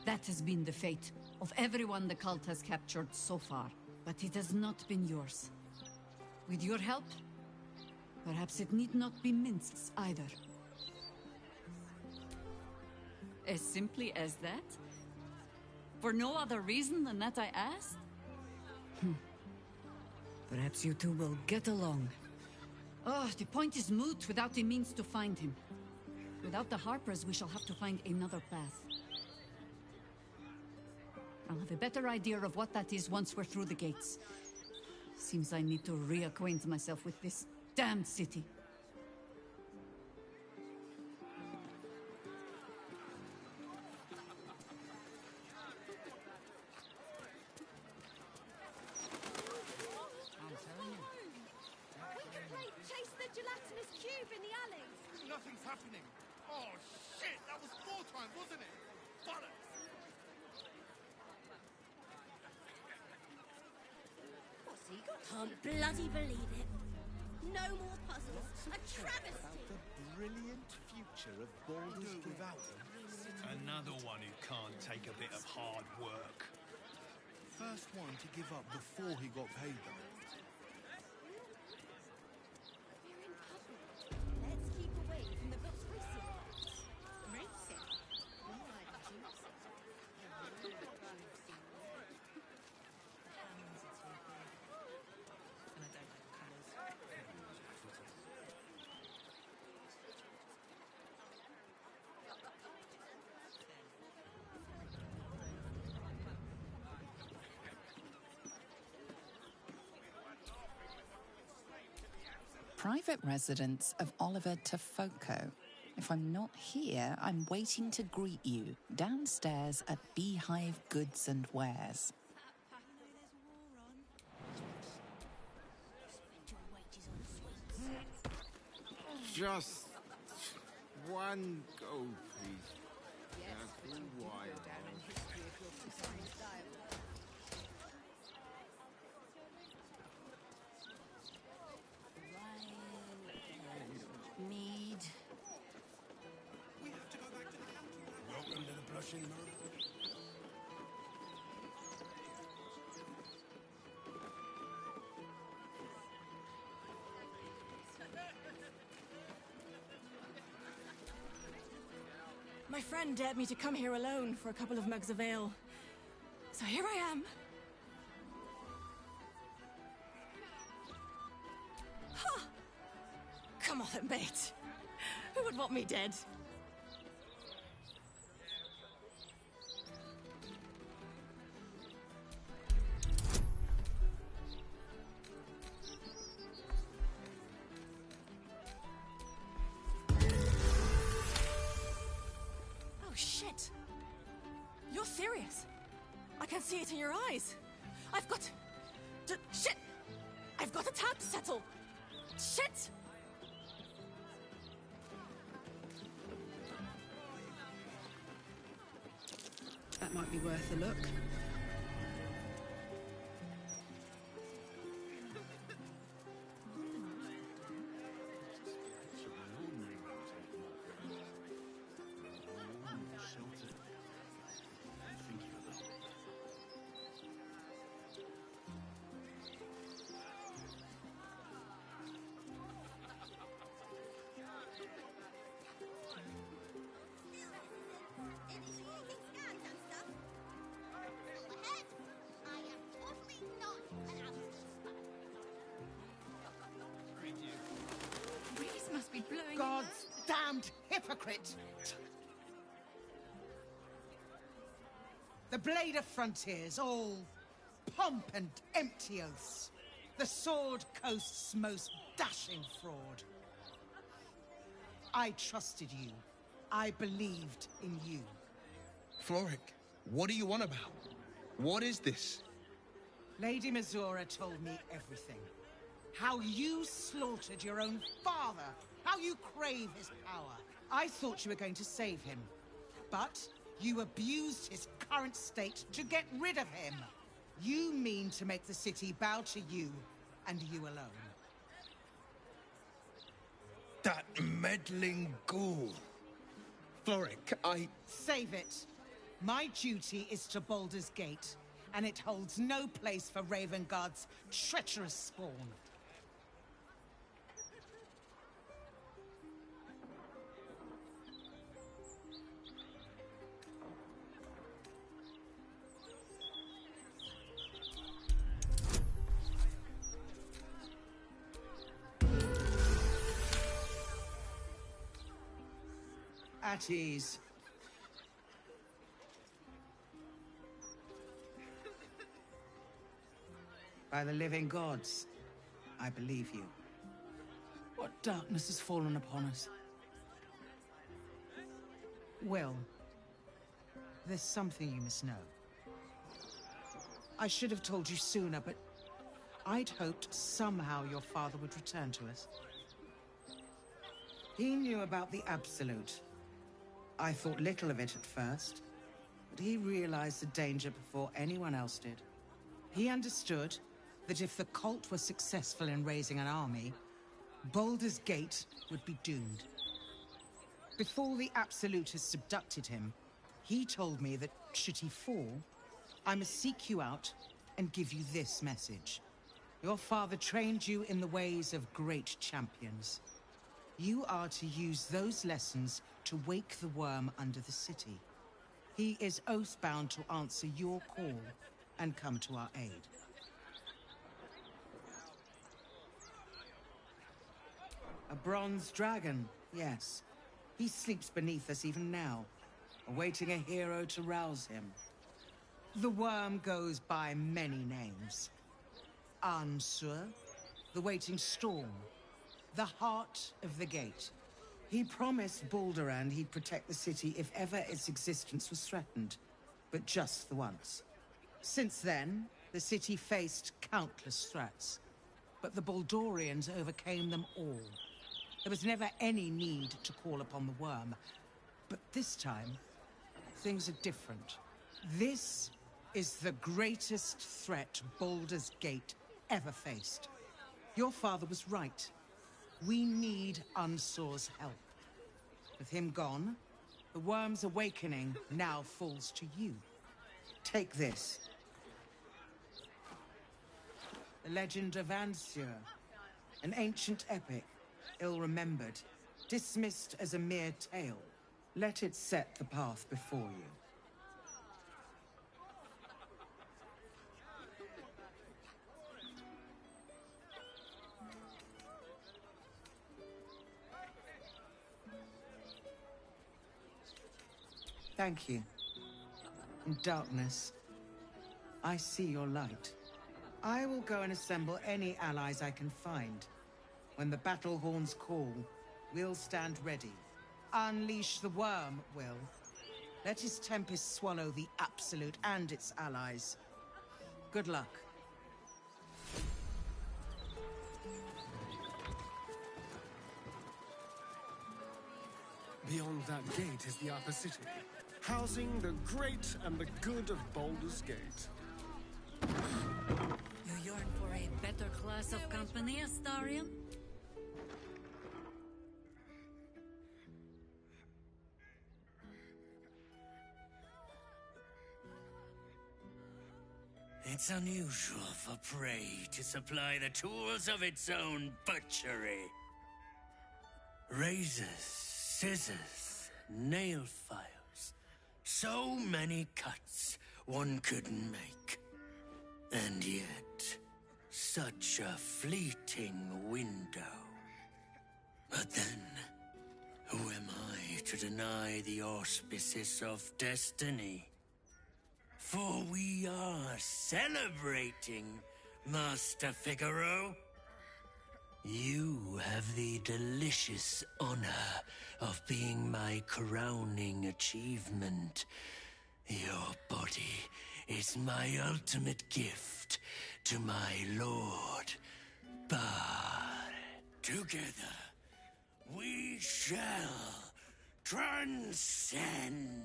That has been the fate of everyone the cult has captured so far. But it has not been yours. With your help, perhaps it need not be minced either. As simply as that? For no other reason than that I asked? Perhaps you two will get along. Oh, the point is moot without the means to find him. Without the Harpers, we shall have to find another path. I'll have a better idea of what that is once we're through the gates. Seems I need to reacquaint myself with this damned city. Chase the gelatinous cube in the alleys! Nothing's happening! Oh, shit! That was 4 times, wasn't it? Bollocks! What's he got? Can't bloody believe it. No more puzzles. A travesty! The brilliant future of Baldur's without him. Another one who can't take a bit of hard work. First one to give up before he got paid, though. Let's keep away from the book's racing. Racing? Private residence of Oliver Tafoco. If I'm not here, I'm waiting to greet you downstairs at Beehive Goods and Wares. Just one go, please. That's all I want. Mead. Welcome to the Blushing Moon. My friend dared me to come here alone for a couple of mugs of ale. So here I am. Huh. Come on, mate. Who would want me dead? Oh, shit. You're serious. I can see it in your eyes. I've got... shit! I've got a tab to settle. Shit! That might be worth a look. Breeze must be blowing. God's damned hypocrite! The Blade of Frontiers, all pomp and empty oaths. The Sword Coast's most dashing fraud. I trusted you. I believed in you. Floric, what are you on about? What is this? Lady Mizora told me everything. How you slaughtered your own father. How you crave his power. I thought you were going to save him. But you abused his current state to get rid of him. You mean to make the city bow to you, and you alone. That meddling ghoul. Floric, Save it. My duty is to Baldur's Gate, and it holds no place for Ravengard's treacherous spawn. At ease. By the living gods, I believe you. What darkness has fallen upon us? Well, there's something you must know. I should have told you sooner, but I'd hoped somehow your father would return to us. He knew about the Absolute. I thought little of it at first, but he realized the danger before anyone else did. He understood that if the cult were successful in raising an army, Baldur's Gate would be doomed. Before the Absolutists abducted him, he told me that should he fall, I must seek you out and give you this message. Your father trained you in the ways of great champions. You are to use those lessons to wake the Wyrm under the city. He is oath-bound to answer your call and come to our aid. A bronze dragon, yes. He sleeps beneath us even now, awaiting a hero to rouse him. The Wyrm goes by many names. Ansur, the waiting storm, the heart of the gate. He promised Baldur he'd protect the city if ever its existence was threatened, but just the once. Since then, the city faced countless threats, but the Baldurians overcame them all. There was never any need to call upon the Wyrm, but this time, things are different. This is the greatest threat Baldur's Gate ever faced. Your father was right. We need Unsur's help. With him gone, the Wyrm's awakening now falls to you. Take this. The legend of Ansur, an ancient epic, ill-remembered, dismissed as a mere tale. Let it set the path before you. Thank you. In darkness, I see your light. I will go and assemble any allies I can find. When the battle horns call, we'll stand ready. Unleash the Wyrm, Will. Let his tempest swallow the Absolute and its allies. Good luck. Beyond that gate is the upper city, housing the great and the good of Baldur's Gate. You yearn for a better class of company, Astarion? It's unusual for prey to supply the tools of its own butchery. Razors, scissors, nail files. So many cuts one couldn't make. And yet, such a fleeting window. But then, who am I to deny the auspices of destiny? For we are celebrating, Master Figaro. You have the delicious honor of being my crowning achievement. Your body is my ultimate gift to my lord. But together, we shall transcend.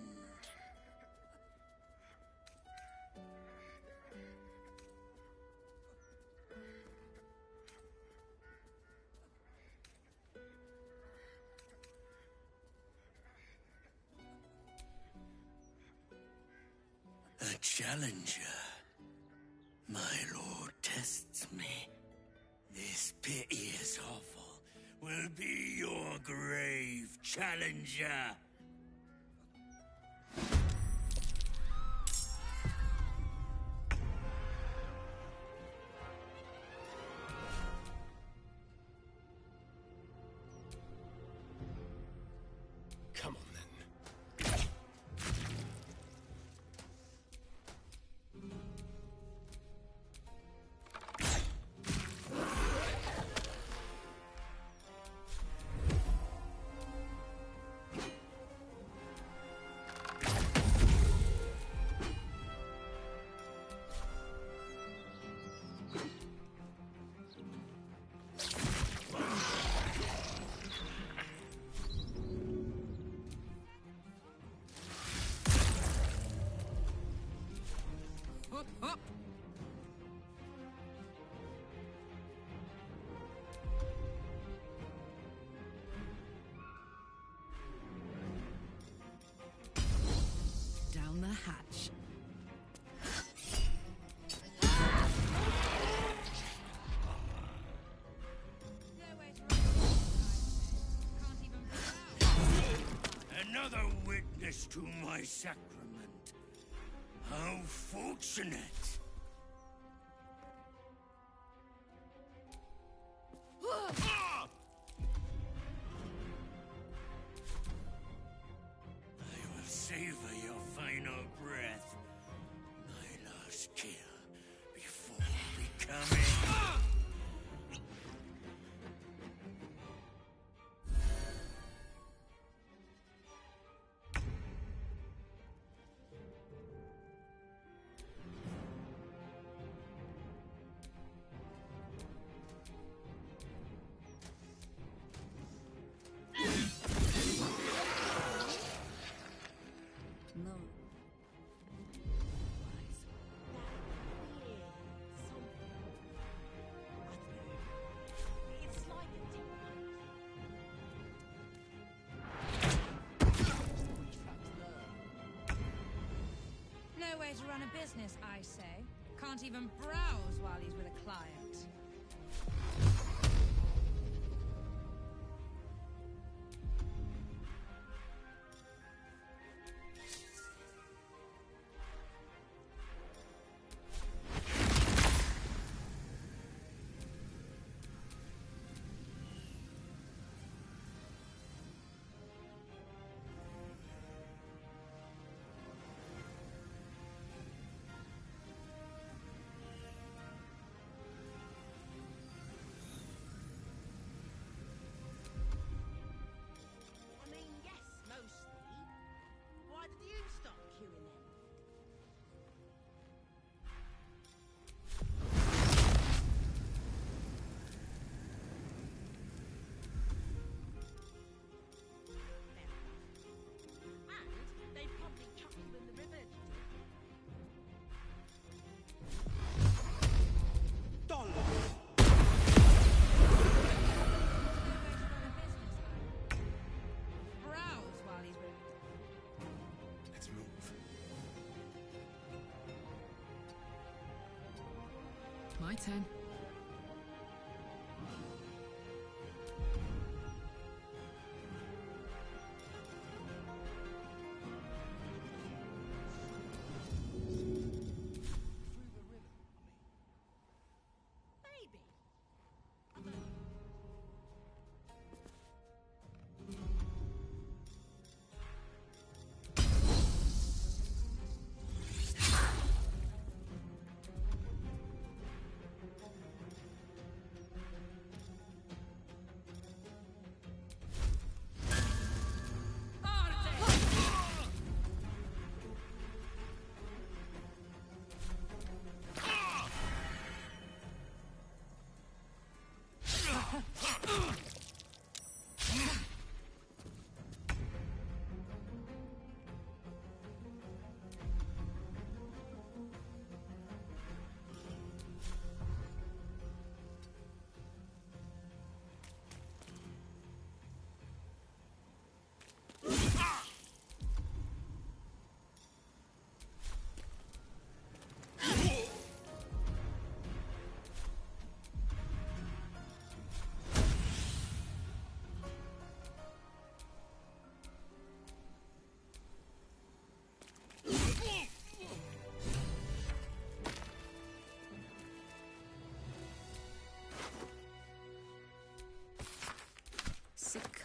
A challenger. My lord tests me. This piteous hovel will be your grave, challenger. Come on, Down the hatch. Another witness to my sacrament. How fortunate! I will savor your final breath. My last kill before becoming... No. No way to run a business, I say. Can't even browse while he's with a client. My turn.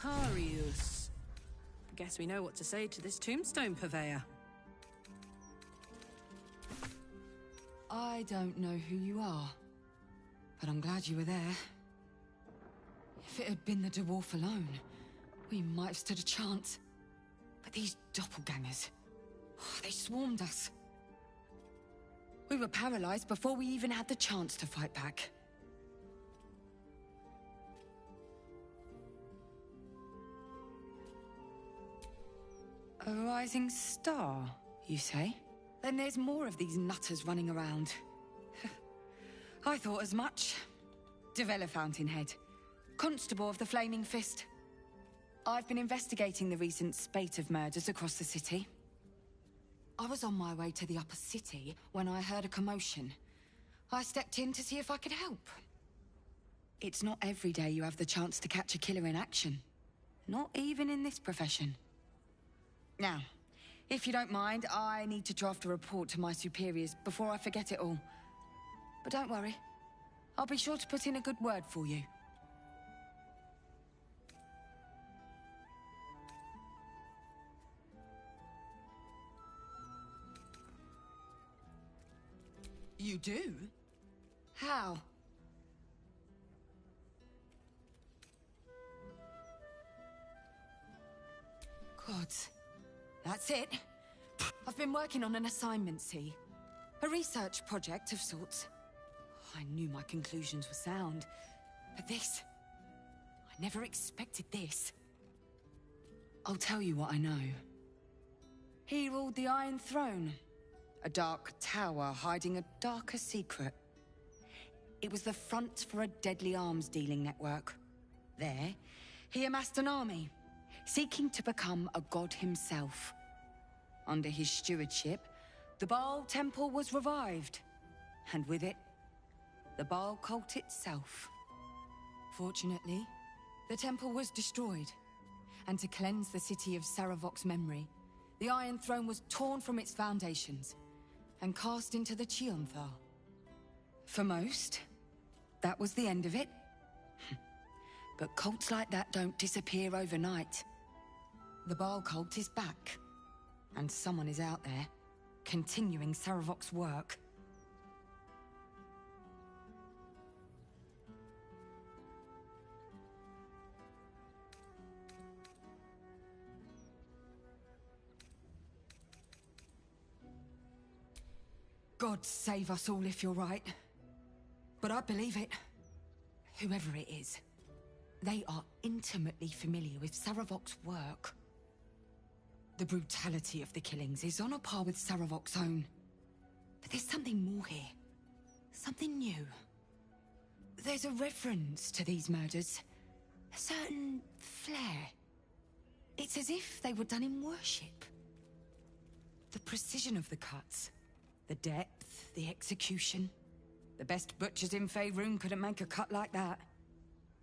Vicarius. Guess we know what to say to this tombstone purveyor. I don't know who you are, but I'm glad you were there. If it had been the dwarf alone, we might have stood a chance. But these doppelgangers, they swarmed us. We were paralyzed before we even had the chance to fight back. A rising star, you say? Then there's more of these nutters running around. I thought as much. Devella Fountainhead, Constable of the Flaming Fist. I've been investigating the recent spate of murders across the city. I was on my way to the upper city when I heard a commotion. I stepped in to see if I could help. It's not every day you have the chance to catch a killer in action. Not even in this profession. Now, if you don't mind, I need to draft a report to my superiors before I forget it all. But don't worry. I'll be sure to put in a good word for you. You do? How? Gods. That's it. I've been working on an assignment, see? A research project of sorts. I knew my conclusions were sound, but this... I never expected this. I'll tell you what I know. He ruled the Iron Throne. A dark tower hiding a darker secret. It was the front for a deadly arms dealing network. There, he amassed an army, seeking to become a god himself. Under his stewardship, the Baal Temple was revived, and with it, the Baal cult itself. Fortunately, the temple was destroyed, and to cleanse the city of Saravok's memory, the Iron Throne was torn from its foundations and cast into the Chionthar. For most, that was the end of it. But cults like that don't disappear overnight. The Baal cult is back, and someone is out there, continuing Saravok's work. God save us all if you're right. But I believe it. Whoever it is, they are intimately familiar with Saravok's work. The brutality of the killings is on a par with Saravok's own. But there's something more here. Something new. There's a reference to these murders. A certain flair. It's as if they were done in worship. The precision of the cuts. The depth, the execution. The best butchers in Faerun couldn't make a cut like that.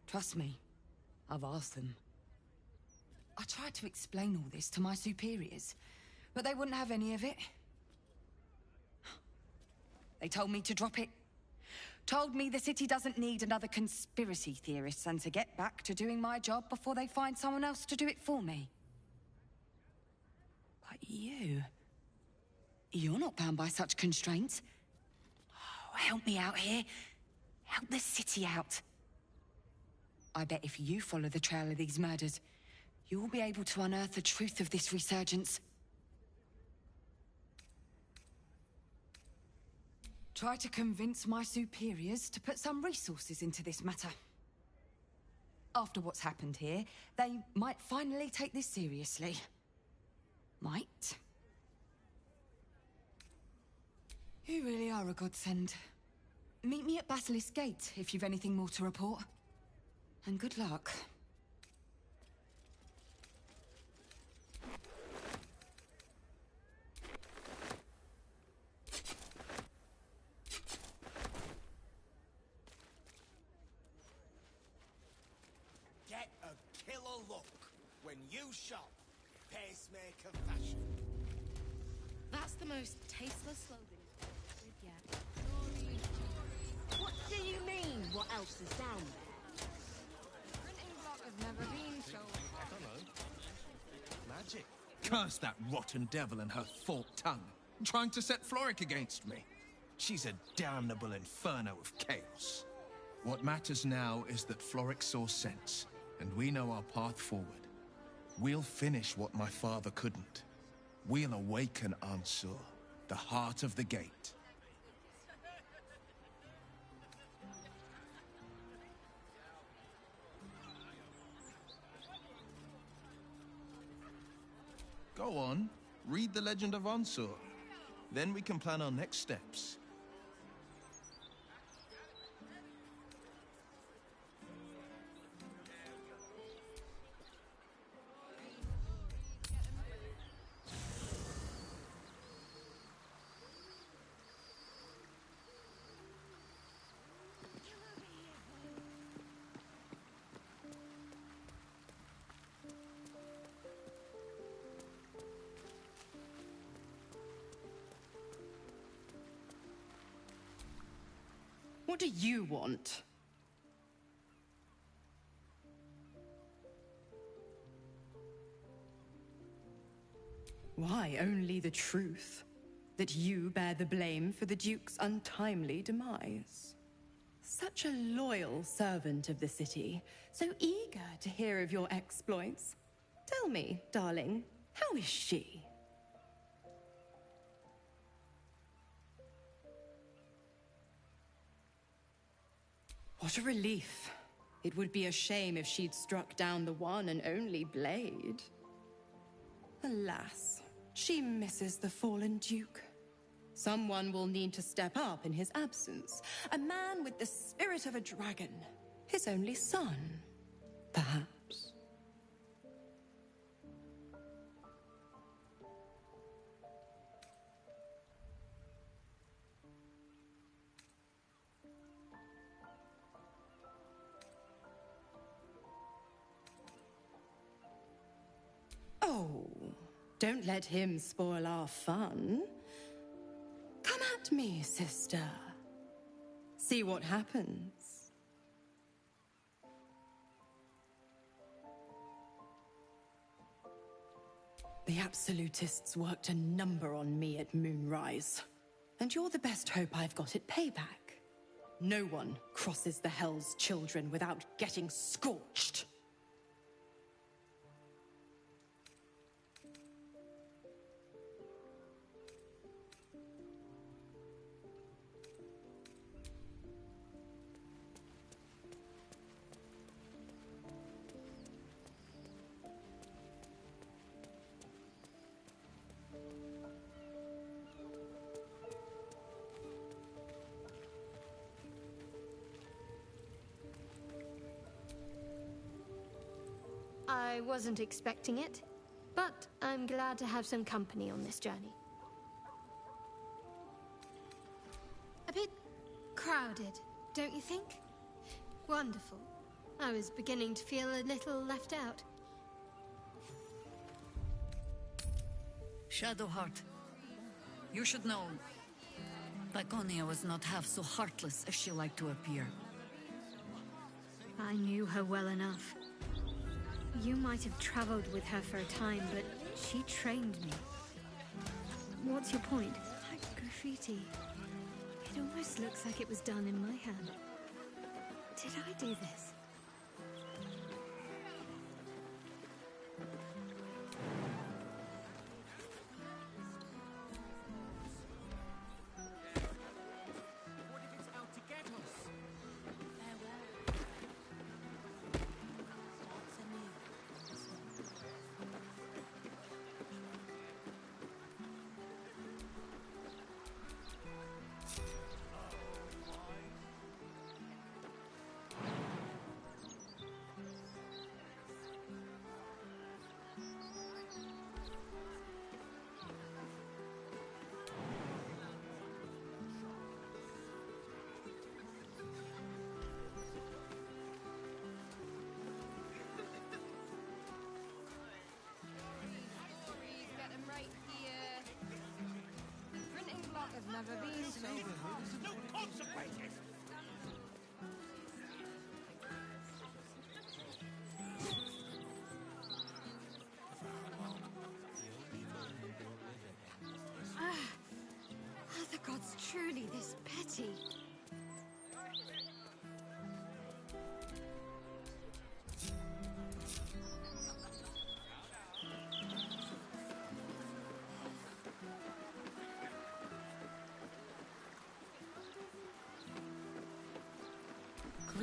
Trust me, I've asked them. I tried to explain all this to my superiors, but they wouldn't have any of it. They told me to drop it. Told me the city doesn't need another conspiracy theorist and to get back to doing my job before they find someone else to do it for me. But you're not bound by such constraints. Oh, help me out here. Help the city out. I bet if you follow the trail of these murders, you'll be able to unearth the truth of this resurgence. Try to convince my superiors to put some resources into this matter. After what's happened here, they might finally take this seriously. Might. You really are a godsend. Meet me at Basilisk Gate if you've anything more to report. And good luck. Get a killer look when you shop pacemaker fashion. That's the most tasteless slogan yet. What do you mean? What else is down there? Printing block has never been so Curse that rotten devil and her forked tongue, trying to set Floric against me. She's a damnable inferno of chaos. What matters now is that Floric saw sense, and we know our path forward. We'll finish what my father couldn't. We'll awaken Ansur, the heart of the gate. Go on, read the legend of Ansur. Then we can plan our next steps. What do you want? Why, only the truth. That you bear the blame for the Duke's untimely demise. Such a loyal servant of the city, so eager to hear of your exploits. Tell me, darling, how is she? What a relief. It would be a shame if she'd struck down the one and only blade. Alas, she misses the fallen Duke. Someone will need to step up in his absence. A man with the spirit of a dragon. His only son, perhaps. Oh, don't let him spoil our fun. Come at me, sister. See what happens. The Absolutists worked a number on me at Moonrise. And you're the best hope I've got at payback. No one crosses the Hell's Children without getting scorched. I wasn't expecting it, but I'm glad to have some company on this journey. A bit crowded, don't you think? Wonderful. I was beginning to feel a little left out. Shadowheart, you should know, Laconia was not half so heartless as she liked to appear. I knew her well enough. You might have traveled with her for a time, but she trained me. What's your point? Like graffiti. It almost looks like it was done in my hand. Did I do this? Never been so. No consequences!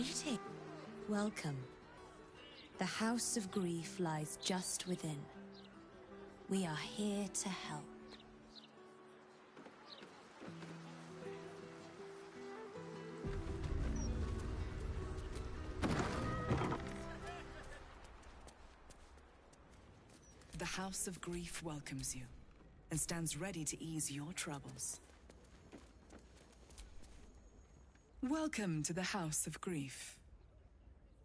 Greeting. Welcome. The House of Grief lies just within. We are here to help. The House of Grief welcomes you, and stands ready to ease your troubles. Welcome to the House of Grief.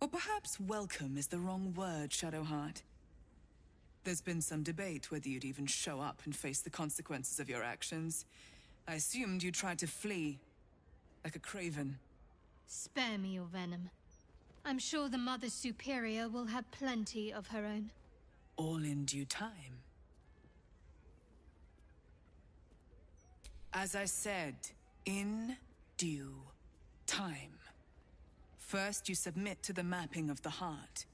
Or perhaps welcome is the wrong word, Shadowheart. There's been some debate whether you'd even show up and face the consequences of your actions. I assumed you tried to flee, like a craven. Spare me your venom. I'm sure the Mother Superior will have plenty of her own. All in due time. As I said, in due time. First, you submit to the mapping of the heart.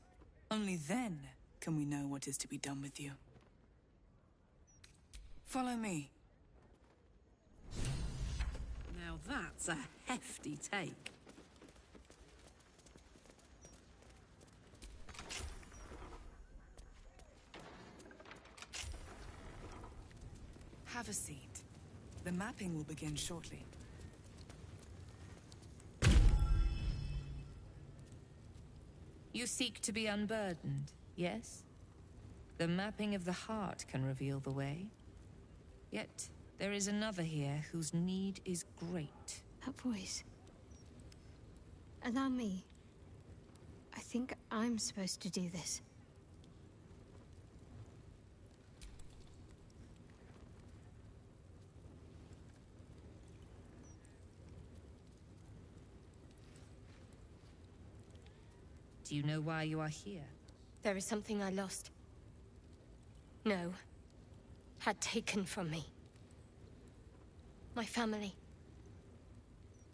Only then can we know what is to be done with you. Follow me. Now that's a hefty take. Have a seat. The mapping will begin shortly. You seek to be unburdened, yes? The mapping of the heart can reveal the way. Yet, there is another here whose need is great. That voice. Allow me. I think I'm supposed to do this. Do you know why you are here? There is something I lost. No. Had taken from me. My family.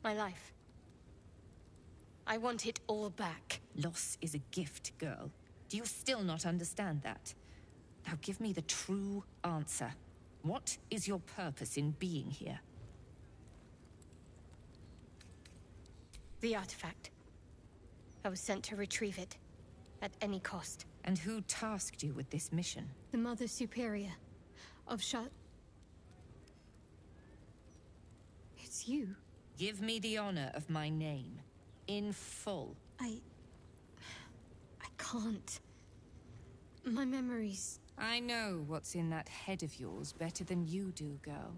My life. I want it all back. Loss is a gift, girl. Do you still not understand that? Now give me the true answer. What is your purpose in being here? The artifact. I was sent to retrieve it. At any cost. And who tasked you with this mission? The Mother Superior. Of It's you. Give me the honor of my name. In full. I can't. My memories... I know what's in that head of yours better than you do, girl.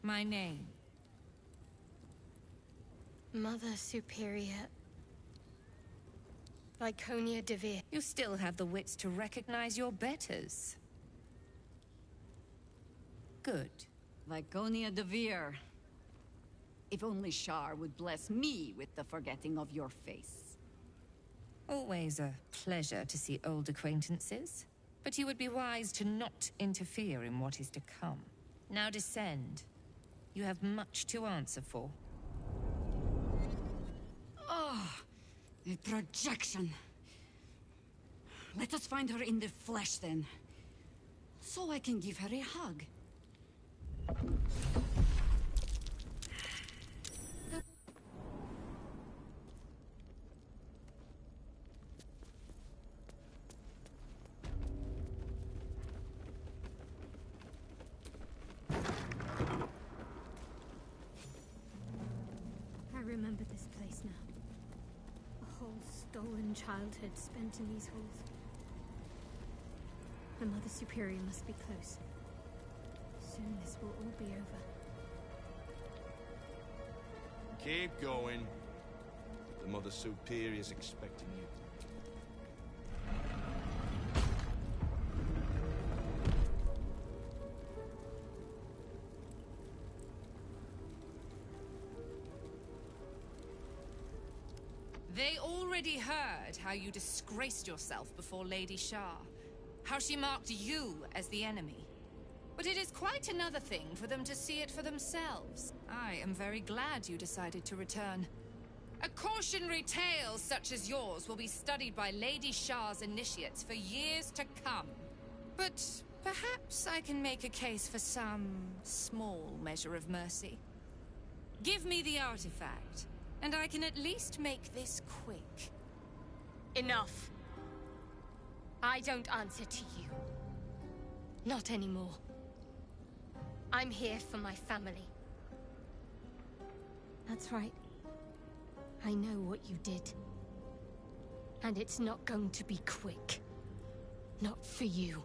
My name. Mother Superior... Lyconia Devere. You still have the wits to recognize your betters. Good. Lyconia Devere. If only Shar would bless me with the forgetting of your face. Always a pleasure to see old acquaintances. But you would be wise to not interfere in what is to come. Now descend. You have much to answer for. Oh, a projection. Let us find her in the flesh then. So I can give her a hug. I remember this place now. A whole stolen childhood spent in these halls. The Mother Superior must be close. Soon this will all be over. Keep going. The Mother Superior's expecting you. They already heard how you disgraced yourself before Lady Shar. How she marked you as the enemy. But it is quite another thing for them to see it for themselves. I am very glad you decided to return. A cautionary tale such as yours will be studied by Lady Shar's initiates for years to come. But perhaps I can make a case for some small measure of mercy. Give me the artifact, And I can at least make this quick. Enough. I don't answer to you. Not anymore. I'm here for my family. That's right. I know what you did. And it's not going to be quick. Not for you.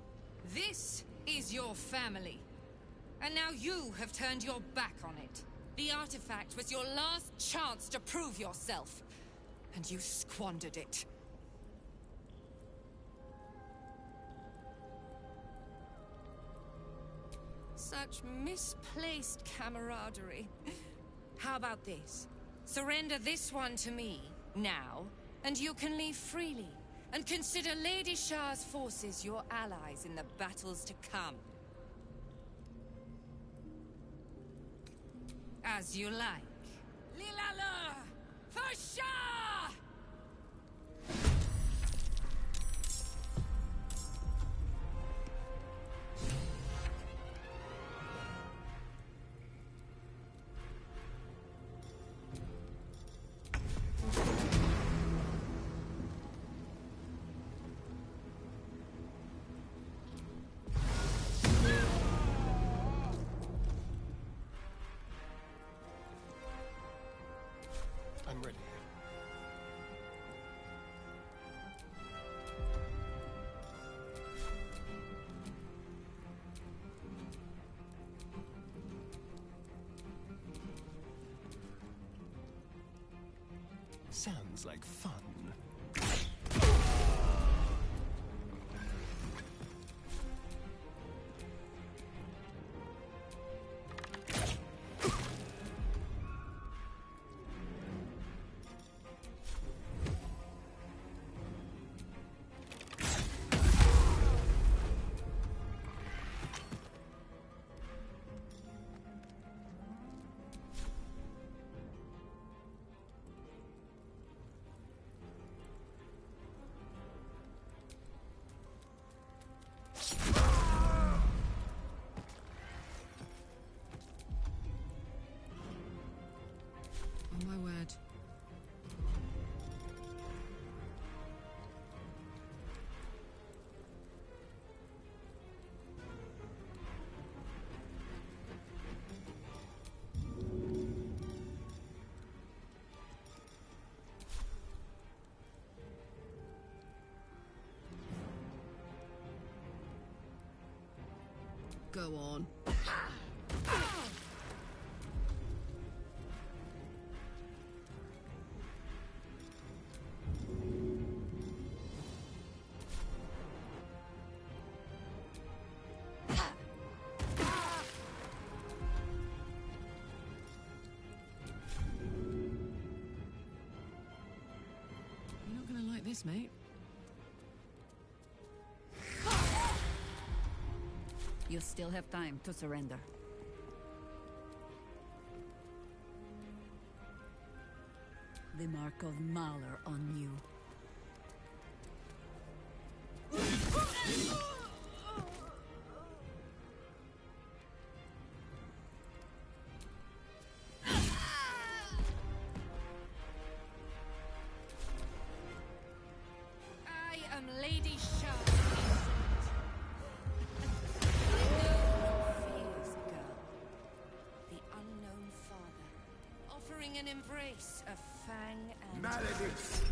This is your family. And now you have turned your back on it. The artifact was your last chance to prove yourself. And you squandered it. Such misplaced camaraderie. How about this? Surrender this one to me, now, and you can leave freely. And consider Lady Shah's forces your allies in the battles to come. As you like. Lilala! For Shah! I'm ready. Sounds like fun. Oh my word. Go on. You're not gonna like this, mate. You still have time to surrender. The mark of Mahler on you. I am Lady Shah. An embrace of Fang and Maledict!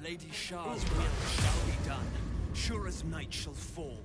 Lady Shah's will shall be done, sure as night shall fall.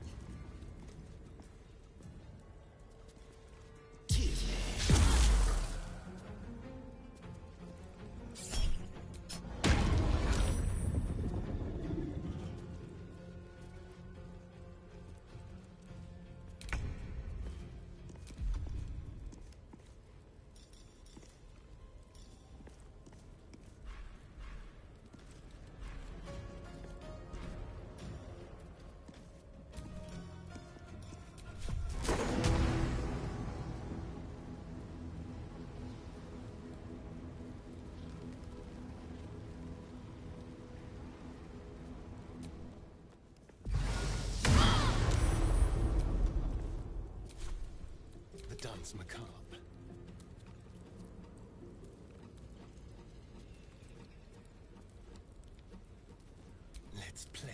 Dance macabre. Let's play.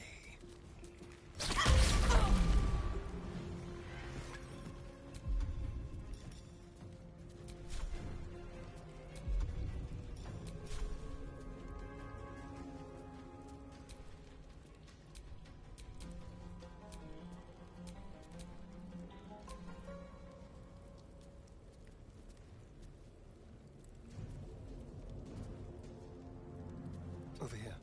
Over here.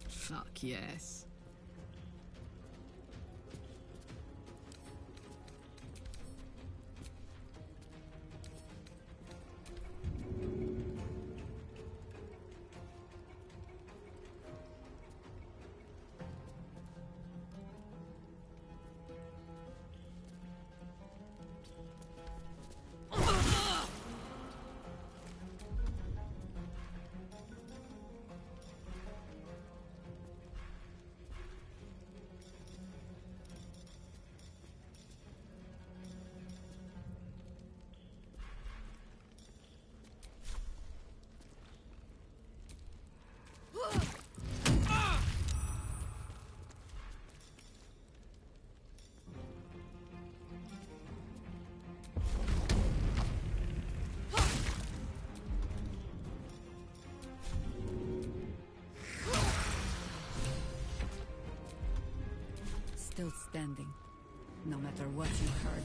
Fuck yes. Still standing, no matter what you heard.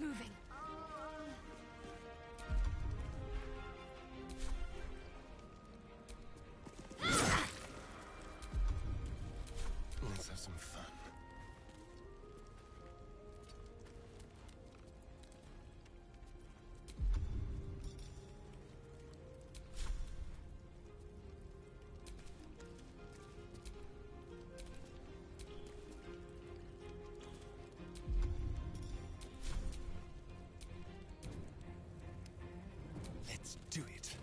Moving. Let's have some fun. do it.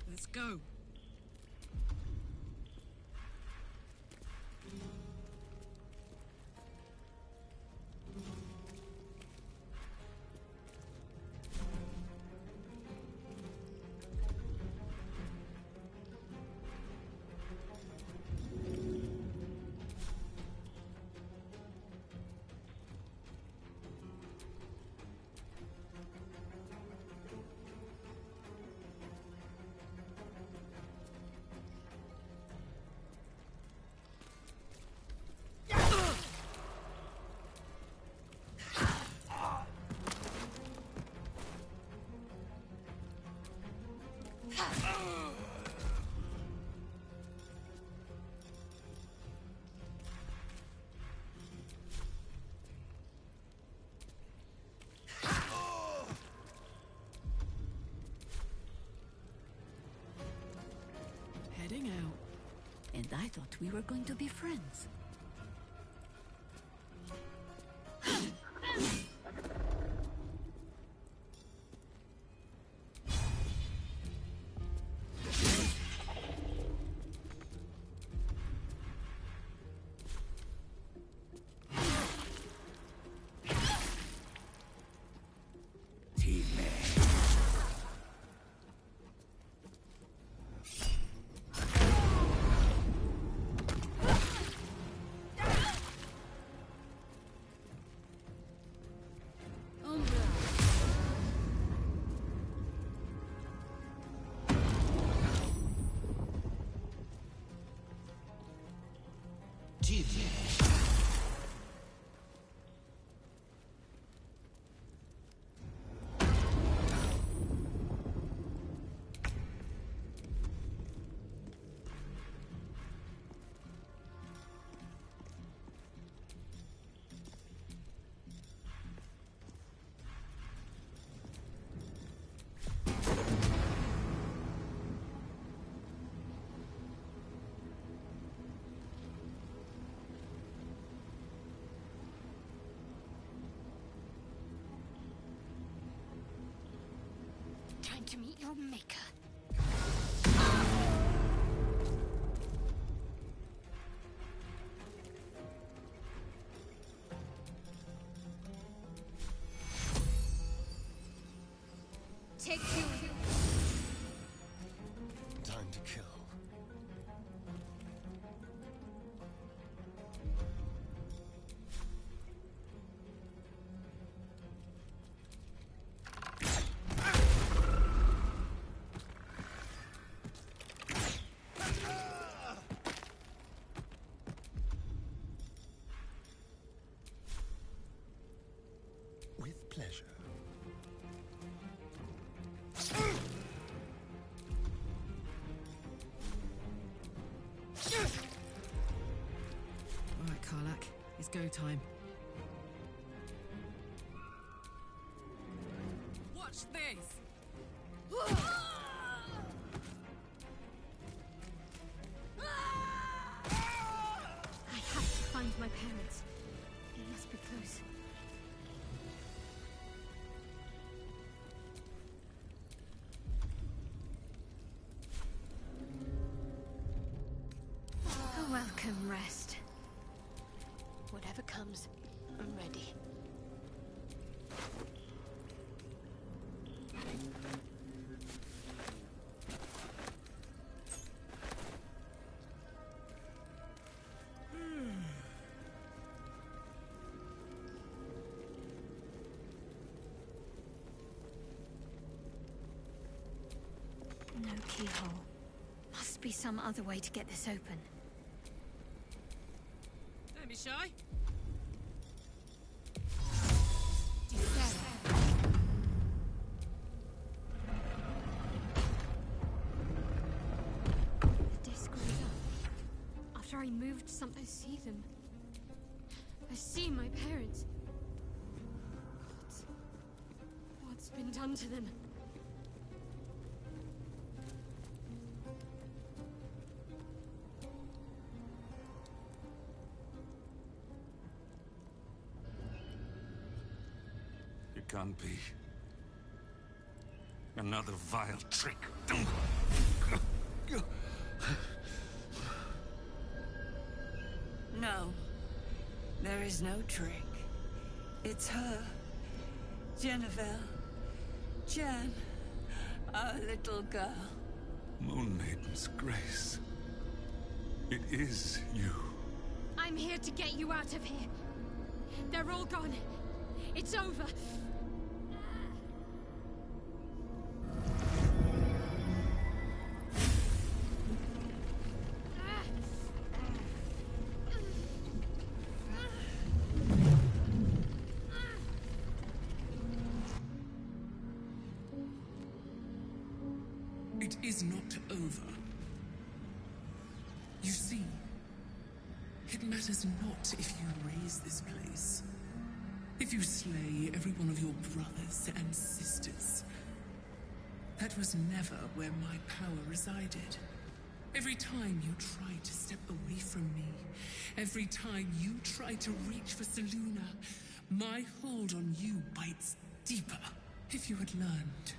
Let's go. Heading out. And I thought we were going to be friends. Time to meet your maker. Take you. Time to kill. With pleasure. All right, Karlach. It's go time. Watch this! I have to find my parents. They must be close. A welcome rest. Whatever comes, I'm ready. No keyhole. Must be some other way to get this open. Don't be shy. The disc goes up. I moved some. I see them. I see my parents. What's been done to them? It can't be. Another vile trick. No. There is no trick. It's her. Jennifer. Jan. Our little girl. Moon Maiden's grace. It is you. I'm here to get you out of here. They're all gone. It's over. It is not over. You see, it matters not if you raise this place. If you slay every one of your brothers and sisters. That was never where my power resided. Every time you try to step away from me, every time you try to reach for Selûne, my hold on you bites deeper. If you had learned,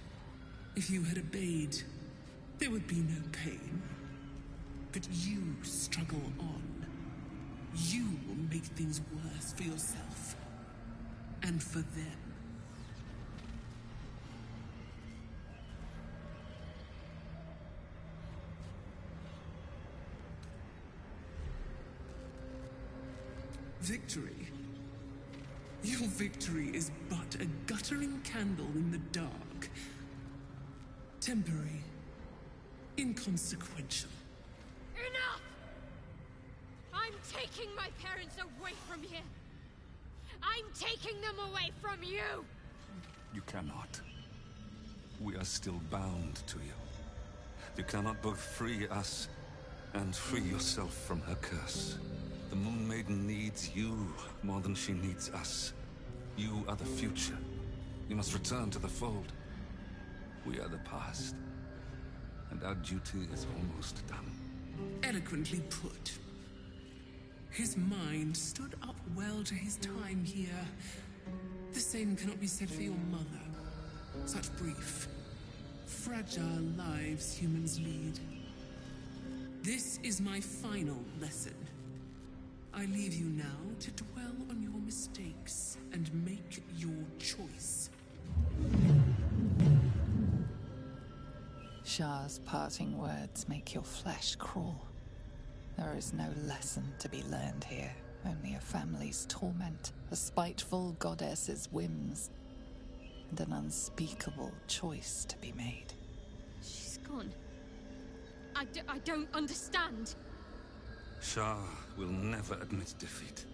if you had obeyed, there would be no pain. But you struggle on. You will make things worse for yourself. And for them. Victory. Your victory is but a guttering candle in the dark. Temporary. Inconsequential. Enough! I'm taking my parents away from here. I'm taking them away from you! You cannot. We are still bound to you. You cannot both free us and free yourself from her curse. The Moon Maiden needs you more than she needs us. You are the future. You must return to the fold. We are the past. And our duty is almost done. Eloquently put. His mind stood up well to his time here. The same cannot be said for your mother. Such brief, fragile lives humans lead. This is my final lesson. I leave you now to dwell on your mistakes and make your choice. Shah's parting words make your flesh crawl. There is no lesson to be learned here, only a family's torment, a spiteful goddess's whims, and an unspeakable choice to be made. She's gone. I don't understand. Shah will never admit defeat.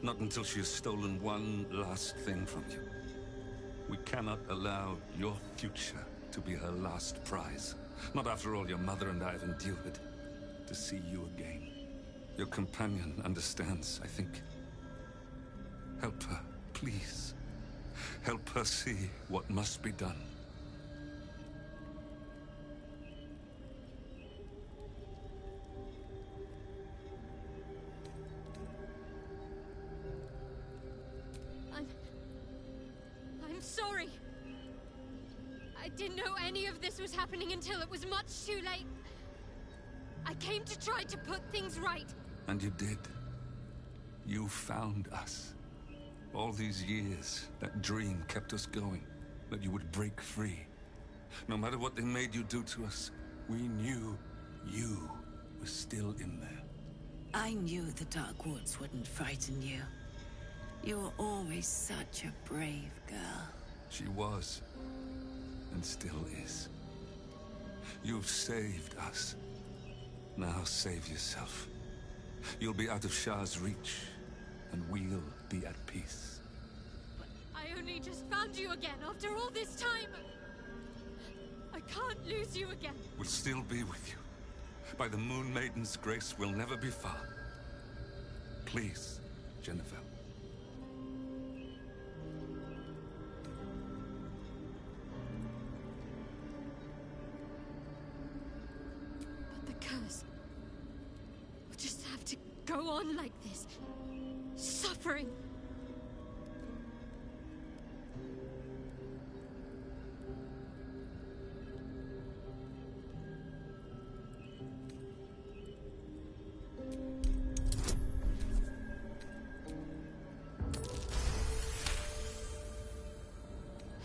Not until she has stolen one last thing from you. We cannot allow your future to be her last prize. Not after all your mother and I have endured. To see you again. Your companion understands, I think. Help her, please. Help her see what must be done. I'm sorry. I didn't know any of this was happening until it was much too late. I came to try to put things right. And you did. You found us. All these years, that dream kept us going. That you would break free. No matter what they made you do to us, we knew you were still in there. I knew the Dark Woods wouldn't frighten you. You were always such a brave girl. She was. And still is. You've saved us. Now save yourself. You'll be out of Shah's reach, and we'll be at peace. I only just found you again after all this time. I can't lose you again. We'll still be with you. By the Moon Maiden's grace, we'll never be far. Please, Jennifer. But the curse will just have to go on like this. Suffering.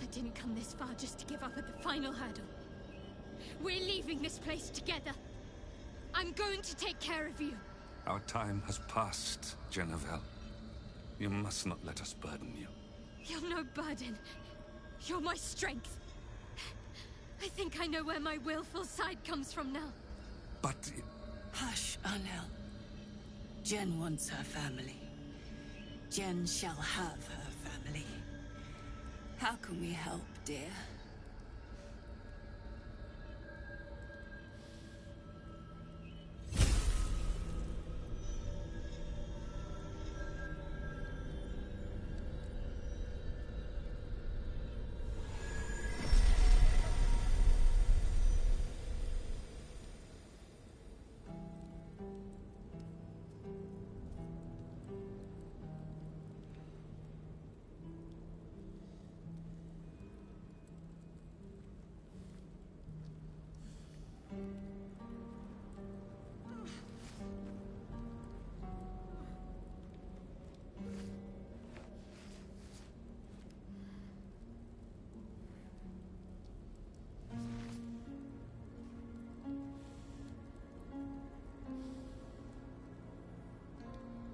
I didn't come this far just to give up at the final hurdle. We're leaving this place together. I'm going to take care of you. Our time has passed, Jennifer. You must not let us burden you. You're no burden. You're my strength. I think I know where my willful side comes from now. But... Hush, Anel. Jen wants her family. Jen shall have her family. How can we help, dear?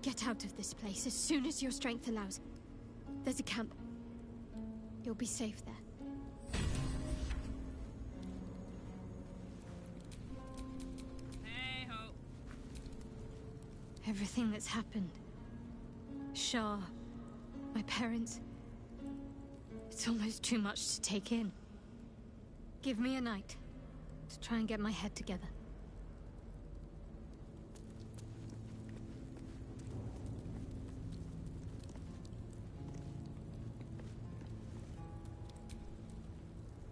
Get out of this place as soon as your strength allows. There's a camp. You'll be safe there. Hey-ho. Everything that's happened. Shah, my parents. It's almost too much to take in. Give me a night to try and get my head together.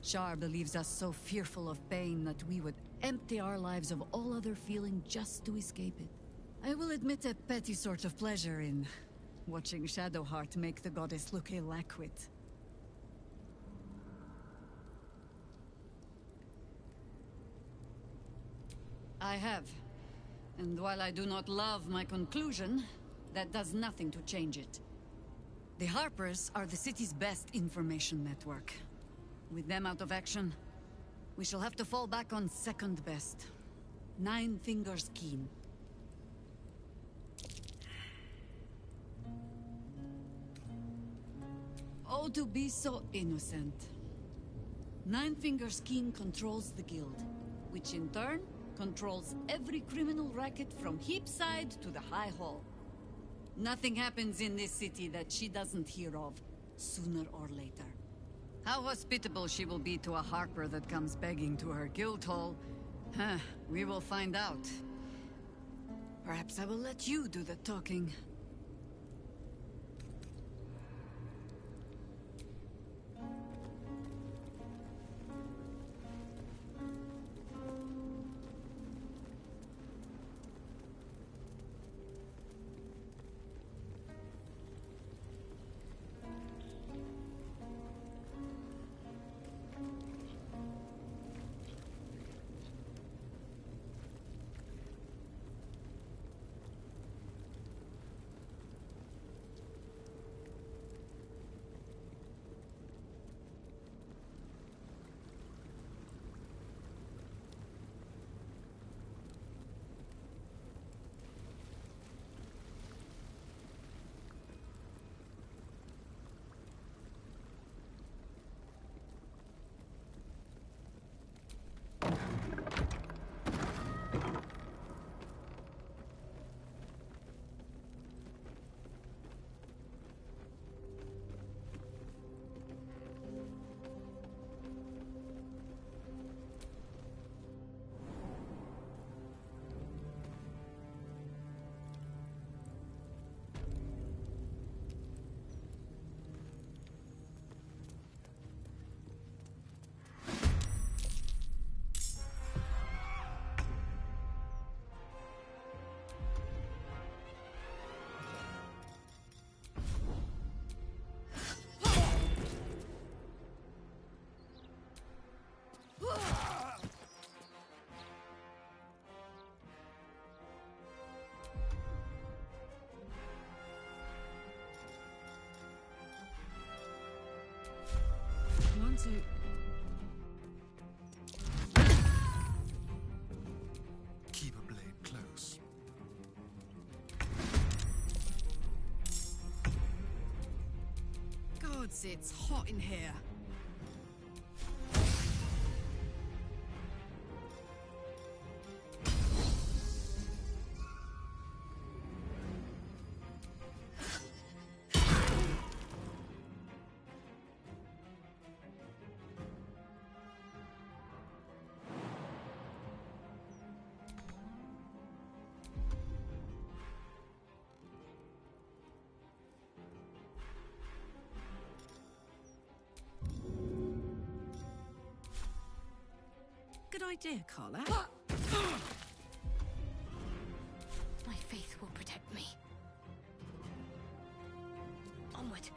Shar believes us so fearful of pain that we would empty our lives of all other feeling just to escape it. I will admit a petty sort of pleasure in watching Shadowheart make the goddess look ill-equipped. I have. And while I do not love my conclusion, that does nothing to change it. The Harpers are the city's best information network. With them out of action, we shall have to fall back on second best. Nine Fingers Keen. Oh, to be so innocent. Nine Fingers Keen controls the guild, which in turn controls every criminal racket from Heapside to the High Hall. Nothing happens in this city that she doesn't hear of, sooner or later. How hospitable she will be to a Harper that comes begging to her guild hall, we will find out. Perhaps I will let you do the talking. to... Keep a blade close. Gods, it's hot in here. Good idea, Karlach. My faith will protect me. Onward.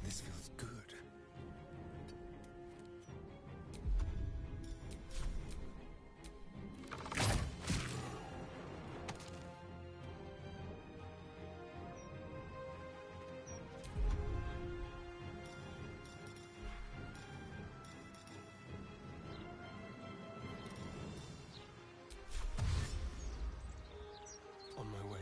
This feels good. On my way.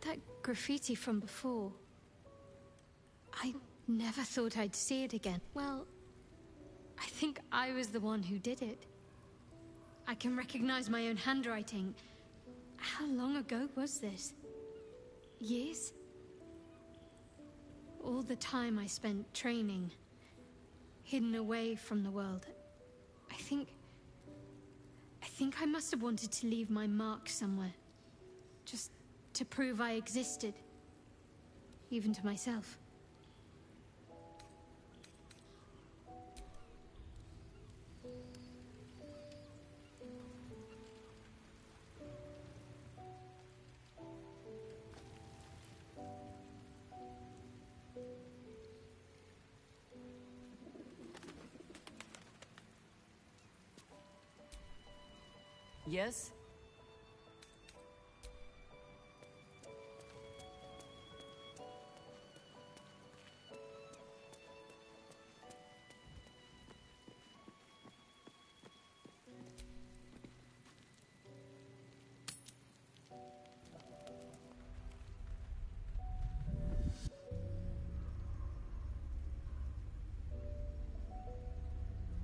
That graffiti from before. I never thought I'd see it again. Well, I think I was the one who did it. I can recognize my own handwriting. How long ago was this? Years? All the time I spent training, hidden away from the world. I think I must have wanted to leave my mark somewhere. Just to prove I existed. Even to myself. Yes?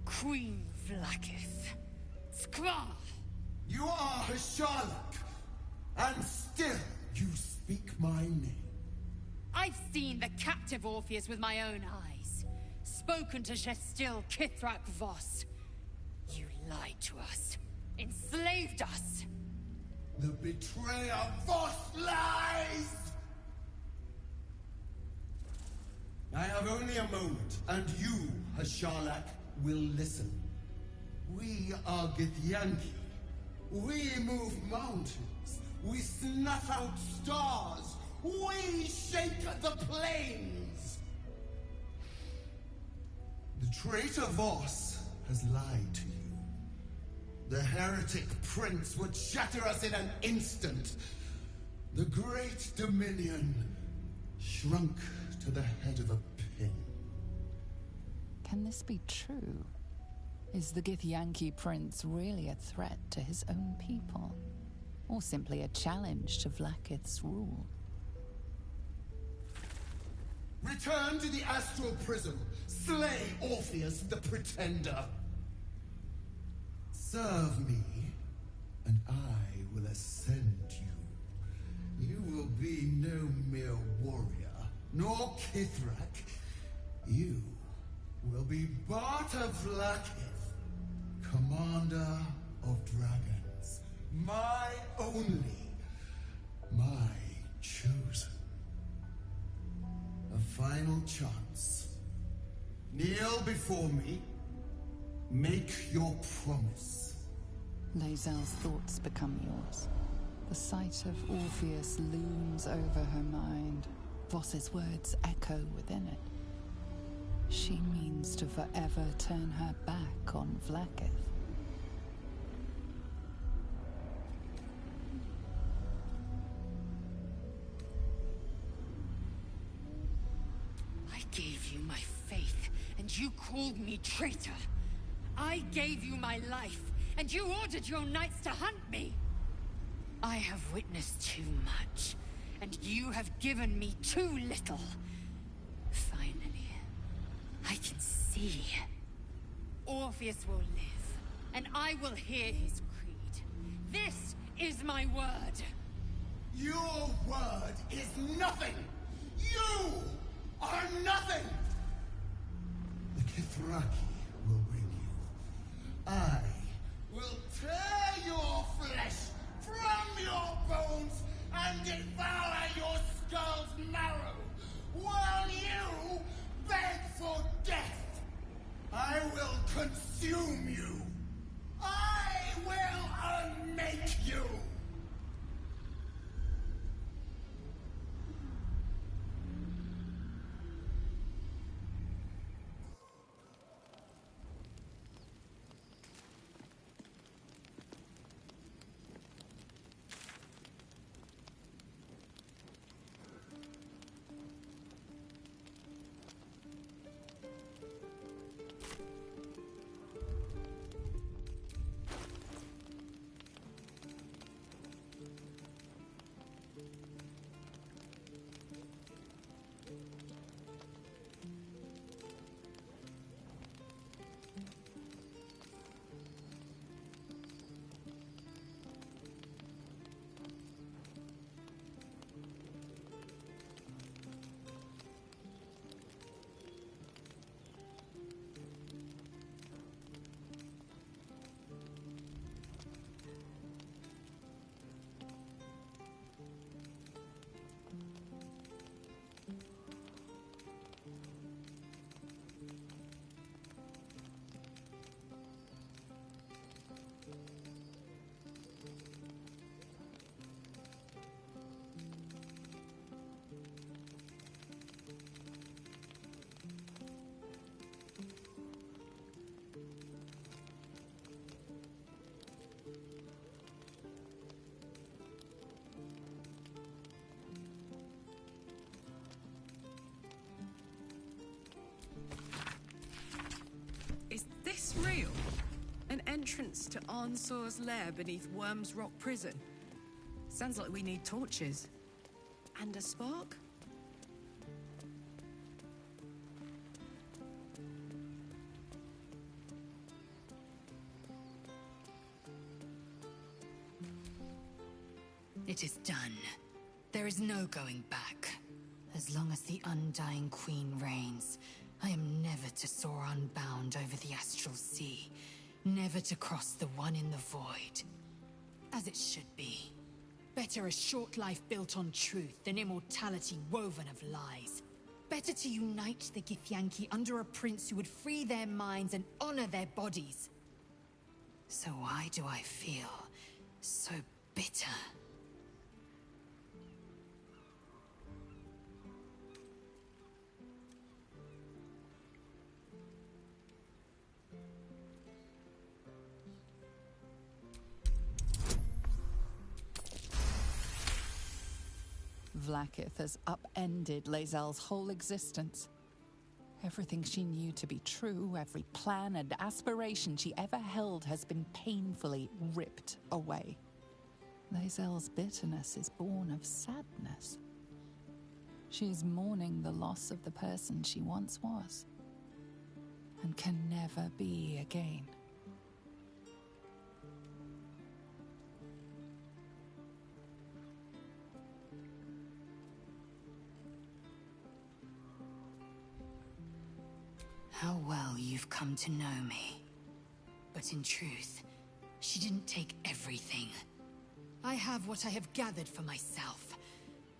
Queen Vlakith. Skra! You are Karlach, and still you speak my name. I've seen the captive Orpheus with my own eyes. Spoken to Shestil Kithrak Voss. You lied to us. Enslaved us. The betrayer Voss lies! I have only a moment, and you, Karlach, will listen. We are Githyanki. We move mountains. We snuff out stars. We shake the plains. The traitor Voss has lied to you. The heretic prince would shatter us in an instant. The great Dominion shrunk to the head of a pin. Can this be true? Is the Githyanki prince really a threat to his own people? Or simply a challenge to Vlaakith's rule? Return to the astral prism. Slay Orpheus the Pretender. Serve me, and I will ascend you. You will be no mere warrior, nor Kithrak. You will be Barta Vlaakith, commander of dragons. My only, my chosen. A final chance. Kneel before me. Make your promise. Laezel's thoughts become yours. The sight of Orpheus looms over her mind. Voss's words echo within it. She means to forever turn her back on Vlaakith. I gave you my faith, and you called me traitor. I gave you my life, and you ordered your knights to hunt me. I have witnessed too much, and you have given me too little. Finally, I can see. Orpheus will live, and I will hear his creed. This is my word. Your word is nothing! You are nothing! The Kithraki will bring you. I will tear your flesh from your bones and devour your skull's marrow, while you beg for death. I will consume you. I will unmake you. Is this real? An entrance to Arnsor's lair beneath Wyrm's rock prison? Sounds like we need torches. And a spark? It is done. There is no going back. As long as the Undying Queen reigns, I am never to soar unbound over the astral sea, never to cross the one in the void. As it should be. Better a short life built on truth than immortality woven of lies. Better to unite the Githyanki under a prince who would free their minds and honor their bodies. So why do I feel so bitter? Vlaakith has upended Laezel's whole existence. Everything she knew to be true, every plan and aspiration she ever held has been painfully ripped away. Laezel's bitterness is born of sadness. She's mourning the loss of the person she once was, and can never be again. How well you've come to know me. But in truth, she didn't take everything. I have what I have gathered for myself.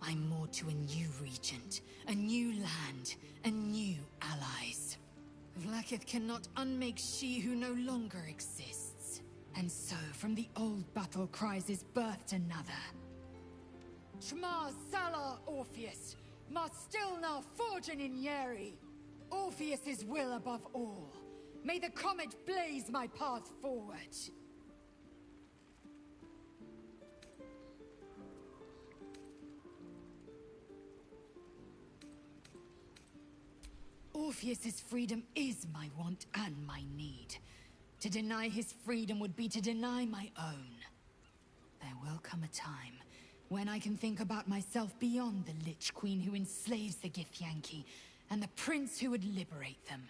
I'm moored to a new regent, a new land, and new allies. Vlaakith cannot unmake she who no longer exists. And so, from the old battle cries is birthed another. Shema Salar Orpheus, Ma Stilna Forgin in Yeri. Orpheus's will above all. May the comet blaze my path forward. Orpheus's freedom is my want and my need. To deny his freedom would be to deny my own. There will come a time when I can think about myself beyond the Lich Queen who enslaves the Githyanki and the prince who would liberate them.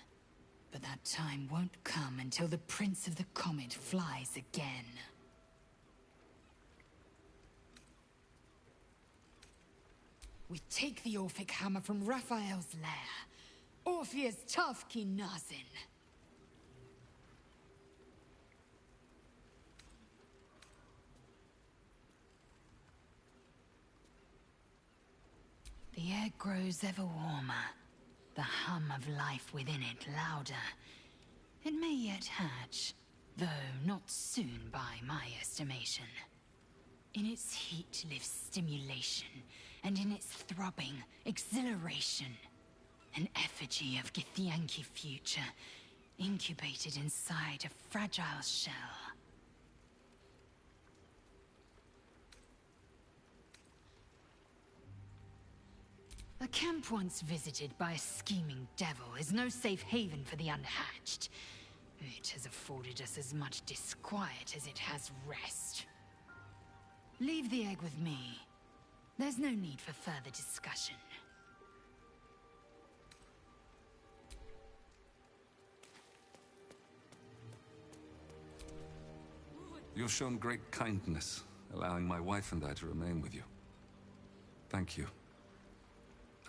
But that time won't come until the Prince of the Comet flies again. We take the Orphic hammer from Raphael's lair. Orpheus Tafki Nazin. The air grows ever warmer. The hum of life within it louder. It may yet hatch, though not soon by my estimation. In its heat lives stimulation, and in its throbbing, exhilaration. An effigy of Githyanki future, incubated inside a fragile shell. A camp once visited by a scheming devil is no safe haven for the unhatched. It has afforded us as much disquiet as it has rest. Leave the egg with me. There's no need for further discussion. You've shown great kindness, allowing my wife and I to remain with you. Thank you.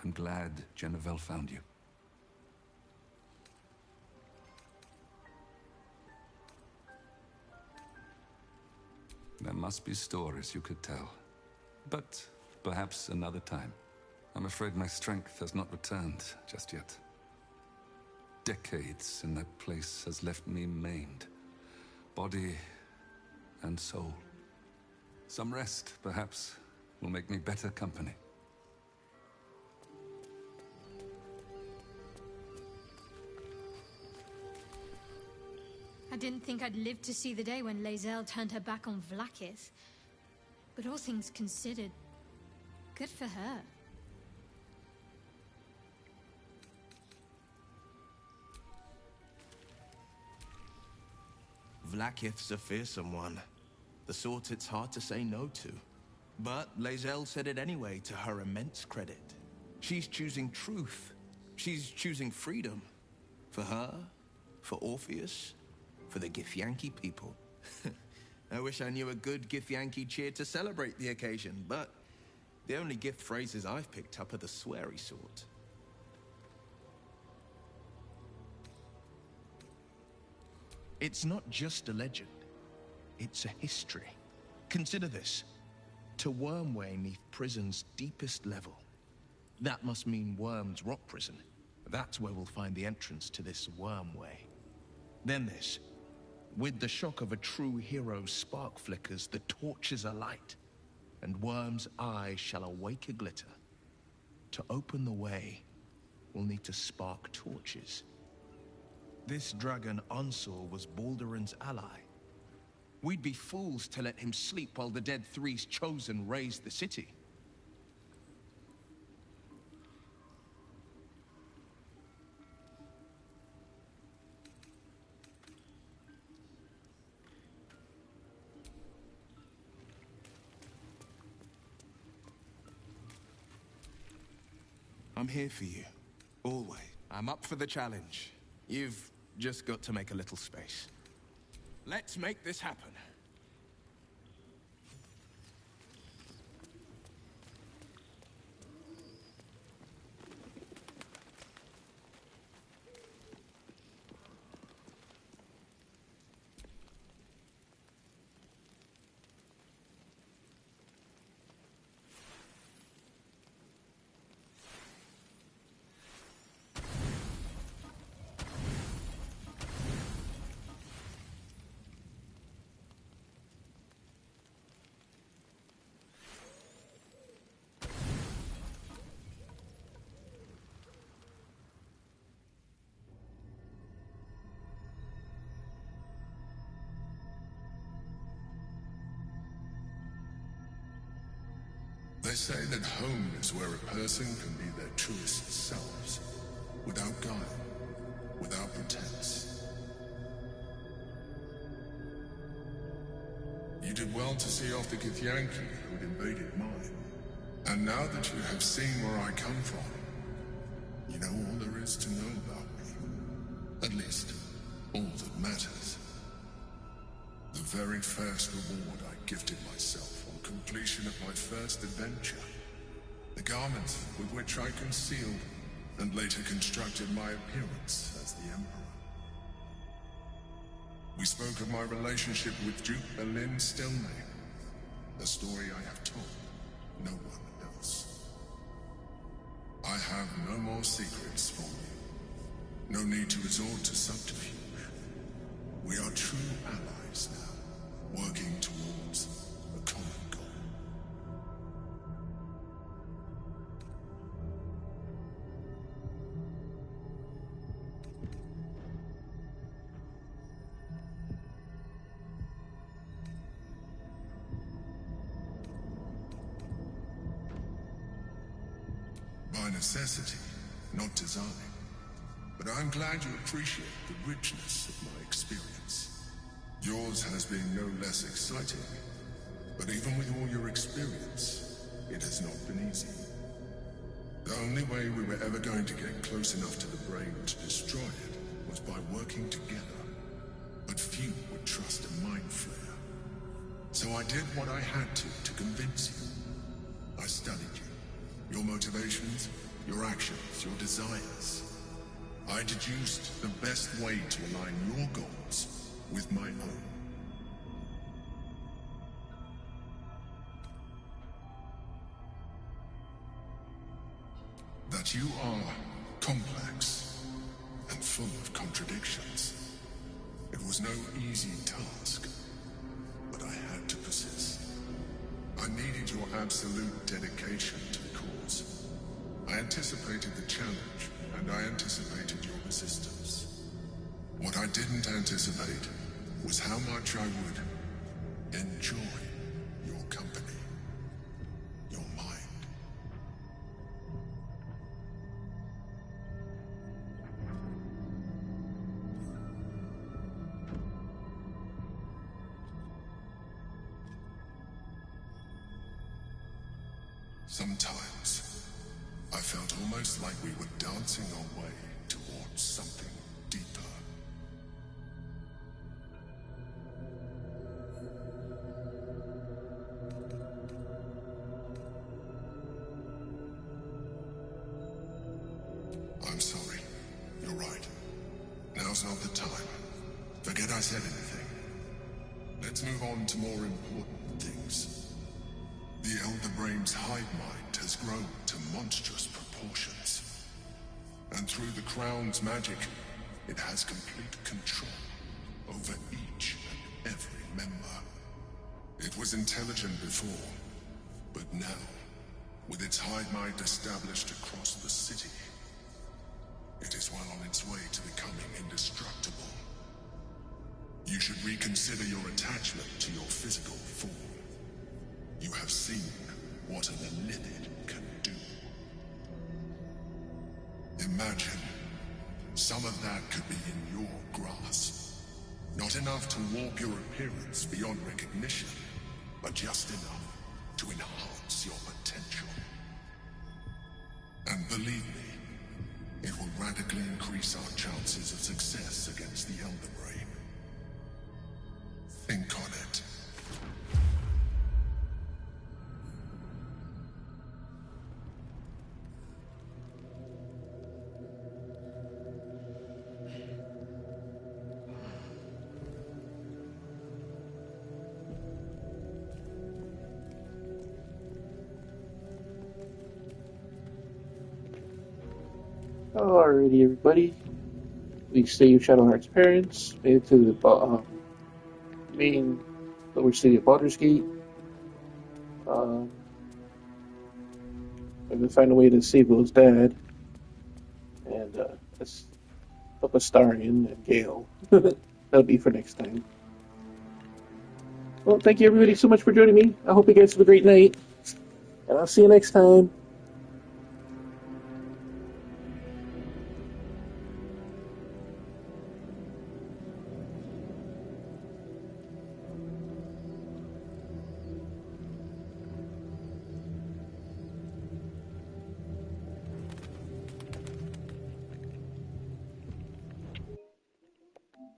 I'm glad Jennifer found you. There must be stories you could tell. But perhaps another time. I'm afraid my strength has not returned just yet. Decades in that place has left me maimed. Body and soul. Some rest, perhaps, will make me better company. I didn't think I'd live to see the day when Laezel turned her back on Vlaakith. But all things considered, good for her. Vlaakith's a fearsome one. The sort it's hard to say no to. But Laezel said it anyway, to her immense credit. She's choosing truth. She's choosing freedom. For her, for Orpheus, for the Githyanki people. I wish I knew a good Githyanki cheer to celebrate the occasion, but the only gift phrases I've picked up are the sweary sort. It's not just a legend. It's a history. Consider this. To Wyrmway 'neath prison's deepest level. That must mean Wyrm's rock prison. That's where we'll find the entrance to this Wyrmway. Then this. With the shock of a true hero's spark flickers, the torches alight, and Wyrm's eyes shall awake a glitter. To open the way, we'll need to spark torches. This dragon Ansor was Baldur's ally. We'd be fools to let him sleep while the dead Three's chosen raised the city. I'm here for you. Always. I'm up for the challenge. You've just got to make a little space. Let's make this happen. They say that home is where a person can be their truest selves, without guile, without pretense. You did well to see off the Githyanki who'd invaded mine. And now that you have seen where I come from, you know all there is to know about me. At least, all that matters. The very first reward I gifted myself on completion of my first adventure. The garments with which I concealed and later constructed my appearance as the Emperor. We spoke of my relationship with Duke Berlin Stillname. A story I have told no one else. I have no more secrets from you. No need to resort to subterfuge. We are true allies now, working towards a common goal. By necessity, not design. But I'm glad you appreciate the richness of my experience. Yours has been no less exciting. But even with all your experience, it has not been easy. The only way we were ever going to get close enough to the brain to destroy it was by working together. But few would trust a mind flare. So I did what I had to convince you. I studied you. Your motivations, your actions, your desires. I deduced the best way to align your goals with my own. That you are complex and full of contradictions. It was no easy task, but I had to persist. I needed your absolute dedication to the cause. I anticipated the challenge, and I anticipated your resistance. What I didn't anticipate was how much I would enjoy your company, your mind. Sometimes, I felt almost like we were dancing our way towards something deeper. I'm sorry. You're right. Now's not the time. Forget I said anything. Let's move on to more important things. The Elder Brain's hive mind has grown to monstrous proportions. And through the Crown's magic, it has complete control over each and every member. It was intelligent before, but now, with its hive mind established across the city, it is well on its way to becoming indestructible. You should reconsider your attachment to your physical form. You have seen what an Elithid can do. Imagine some of that could be in your grasp. Not enough to warp your appearance beyond recognition, but just enough to enhance your potential. And believe me, it will radically increase our chances of success against the Elder Brain. Think on it. Alrighty, everybody. We saved Shadowheart's parents, made it to the main lower city of Baldur's Gate. I'm gonna find a way to save Will's dad, and let's help Astarion and Gale. That'll be for next time. Well, thank you everybody so much for joining me. I hope you guys have a great night, and I'll see you next time.